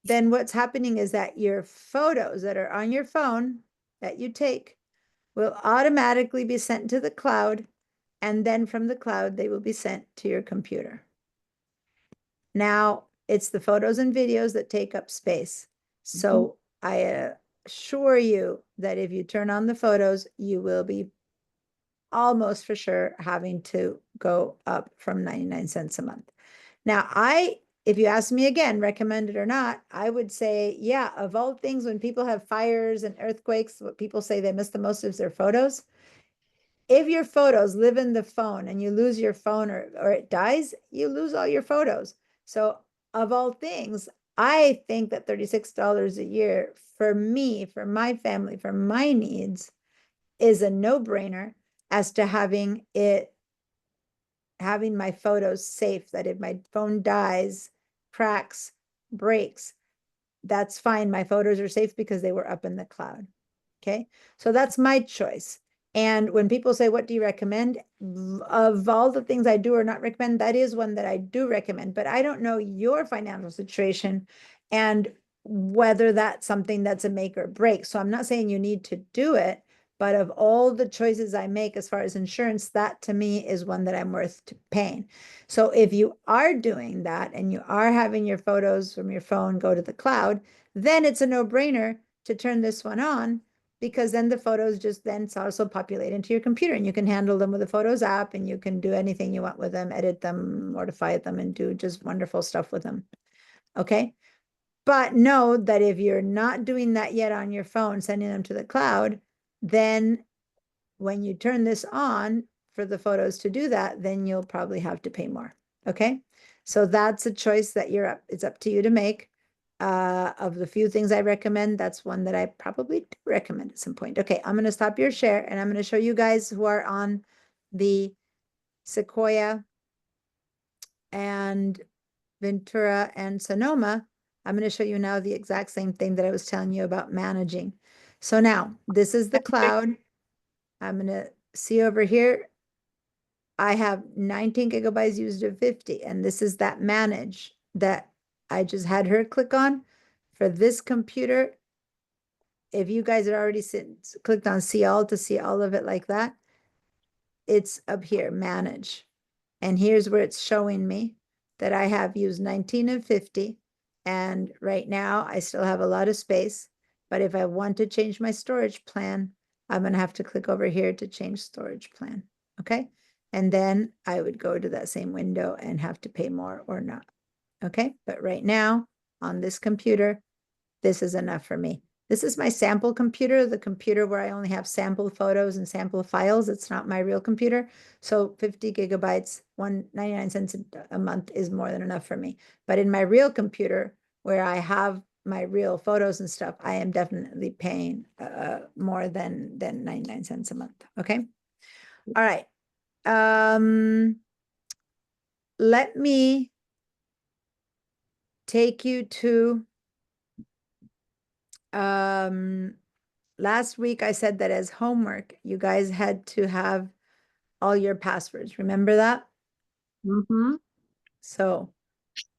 then what's happening is that your photos that are on your phone that you take will automatically be sent to the cloud, and then from the cloud, they will be sent to your computer. Now, it's the photos and videos that take up space. So I assure you that if you turn on the photos, you will be almost for sure having to go up from 99 cents a month. Now, if you ask me again, recommend it or not, I would say, yeah, of all things, when people have fires and earthquakes, what people say they miss the most is their photos. If your photos live in the phone and you lose your phone or it dies, you lose all your photos. So of all things, I think that $36 a year for me, for my family, for my needs is a no-brainer as to having my photos safe, that if my phone dies, cracks, breaks, that's fine. My photos are safe because they were up in the cloud. Okay. So that's my choice. And when people say, what do you recommend? Of all the things I do or not recommend, that is one that I do recommend, but I don't know your financial situation and whether that's something that's a make or break. So I'm not saying you need to do it, but of all the choices I make as far as insurance, that to me is one that I'm worth paying. So if you are doing that and you are having your photos from your phone go to the cloud, then it's a no-brainer to turn this one on, because then the photos just then also populate into your computer and you can handle them with the Photos app and you can do anything you want with them, edit them, modify them, and do just wonderful stuff with them. Okay. But know that if you're not doing that yet on your phone, sending them to the cloud, then when you turn this on for the photos to do that, then you'll probably have to pay more. Okay. So that's a choice that it's up to you to make. Of the few things I recommend, that's one that I probably do recommend at some point. Okay, I'm going to stop your share and I'm going to show you guys who are on the Sequoia and Ventura and Sonoma. I'm going to show you now the exact same thing that I was telling you about managing. So now this is the cloud. I'm going to see over here. I have 19 gigabytes used of 50, and this is that manage that I just had her click on for this computer. If you guys had already clicked on see all to see all of it like that, it's up here, manage. And here's where it's showing me that I have used 19 of 50. And right now I still have a lot of space, but if I want to change my storage plan, I'm going to have to click over here to change storage plan. Okay. And then I would go to that same window and have to pay more or not. Okay. But right now on this computer, this is enough for me. This is my sample computer, the computer where I only have sample photos and sample files. It's not my real computer. So 50 gigabytes, 99 cents a month is more than enough for me. But in my real computer, where I have my real photos and stuff, I am definitely paying more than 99 cents a month. Okay. All right. Let me take you to last week I said that as homework, you guys had to have all your passwords. Remember that? So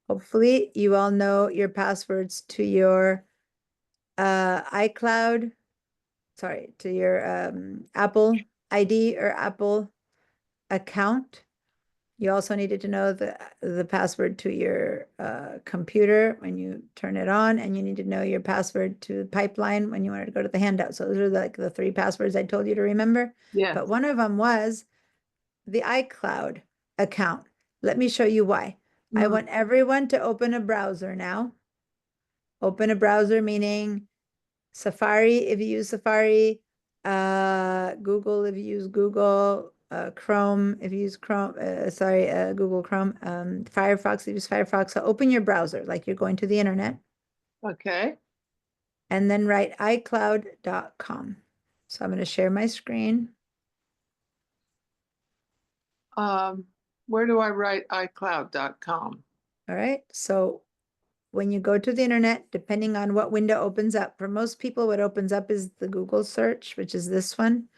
hopefully you all know your passwords to your iCloud, sorry, to your Apple ID or Apple account. You also needed to know the password to your computer when you turn it on, and you need to know your password to Pipeline when you wanted to go to the handout. So those are like the 3 passwords I told you to remember. Yes. But one of them was the iCloud account. Let me show you why. I want everyone to open a browser now. Open a browser, meaning Safari if you use Safari, Google if you use Google, Chrome if you use Chrome, Google Chrome, Firefox if you use Firefox. So open your browser like you're going to the internet. Okay. And then write iCloud.com. So I'm going to share my screen. Where do I write iCloud.com? All right. So when you go to the internet, depending on what window opens up, for most people, what opens up is the Google search, which is this one.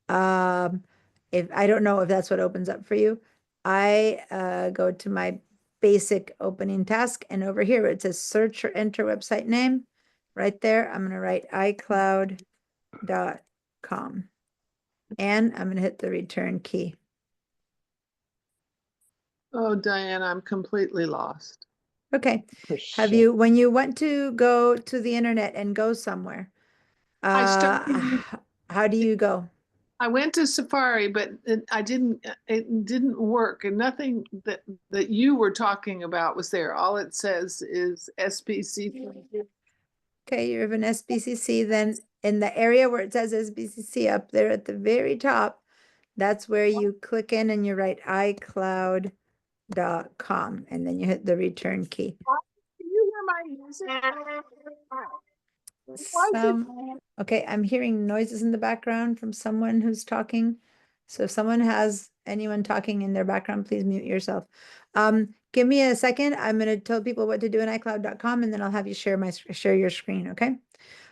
If I don't know if that's what opens up for you, I go to my basic opening task, and over here it says search or enter website name. Right there, I'm going to write iCloud.com, and I'm going to hit the return key. Oh, Diana, I'm completely lost. Okay. Oh, Have shit. you, when you want to go to the internet and go somewhere, how do you go? I went to Safari, but it didn't work, and nothing that you were talking about was there. All it says is SPC. Okay, you have an SBCC, then in the area where it says SBCC up there at the very top, that's where you click in and you write iCloud.com, and then you hit the return key. Can you hear my music? Okay, I'm hearing noises in the background from someone who's talking. So if someone has anyone talking in their background, please mute yourself. Give me a second. I'm going to tell people what to do in iCloud.com, and then I'll have you share your screen, okay?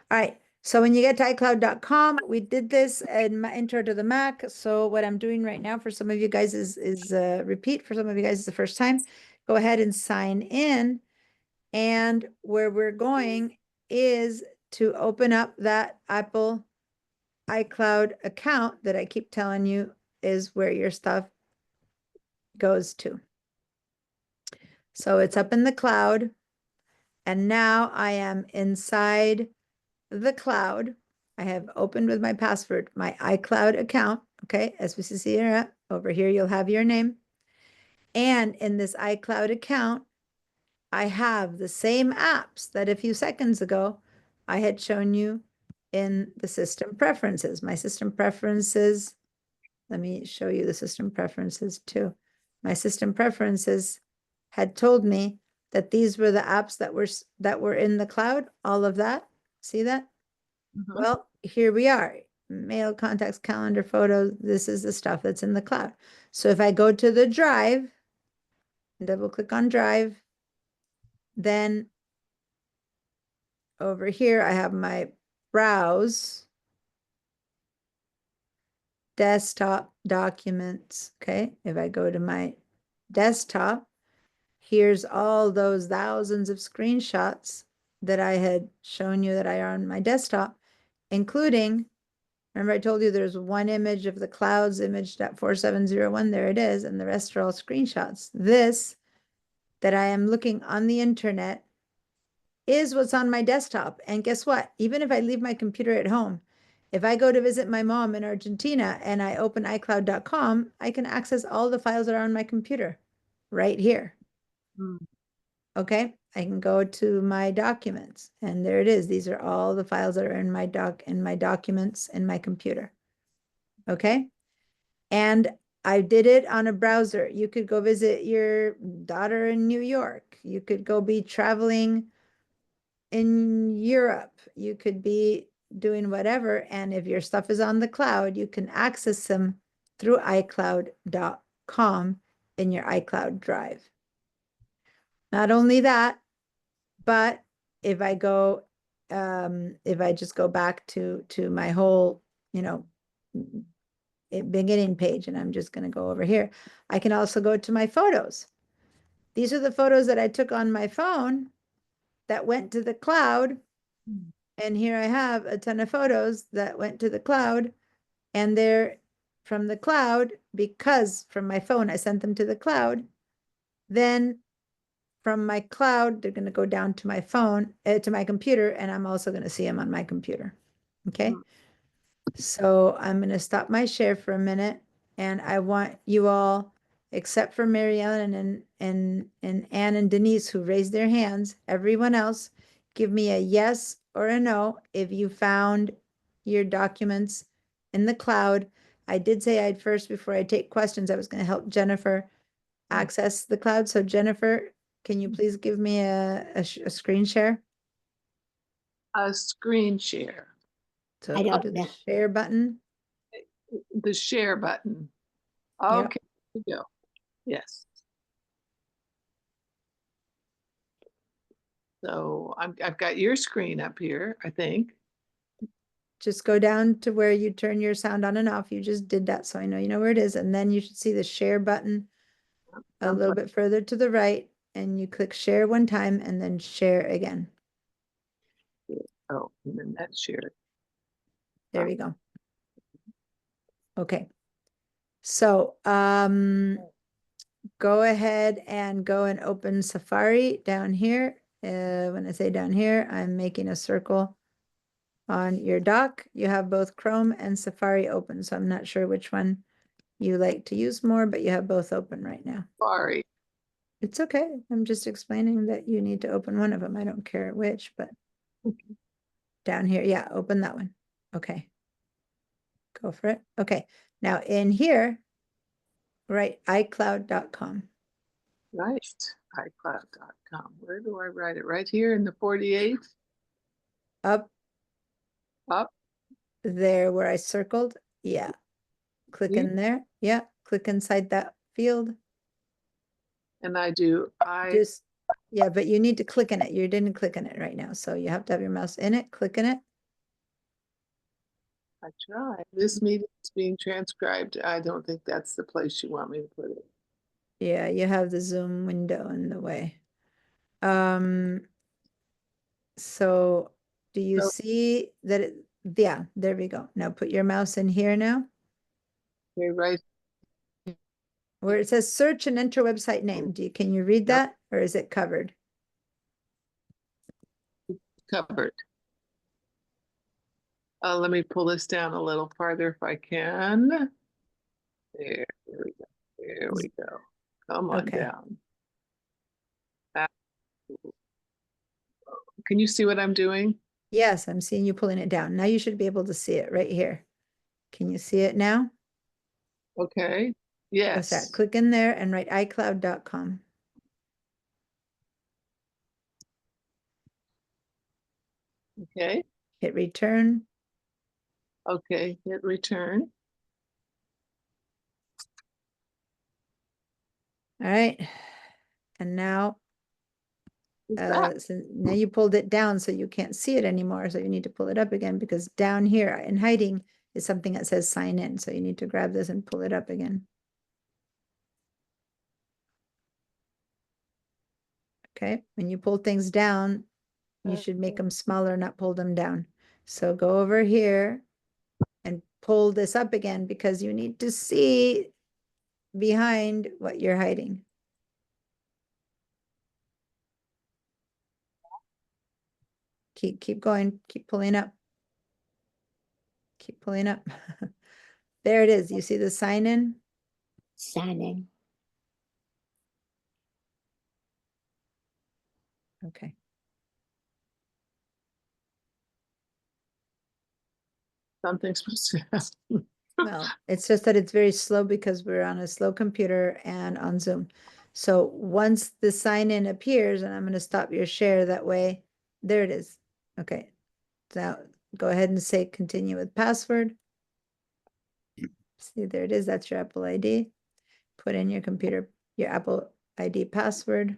All right. So when you get to iCloud.com, we did this in my intro to the Mac. So what I'm doing right now for some of you guys is repeat. For some of you guys, is the first time. Go ahead and sign in. And where we're going is to open up that Apple iCloud account that I keep telling you is where your stuff goes to. So it's up in the cloud. And now I am inside the cloud. I have opened with my password, my iCloud account. Okay, SBCC Internet. Over here, you'll have your name. And in this iCloud account, I have the same apps that a few seconds ago I had shown you in the system preferences. My system preferences, let me show you the system preferences too. My system preferences had told me that these were the apps that were in the cloud, all of that. See that? Well, here we are. Mail, contacts, calendar, photos. This is the stuff that's in the cloud. So if I go to the drive, double click on drive, then over here, I have my browse, desktop documents. Okay, if I go to my desktop, here's all those thousands of screenshots that I had shown you that are on my desktop, including, remember I told you there's one image of the clouds, image.4701, there it is, and the rest are all screenshots. This that I am looking on the internet is what's on my desktop. And guess what? Even if I leave my computer at home, if I go to visit my mom in Argentina and I open iCloud.com, I can access all the files that are on my computer right here. Okay, I can go to my documents, and there it is. These are all the files that are in my documents in my computer. Okay, and I did it on a browser. You could go visit your daughter in New York. You could go be traveling in Europe. You could be doing whatever. And if your stuff is on the cloud, you can access them through iCloud.com in your iCloud drive. Not only that, but if I go, if I just go back to my whole, beginning page, and I'm just going to go over here, I can also go to my photos. These are the photos that I took on my phone that went to the cloud And here I have a ton of photos that went to the cloud, and they're from the cloud because from my phone, I sent them to the cloud. Then from my cloud, they're going to go down to my phone, to my computer, and I'm also going to see them on my computer. Okay. So I'm going to stop my share for a minute, and I want you all, except for Mary Ellen and Anne and Denise, who raised their hands, everyone else, give me a yes or a no if you found your documents in the cloud. I did say I'd first, before I take questions, I was going to help Jennifer access the cloud. So Jennifer, can you please give me a screen share? A screen share. So I go don't to the know. share button. The share button. Yep. Okay, here we go. Yes. So I've got your screen up here, I think. Just go down to where you turn your sound on and off. You just did that, so I know you know where it is. And then you should see the share button a little bit further to the right, and you click share one time and then share again. Oh, and then that's shared. There we go. Okay. So go ahead and go and open Safari down here. When I say down here, I'm making a circle on your dock. You have both Chrome and Safari open, so I'm not sure which one you like to use more, but you have both open right now. Safari. It's okay. I'm just explaining that you need to open one of them. I don't care which, but down here, yeah, open that one. Okay. Go for it. Okay. Now in here, write iCloud.com. Right, iCloud.com. Where do I write it? Right here in the 48? Up Up. there where I circled. Yeah. Click in there. Yeah. Click inside that field. And I do, Just, yeah, but you need to click in it. You didn't click in it right now. So you have to have your mouse in it, click in it. I tried. This meeting is being transcribed. I don't think that's the place you want me to put it. Yeah, you have the Zoom window in the way. So do you see that it, yeah, there we go. Now put your mouse in here now. Okay, right. Where it says search and enter website name. Can you read that, or is it covered? Covered. Let me pull this down a little farther if I can. There we go. There we go. Come on down. Can you see what I'm doing? Yes, I'm seeing you pulling it down. Now you should be able to see it right here. Can you see it now? Okay. Yes. What's that? Click in there and write iCloud.com. Okay. Hit return. Okay, hit return. All right. And now, so now you pulled it down so you can't see it anymore. So you need to pull it up again, because down here in hiding is something that says sign in. So you need to grab this and pull it up again. Okay, when you pull things down, you should make them smaller, not pull them down. So go over here and pull this up again, because you need to see behind what you're hiding. Keep going, keep pulling up. Keep pulling up. There it is. You see the sign in? Sign in. Okay. Something's supposed to happen. Well, it's just that it's very slow because we're on a slow computer and on Zoom. So once the sign in appears, and I'm going to stop your share that way, there it is. Okay. Now go ahead and say continue with password. See, there it is. That's your Apple ID. Put in your computer, your Apple ID password.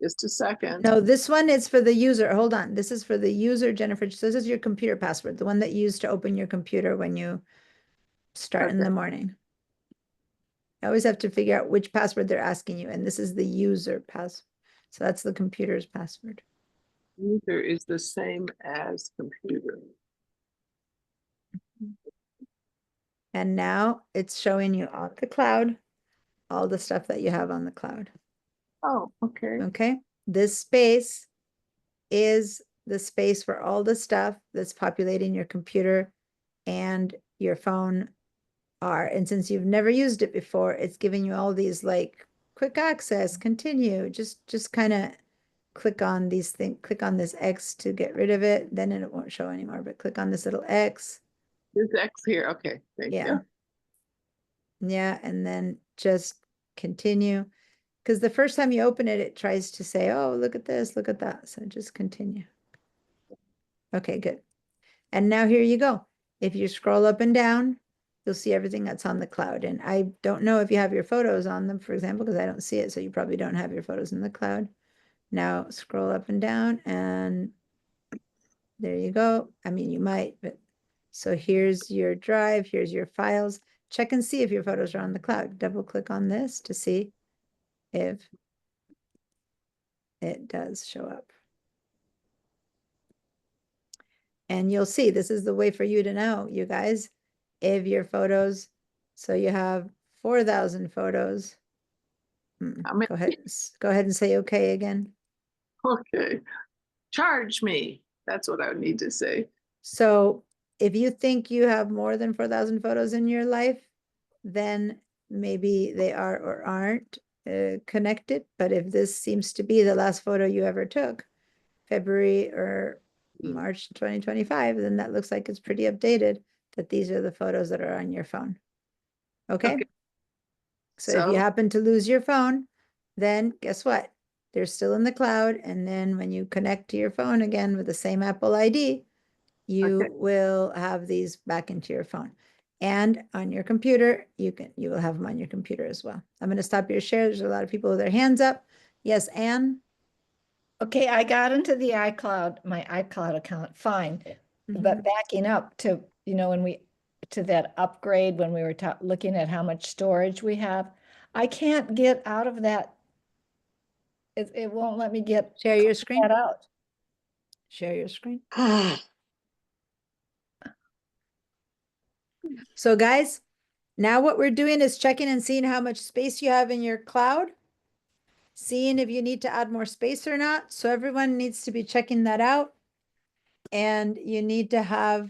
Just a second. No, this one is for the user. Hold on. This is for the user, Jennifer. So this is your computer password, the one that you use to open your computer when you start in the morning. I always have to figure out which password they're asking you, and this is the user password. So that's the computer's password. User is the same as computer. And now it's showing you on the cloud, all the stuff that you have on the cloud. Oh, okay. Okay, this space is the space for all the stuff that's populating your computer and your phone are. And since you've never used it before, it's giving you all these like quick access, continue, just kind of click on these things, click on this X to get rid of it, then it won't show anymore, but click on this little X. There's X here. Okay, thank Yeah. you. Yeah, and then just continue. Because the first time you open it, it tries to say, oh, look at this, look at that. So just continue. Okay, good. And now here you go. If you scroll up and down, you'll see everything that's on the cloud. And I don't know if you have your photos on them, for example, because I don't see it. So you probably don't have your photos in the cloud. Now scroll up and down and there you go. I mean, you might, but so here's your drive, here's your files. Check and see if your photos are on the cloud. Double click on this to see if it does show up. And you'll see, this is the way for you to know, you guys, if your photos, so you have 4,000 photos. Go ahead and say okay again. Okay. Charge me. That's what I would need to say. So if you think you have more than 4,000 photos in your life, then maybe they are or aren't connected. But if this seems to be the last photo you ever took, February or March 2025, then that looks like it's pretty updated that these are the photos that are on your phone. Okay? So if you happen to lose your phone, then guess what? They're still in the cloud. And then when you connect to your phone again with the same Apple ID, you will have these back into your phone. And on your computer, you will have them on your computer as well. I'm going to stop your share. There's a lot of people with their hands up. Yes, Anne? Okay, I got into the iCloud, my iCloud account, fine. But backing up to, you know, to that upgrade when we were looking at how much storage we have, I can't get out of that. It won't let me share your screen out. Share your screen. So guys, now what we're doing is checking and seeing how much space you have in your cloud, seeing if you need to add more space or not. So everyone needs to be checking that out. And you need to have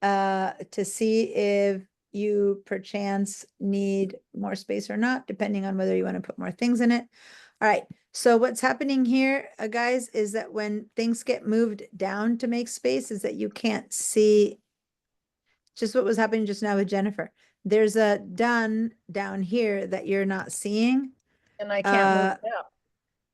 to see if you perchance need more space or not, depending on whether you want to put more things in it. All right. So what's happening here, guys, is that when things get moved down to make space is that you can't see just what was happening just now with Jennifer. There's a done down here that you're not seeing. And I can't move it up.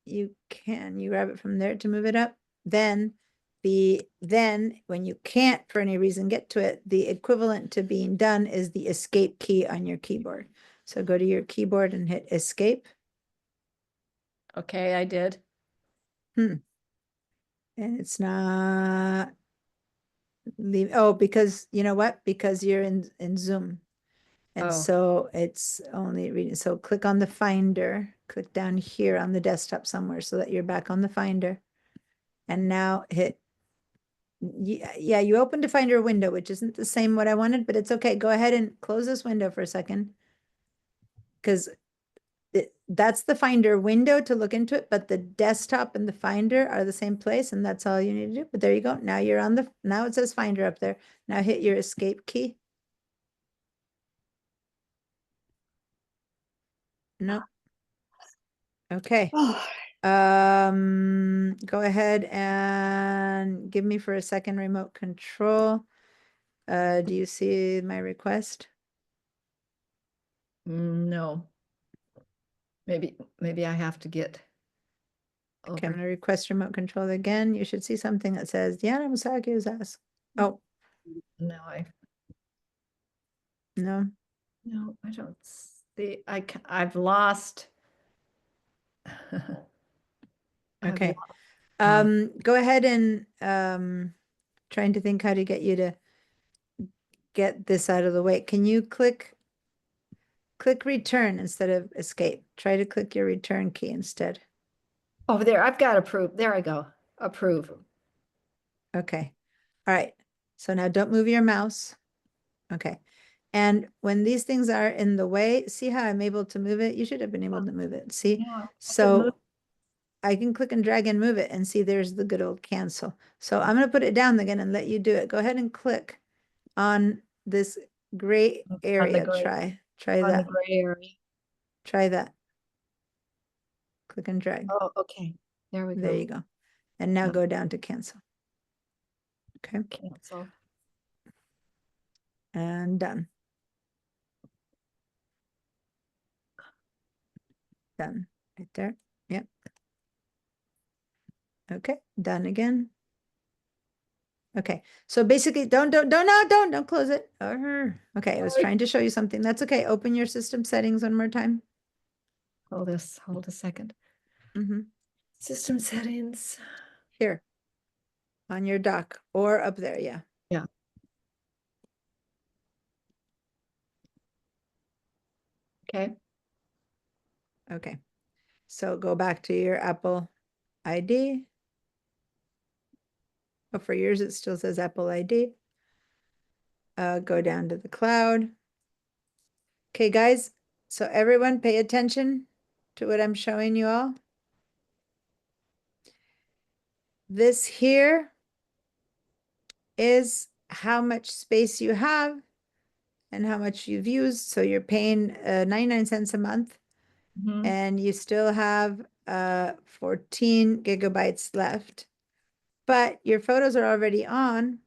You can, you grab it from there to move it up. Then when you can't for any reason get to it, the equivalent to being done is the escape key on your keyboard. So go to your keyboard and hit escape. Okay, I did. And it's not leave. Oh, because you know what? Because you're in Zoom. And so it's only reading. So click on the Finder, click down here on the desktop somewhere so that you're back on the Finder. And now hit, yeah, you opened a Finder window, which isn't the same what I wanted, but it's okay. Go ahead and close this window for a second. Because that's the Finder window to look into it, but the desktop and the Finder are the same place, and that's all you need to do. But there you go. Now you're on now it says Finder up there. Now hit your escape key. No. Okay. Go ahead and give me for a second remote control. Do you see my request? No. Maybe I have to get Okay, I'm going to request remote control again. You should see something that says Diana Musaki is asked. Oh. No, No, I don't see. I've lost. Okay. Go ahead and trying to think how to get you to get this out of the way. Can you click return instead of escape? Try to click your return key instead. Over there, I've got approved. There I go. approve. Okay. All right. So now don't move your mouse. Okay. And when these things are in the way, see how I'm able to move it? You should have been able to move it. See? Yeah, I can So move- I can click and drag and move it and see there's the good old cancel. So I'm going to put it down again and let you do it. Go ahead and click on this gray On the area. gray- Try on the that. gray area. Try that. Click and drag. Oh, okay. There we go. There you go. And now No. go down to cancel. Okay. Cancel. And done. Done. Right there. Yep. Okay. Done again. Okay. So basically, don't close it. Okay. I was trying to show you something. That's okay. Open your system settings one more time. Hold a second. Mm-hmm. System settings. Here. On your dock or up there. Yeah. Yeah. Okay. Okay. So go back to your Apple ID. Oh, for yours, it still says Apple ID. Go down to the cloud. Okay, guys. So everyone pay attention to what I'm showing you all. This here is how much space you have and how much you've used. So you're paying 99 cents a month. Mhm. And you still have 14 gigabytes left, but your photos are already on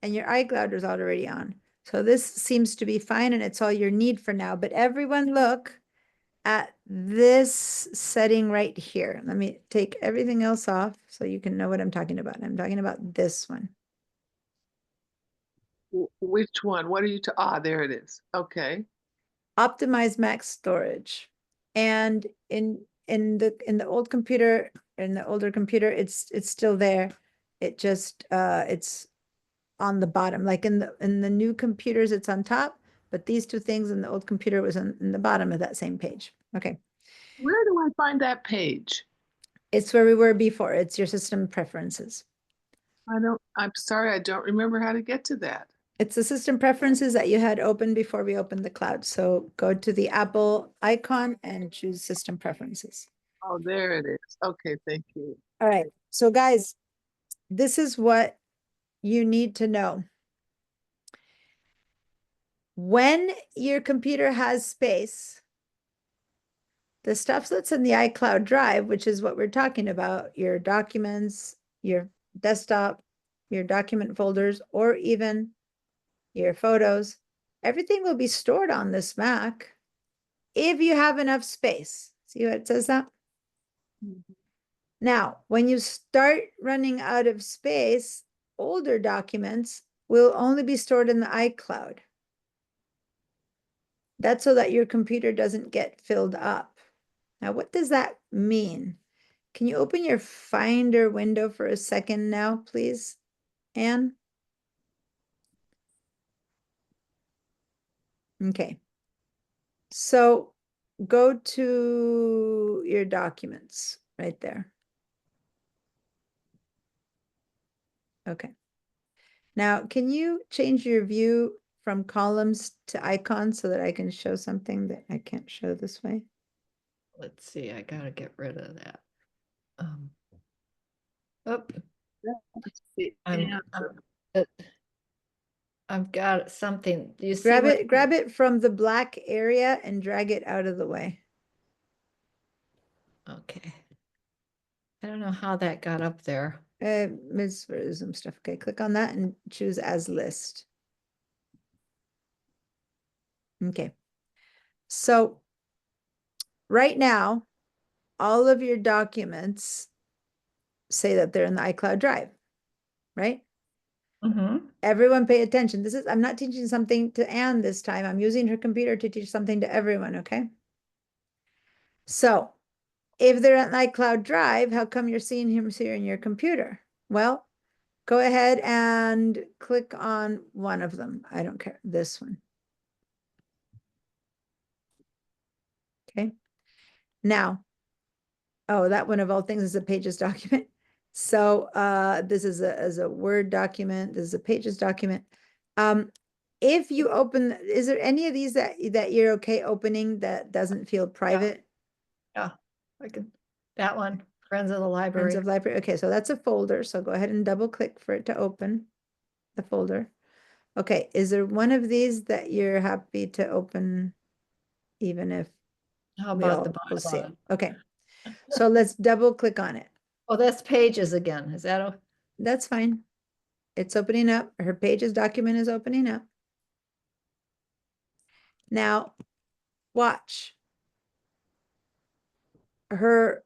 and your iCloud is already on. So this seems to be fine and it's all your need for now, but everyone look at this setting right here. Let me take everything else off so you can know what I'm talking about. I'm talking about this one. Which one? What are you there it is. Okay. Optimize max storage. And in the old computer, in the older computer, it's still there. It just it's on the bottom. Like in the new computers, it's on top, but these two things in the old computer was in the bottom of that same page. Okay. Where do I find that page? It's where we were before. It's your system preferences. I'm sorry, I don't remember how to get to that. It's the system preferences that you had open before we opened the cloud. So go to the Apple icon and choose system preferences. Oh, there it is. Okay, thank you. All right. So guys, this is what you need to know. When your computer has space, the stuff that's in the iCloud drive, which is what we're talking about, your documents, your desktop, your document folders, or even your photos, everything will be stored on this Mac if you have enough space. See what it says that? Mm-hmm. Now, when you start running out of space, older documents will only be stored in the iCloud. That's so that your computer doesn't get filled up. Now, what does that mean? Can you open your Finder window for a second now, please, Anne? Okay. So go to your documents right there. Okay. Now, can you change your view from columns to icons so that I can show something that I can't show this way? Let's see, I gotta get rid of that. Oh, I've got something. Do you see Grab it from the black area and drag it out of the way. Okay. I don't know how that got up there. There's some stuff. Okay, click on that and choose as list. Okay. So right now, all of your documents say that they're in the iCloud drive, right? Mm-hmm. Everyone pay attention. I'm not teaching something to Anne this time. I'm using her computer to teach something to everyone, okay? So if they're on iCloud drive, how come you're seeing him here in your computer? Well, go ahead and click on one of them. I don't care, this one. Okay. Now, oh, that one of all things is a Pages document. So this is a Word document, this is a Pages document. If you open, is there any of these that you're okay opening that doesn't feel private? Yeah, I could, that one, Friends of the Friends Library. of Library, okay, so that's a folder, so go ahead and double click for it to open the folder. Okay, is there one of these that you're happy to open even if How we about the all will see it? bylaw? Okay, so let's double click on it. Oh, that's Pages again. Is that, That's fine. It's opening up. Her Pages document is opening up. Now, watch. Her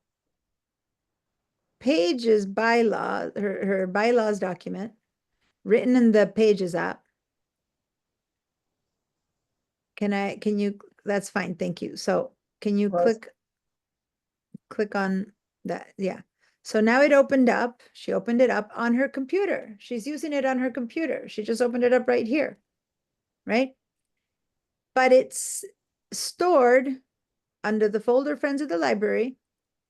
Pages bylaw, her bylaws document, written in the Pages app. Can you, that's fine, thank you. So can you click on that? Yeah. So now it opened up. She opened it up on her computer. She's using it on her computer. She just opened it up right here, right? But it's stored under the folder Friends of the Library,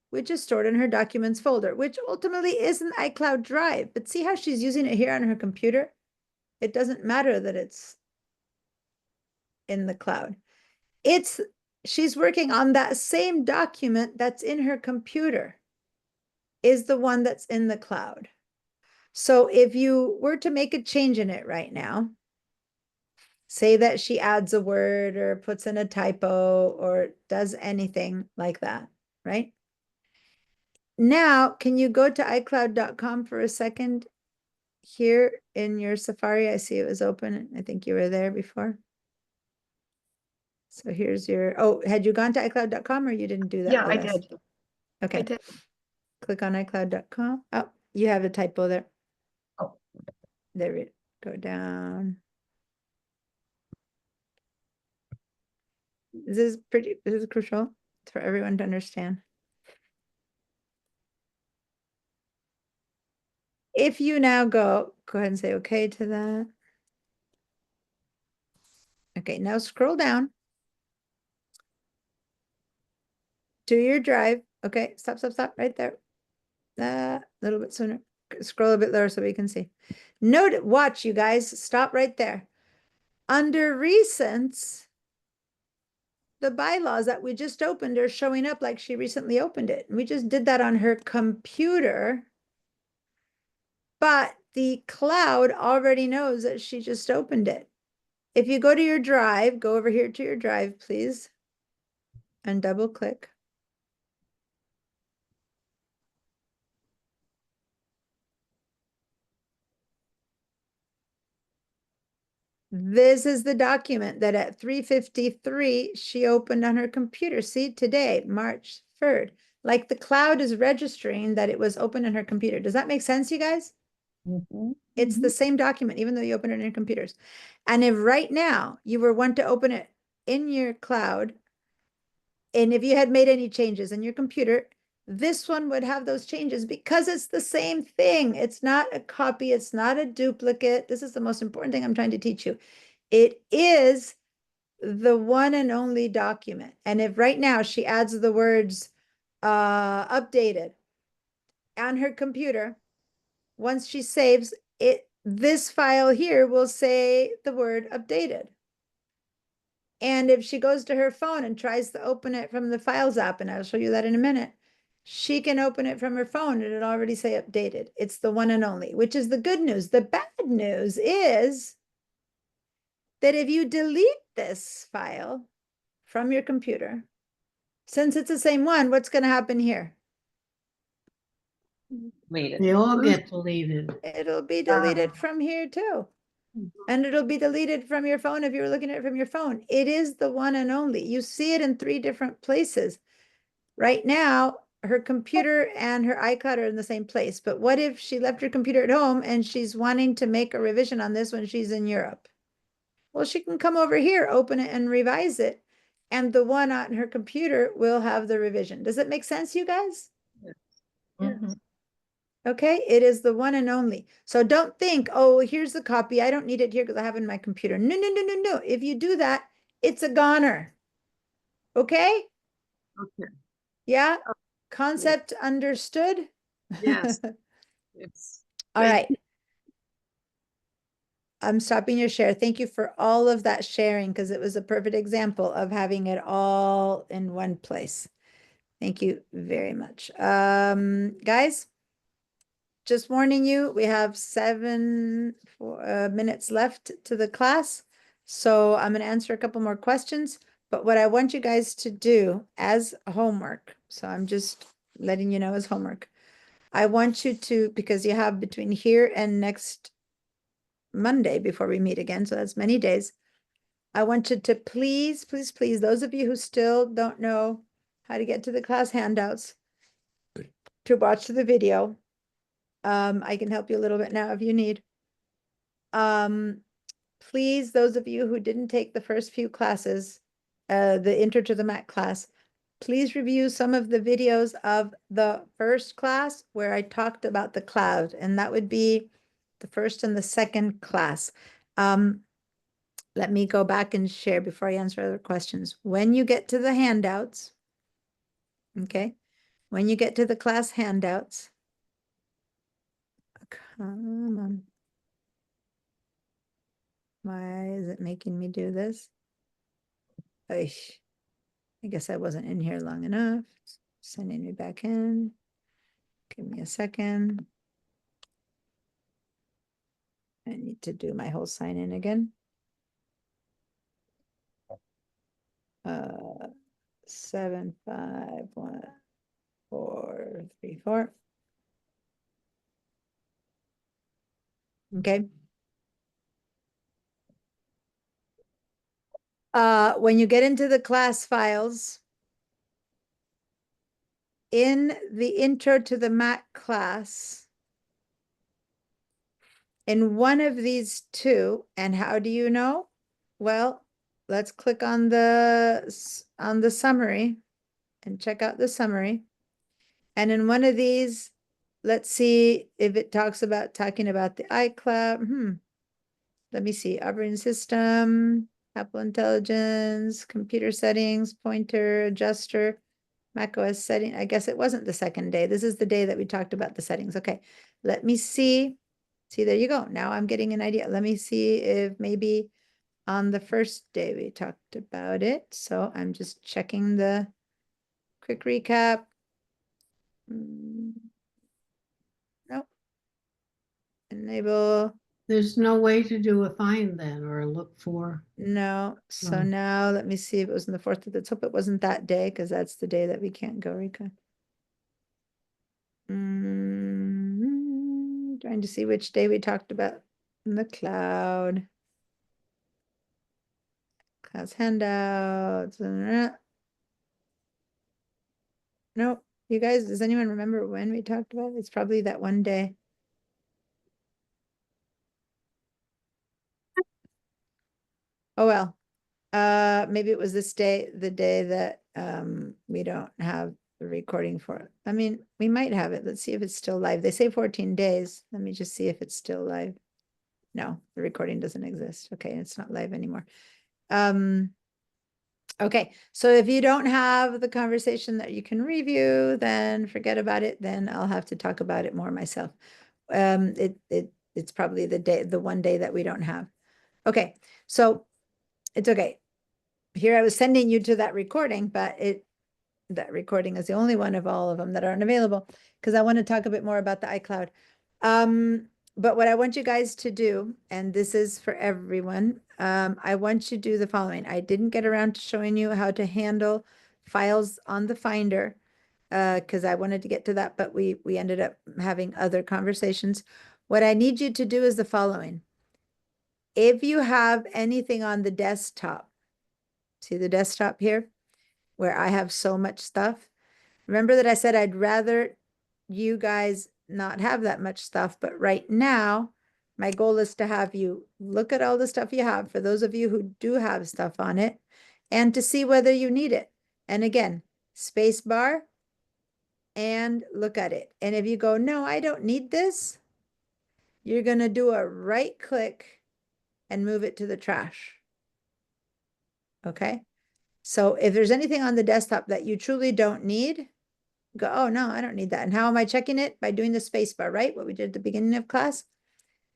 which is stored in her Documents folder, which ultimately is an iCloud Drive. But see how she's using it here on her computer? It doesn't matter that it's in the cloud. She's working on that same document that's in her computer, is the one that's in the cloud. So if you were to make a change in it right now, say that she adds a word or puts in a typo or does anything like that, right? Now, can you go to iCloud.com for a second? Here in your Safari, I see it was open. I think you were there before. So here's your, oh, had you gone to iCloud.com or you didn't do that? yeah, I with us? did. Okay. I did. Click on iCloud.com. Oh, you have a typo there. Oh. There it go down. This is crucial for everyone to understand. If you now go ahead and say okay to that. Okay, now scroll down to your drive. Okay, stop right there. A little bit sooner. Scroll a bit lower so we can see. Note, watch you guys, stop right there. Under recents, the bylaws that we just opened are showing up like she recently opened it. We just did that on her computer. But the cloud already knows that she just opened it. If you go to your drive, go over here to your drive, please, and double click. This is the document that at 3:53 she opened on her computer. See, today, March 3rd. Like the cloud is registering that it was open on her computer. Does that make sense, you guys? It's the same document, even though you open it on your computers. And if right now you were one to open it in your cloud, and if you had made any changes in your computer, this one would have those changes because it's the same thing. It's not a copy. It's not a duplicate. This is the most important thing I'm trying to teach you. It is the one and only document. And if right now she adds the words updated on her computer, once she saves it, this file here will say the word updated. And if she goes to her phone and tries to open it from the Files app, and I'll show you that in a minute, she can open it from her phone and it'll already say updated. It's the one and only, which is the good news. The bad news is that if you delete this file from your computer, since it's the same one, what's going to happen here? They all get deleted. It'll be deleted from here too. And it'll be deleted from your phone if you're looking at it from your phone. It is the one and only. You see it in 3 different places. Right now, her computer and her iCloud are in the same place. But what if she left her computer at home and she's wanting to make a revision on this when she's in Europe? Well, she can come over here, open it and revise it. And the one on her computer will have the revision. Does it make sense, you guys? Mhm. Okay, it is the one and only. So don't think, oh, here's the copy. I don't need it here because I have it in my computer. No, no, no, no, no. If you do that, it's a goner. Okay? Okay. Yeah? Concept understood? Yes. It's All right. I'm stopping your share. Thank you for all of that sharing because it was a perfect example of having it all in one place. Thank you very much. Guys, just warning you, we have 7 minutes left to the class. So I'm going to answer a couple more questions. But what I want you guys to do as homework, so I'm just letting you know as homework, I want you to, because you have between here and next Monday before we meet again, so that's many days. I want you to please, please, please, those of you who still don't know how to get to the class handouts, to watch the video. I can help you a little bit now if you need. Please, those of you who didn't take the first few classes, the Intro to the Mac class, please review some of the videos of the first class where I talked about the cloud, and that would be the first and the second class. Let me go back and share before I answer other questions. When you get to the handouts, okay, when you get to the class handouts, come on. Why is it making me do this? I guess I wasn't in here long enough. Sending me back in. Give me a second. I need to do my whole sign in again. 7, 5, 1, 4, 3, 4. Okay. When you get into the class files, in the Intro to the Mac class, in one of these two, and how do you know? Well, let's click on the summary and check out the summary. And in one of these, let's see if it talking about the iCloud. Let me see. Operating system, Apple Intelligence, computer settings, pointer, adjuster, macOS setting. I guess it wasn't the second day. This is the day that we talked about the settings. Okay, let me see. See, there you go. Now I'm getting an idea. Let me see if maybe on the first day we talked about it. So I'm just checking the quick recap. Nope. Enable. There's no way to do a find then or a look for. No. So now let me see if it was in the 4th. Let's hope it wasn't that day because that's the day that we can't go, Rika. Trying to see which day we talked about in the cloud. Class handouts. Nope. You guys, does anyone remember when we talked about it? It's probably that one day. Oh, well, maybe it was this day, the day that we don't have the recording for it. I mean, we might have it. Let's see if it's still live. They say 14 days. Let me just see if it's still live. No, the recording doesn't exist. Okay, it's not live anymore. Okay, so if you don't have the conversation that you can review, then forget about it. Then I'll have to talk about it more myself. It's probably the one day that we don't have. Okay, so it's okay. Here I was sending you to that recording, but that recording is the only one of all of them that aren't available because I want to talk a bit more about the iCloud. But what I want you guys to do, and this is for everyone, I want you to do the following. I didn't get around to showing you how to handle files on the Finder because I wanted to get to that, but we ended up having other conversations. What I need you to do is the following. If you have anything on the desktop, see the desktop here where I have so much stuff. Remember that I said I'd rather you guys not have that much stuff, but right now my goal is to have you look at all the stuff you have for those of you who do have stuff on it and to see whether you need it. And again, space bar and look at it. And if you go, no, I don't need this, you're going to do a right click and move it to the trash. Okay. So if there's anything on the desktop that you truly don't need, Go, oh no, I don't need that. And how am I checking it? By doing the space bar, right? What we did at the beginning of class.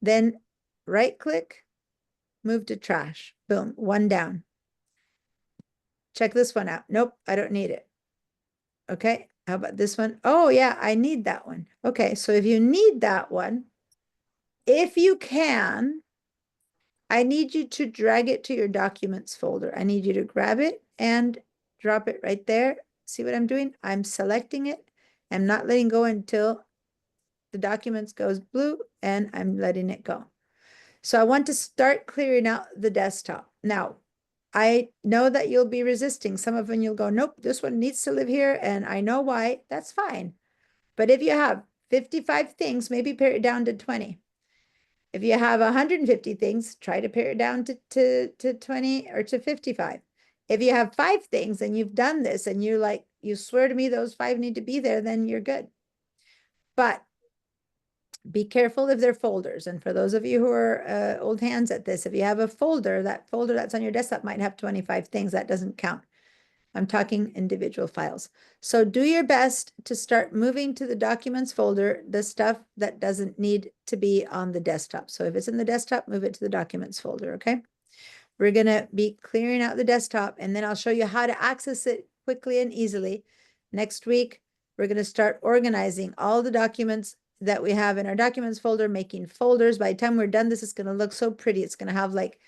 Then right click, move to trash. Boom, one down. Check this one out. Nope, I don't need it. Okay, how about this one? Oh yeah, I need that one. Okay, so if you need that one, if you can, I need you to drag it to your documents folder. I need you to grab it and drop it right there. See what I'm doing? I'm selecting it. I'm not letting go until the documents goes blue, and I'm letting it go. So I want to start clearing out the desktop. Now, I know that you'll be resisting. Some of them you'll go, nope, this one needs to live here, and I know why. That's fine. But if you have 55 things, maybe pare it down to 20. If you have 150 things, try to pare it down to 20 or to 55. If you have 5 things and you've done this and you're like, you swear to me those 5 need to be there, then you're good. But be careful if they're folders. And for those of you who are old hands at this, if you have a folder, that folder that's on your desktop might have 25 things. That doesn't count. I'm talking individual files. So do your best to start moving to the documents folder, the stuff that doesn't need to be on the desktop. So if it's in the desktop, move it to the documents folder, okay? We're gonna be clearing out the desktop, and then I'll show you how to access it quickly and easily. Next week, we're gonna start organizing all the documents that we have in our documents folder, making folders. By the time we're done, this is gonna look so pretty. It's gonna have like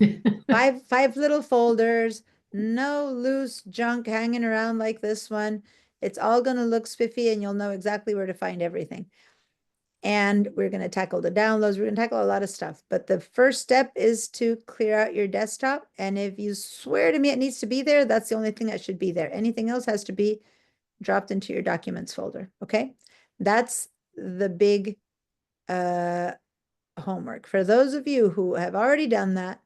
five little folders, no loose junk hanging around like this one. It's all gonna look spiffy, and you'll know exactly where to find everything. And we're gonna tackle the downloads. We're gonna tackle a lot of stuff. But the first step is to clear out your desktop. And if you swear to me it needs to be there, that's the only thing that should be there. Anything else has to be dropped into your documents folder, okay? That's the big homework. For those of you who have already done that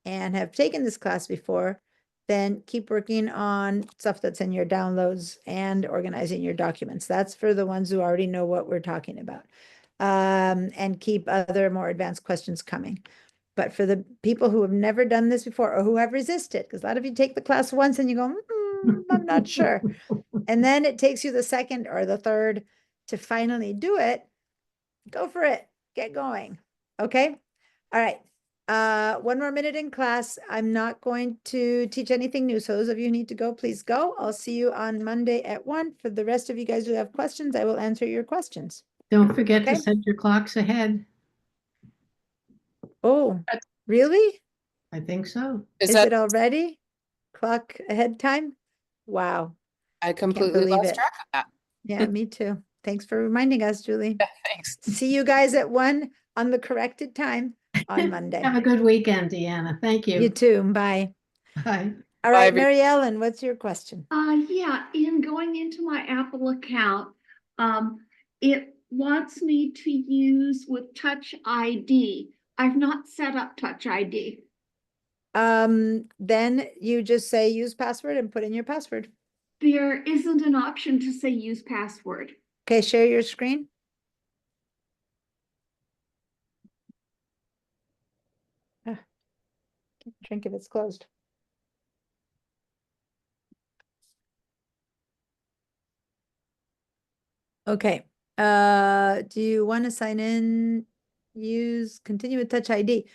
and have taken this class before, then keep working on stuff that's in your downloads and organizing your documents. That's for the ones who already know what we're talking about. And keep other more advanced questions coming. But for the people who have never done this before or who have resisted, because a lot of you take the class once and you go, I'm not sure. And then it takes you the second or the third to finally do it. Go for it. Get going. Okay. All right. 1 more minute in class. I'm not going to teach anything new. So those of you who need to go, please go. I'll see you on Monday at 1. For the rest of you guys who have questions, I will answer your questions. Don't forget Okay. to set your clocks ahead. Oh, really? I think so. Is it already? Clock ahead time? Wow. I completely believe lost it. track of that. Yeah, me too. Thanks for reminding us, Julie. Thanks. See you guys at 1 on the corrected time on Monday. Have a good weekend, Deanna. Thank you. You too. Bye. Bye. All right, everyone. Mary Ellen, what's your question? Yeah, in going into my Apple account, it wants me to use with Touch ID. I've not set up Touch ID. Then you just say use password and put in your password. There isn't an option to say use password. Okay, share your screen. Drink if it's closed. Okay. Do you want to sign in? Continue with Touch ID.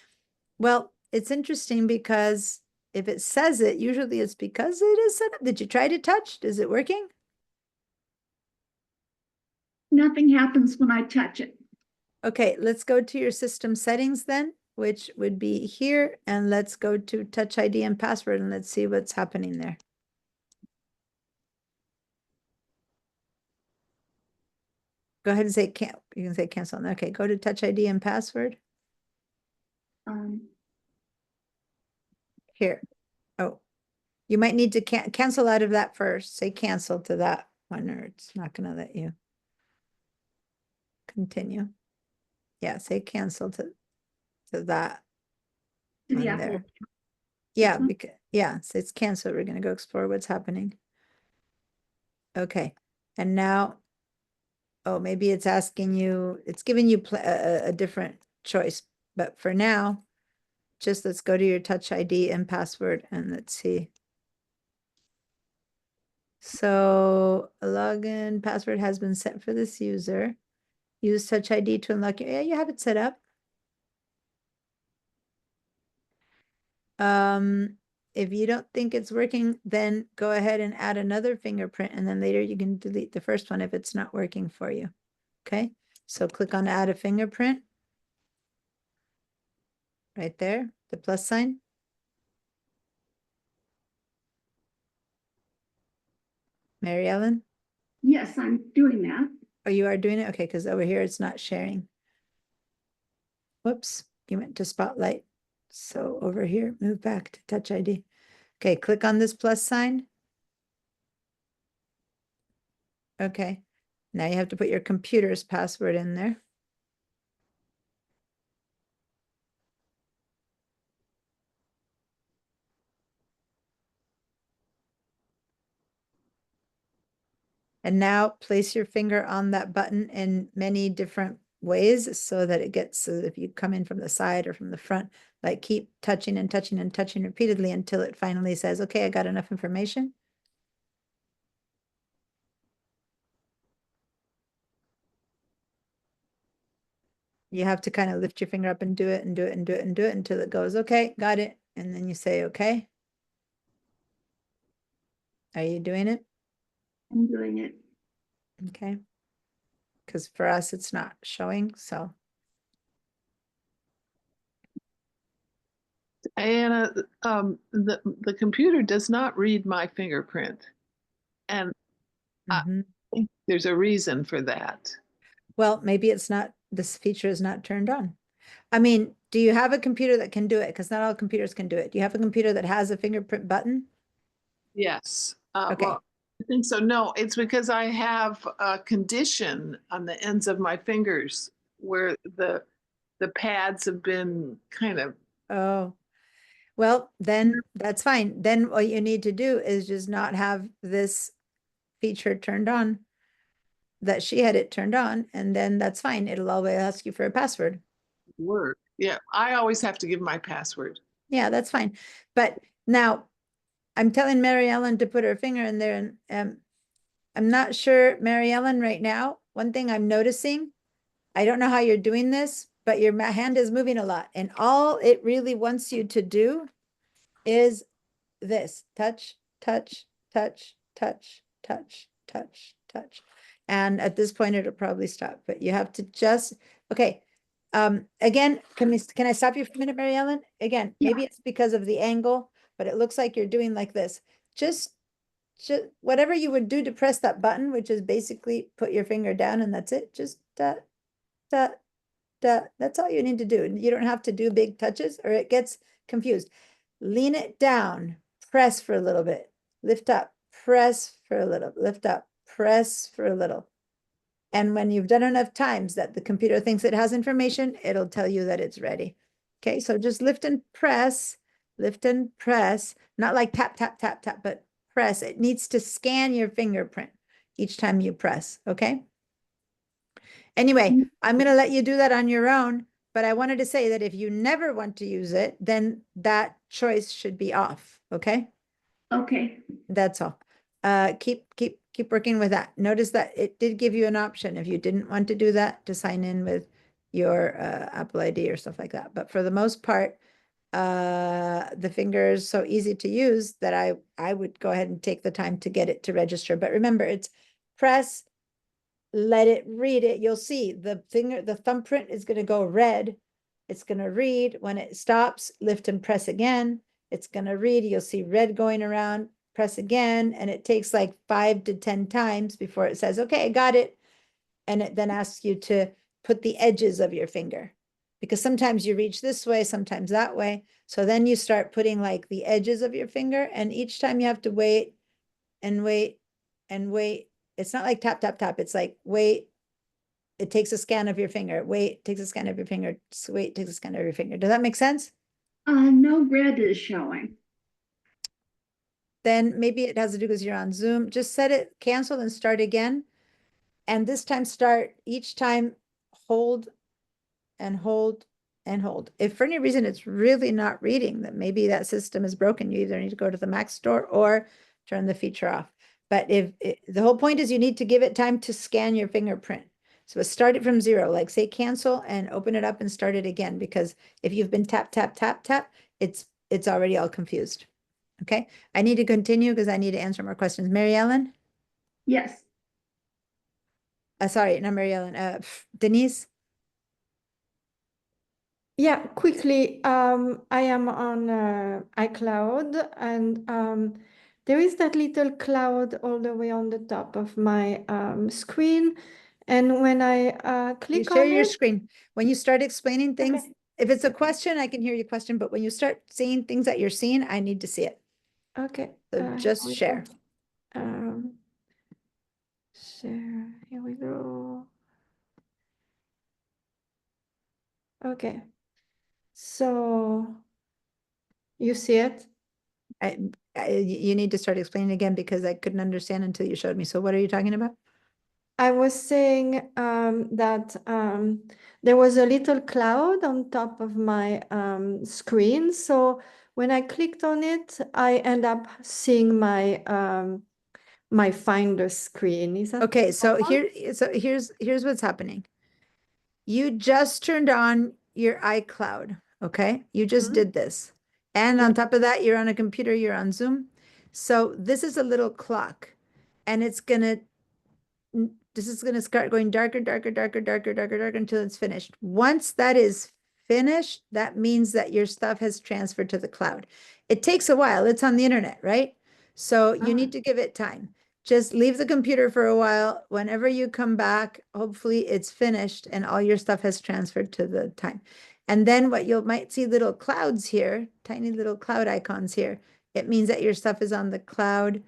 Well, it's interesting because if it says it, usually it's because it is set up. Did you try to touch? Is it working? Nothing happens when I touch it. Okay, let's go to your system settings then, which would be here, and let's go to Touch ID and password, and let's see what's happening there. Go ahead and say you can say cancel. Okay, go to Touch ID and password. Here. Oh, you might need to cancel out of that first. Say cancel to that one, or it's not going to let you continue. Yeah, say cancel to that To one the Apple. there. Yeah, because so it's canceled. We're going to go explore what's happening. Okay, and now, oh, maybe it's asking you, it's giving you a different choice, but for now, just let's go to your Touch ID and password and let's see. So a login password has been set for this user. Use Touch ID to unlock your, yeah, you have it set up. If you don't think it's working, then go ahead and add another fingerprint, and then later you can delete the first one if it's not working for you. Okay, so click on add a fingerprint. Right there, the plus sign. Mary Ellen? Yes, I'm doing that. Oh, you are doing it? Okay, because over here it's not sharing. Whoops, you went to Spotlight. So over here, move back to Touch ID. Okay, click on this plus sign. Okay, now you have to put your computer's password in there. And now place your finger on that button in many different ways so that it gets, so if you come in from the side or from the front, like keep touching and touching and touching repeatedly until it finally says, okay, I got enough information. You have to kind of lift your finger up and do it and do it and do it and do it until it goes, okay, got it. And then you say, okay. Are you doing it? I'm doing it. Okay. Because for us, it's not showing, so. Diana, the computer does not read my fingerprint. And I think there's a reason for that. Well, maybe it's not, this feature is not turned on. I mean, do you have a computer that can do it? Because not all computers can do it. Do you have a computer that has a fingerprint button? Yes. Okay. Well, I think so. No, it's because I have a condition on the ends of my fingers where the pads have been kind of. Oh, well, then that's fine. Then what you need to do is just not have this feature turned on, that she had it turned on, and then that's fine. It'll always ask you for a password. Work. Yeah, I always have to give my password. Yeah, that's fine. But now I'm telling Mary Ellen to put her finger in there, and I'm not sure, Mary Ellen, right now, one thing I'm noticing, I don't know how you're doing this, but your hand is moving a lot, and all it really wants you to do is this: touch, touch, touch, touch, touch, touch, touch. And at this point, it'll probably stop, but you have to just, okay. Again, can I stop you for a minute, Mary Ellen? Again, maybe it's because of the angle, but it looks like you're doing like this. Just whatever you would do to press that button, which is basically put your finger down and that's it. Just da, da, da. That's all you need to do. You don't have to do big touches or it gets confused. Lean it down, press for a little bit, lift up, press for a little, lift up, press for a little. And when you've done enough times that the computer thinks it has information, it'll tell you that it's ready. Okay, so just lift and press, not like tap, tap, tap, tap, but press. It needs to scan your fingerprint each time you press, okay? Anyway, I'm going to let you do that on your own, but I wanted to say that if you never want to use it, then that choice should be off, okay? Okay. That's all. Keep working with that. Notice that it did give you an option if you didn't want to do that to sign in with your Apple ID or stuff like that. But for the most part, the finger is so easy to use that I would go ahead and take the time to get it to register. But remember, it's press, let it read it. You'll see the thumbprint is going to go red. It's going to read. When it stops, lift and press again. It's going to read. You'll see red going around. Press again, and it takes like 5 to 10 times before it says, okay, I got it. And it then asks you to put the edges of your finger, because sometimes you reach this way, sometimes that way. So then you start putting like the edges of your finger, and each time you have to wait and wait and wait. It's not like tap, tap, tap. It's like, wait, it takes a scan of your finger. Wait, takes a scan of your finger. Wait, takes a scan of your finger. Does that make sense? No red is showing. Then maybe it has to do because you're on Zoom. Just set it, cancel and start again. And this time start, each time hold and hold and hold. If for any reason it's really not reading, that maybe that system is broken, you either need to go to the Mac store or turn the feature off. But the whole point is you need to give it time to scan your fingerprint. So start it from zero, like say cancel and open it up and start it again, because if you've been tap, tap, tap, tap, it's already all confused. Okay, I need to continue because I need to answer more questions. Mary Ellen? Yes. Sorry, not Mary Ellen, Denise? Yeah, quickly, I am on iCloud, and there is that little cloud all the way on the top of my screen. And when I click share on your it, screen. When you start explaining things, okay. if it's a question, I can hear your question, but when you start saying things that you're seeing, I need to see it. Okay. So just share. Share, here we go. Okay. So you see it? You need to start explaining again because I couldn't understand until you showed me. So what are you talking about? I was saying that there was a little cloud on top of my screen. So when I clicked on it, I end up seeing my my Finder screen. Is that okay? So normal? here's what's happening. You just turned on your iCloud. Okay, you just did this, and on top of that, you're on a computer. You're on Zoom. So this is a little clock, and it's gonna. This is going to start going darker, darker, darker, darker, darker, darker until it's finished. Once that is finished, that means that your stuff has transferred to the cloud. It takes a while. It's on the internet, right? So you need to give it time. Just leave the computer for a while. Whenever you come back, hopefully it's finished and all your stuff has transferred to the time. And then what you might see little clouds here, tiny little cloud icons here. It means that your stuff is on the cloud.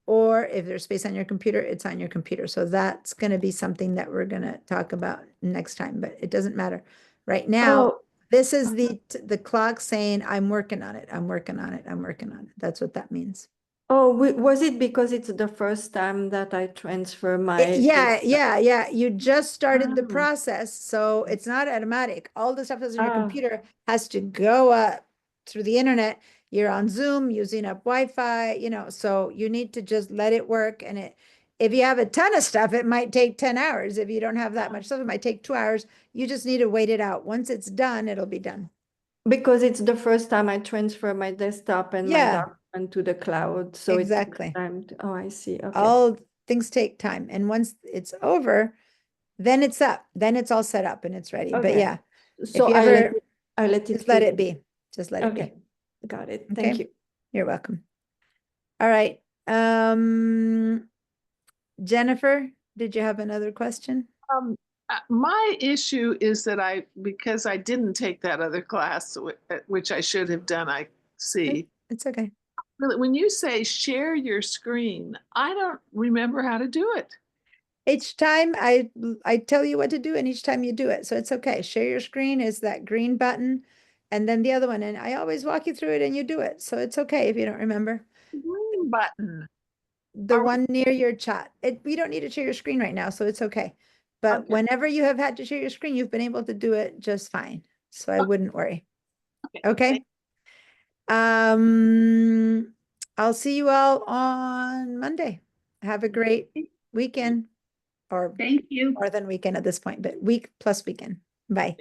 Or if there's space on your computer, it's on your computer. So that's going to be something that we're going to talk about next time, but it doesn't matter. Right now, this is the clock saying, I'm working on it. I'm working on it. I'm working on it. That's what that means. Oh, was it because it's the first time that I transfer my... Yeah. You just started the process. So it's not automatic. All the stuff that's on your computer has to go up through the internet. You're on Zoom using up Wi-Fi, so you need to just let it work. And if you have a ton of stuff, it might take 10 hours. If you don't have that much stuff, it might take 2 hours. You just need to wait it out. Once it's done, it'll be done. Because it's the first time I transfer my desktop and my document to the cloud. So exactly. It's time to, I see. Okay. All things take time. And once it's over, then it's up. Then it's all set up and it's ready. Okay. But yeah. So if you I let it just let it be. Just let it be. Got it. Okay? Thank you. You're welcome. All right. Jennifer, did you have another question? My issue is that because I didn't take that other class, which I should have done, I see. It's okay. When you say share your screen, I don't remember how to do it. Each time I tell you what to do, and each time you do it. So it's okay. Share your screen is that green button. And then the other one, and I always walk you through it and you do it. So it's okay if you don't remember. Green button. The one near your chat. We don't need to share your screen right now, so it's okay. But whenever you have had to share your screen, you've been able to do it just fine. So I wouldn't worry. Okay. I'll see you all on Monday. Have a great weekend. Or thank you. More than weekend at this point, but week plus weekend. Bye.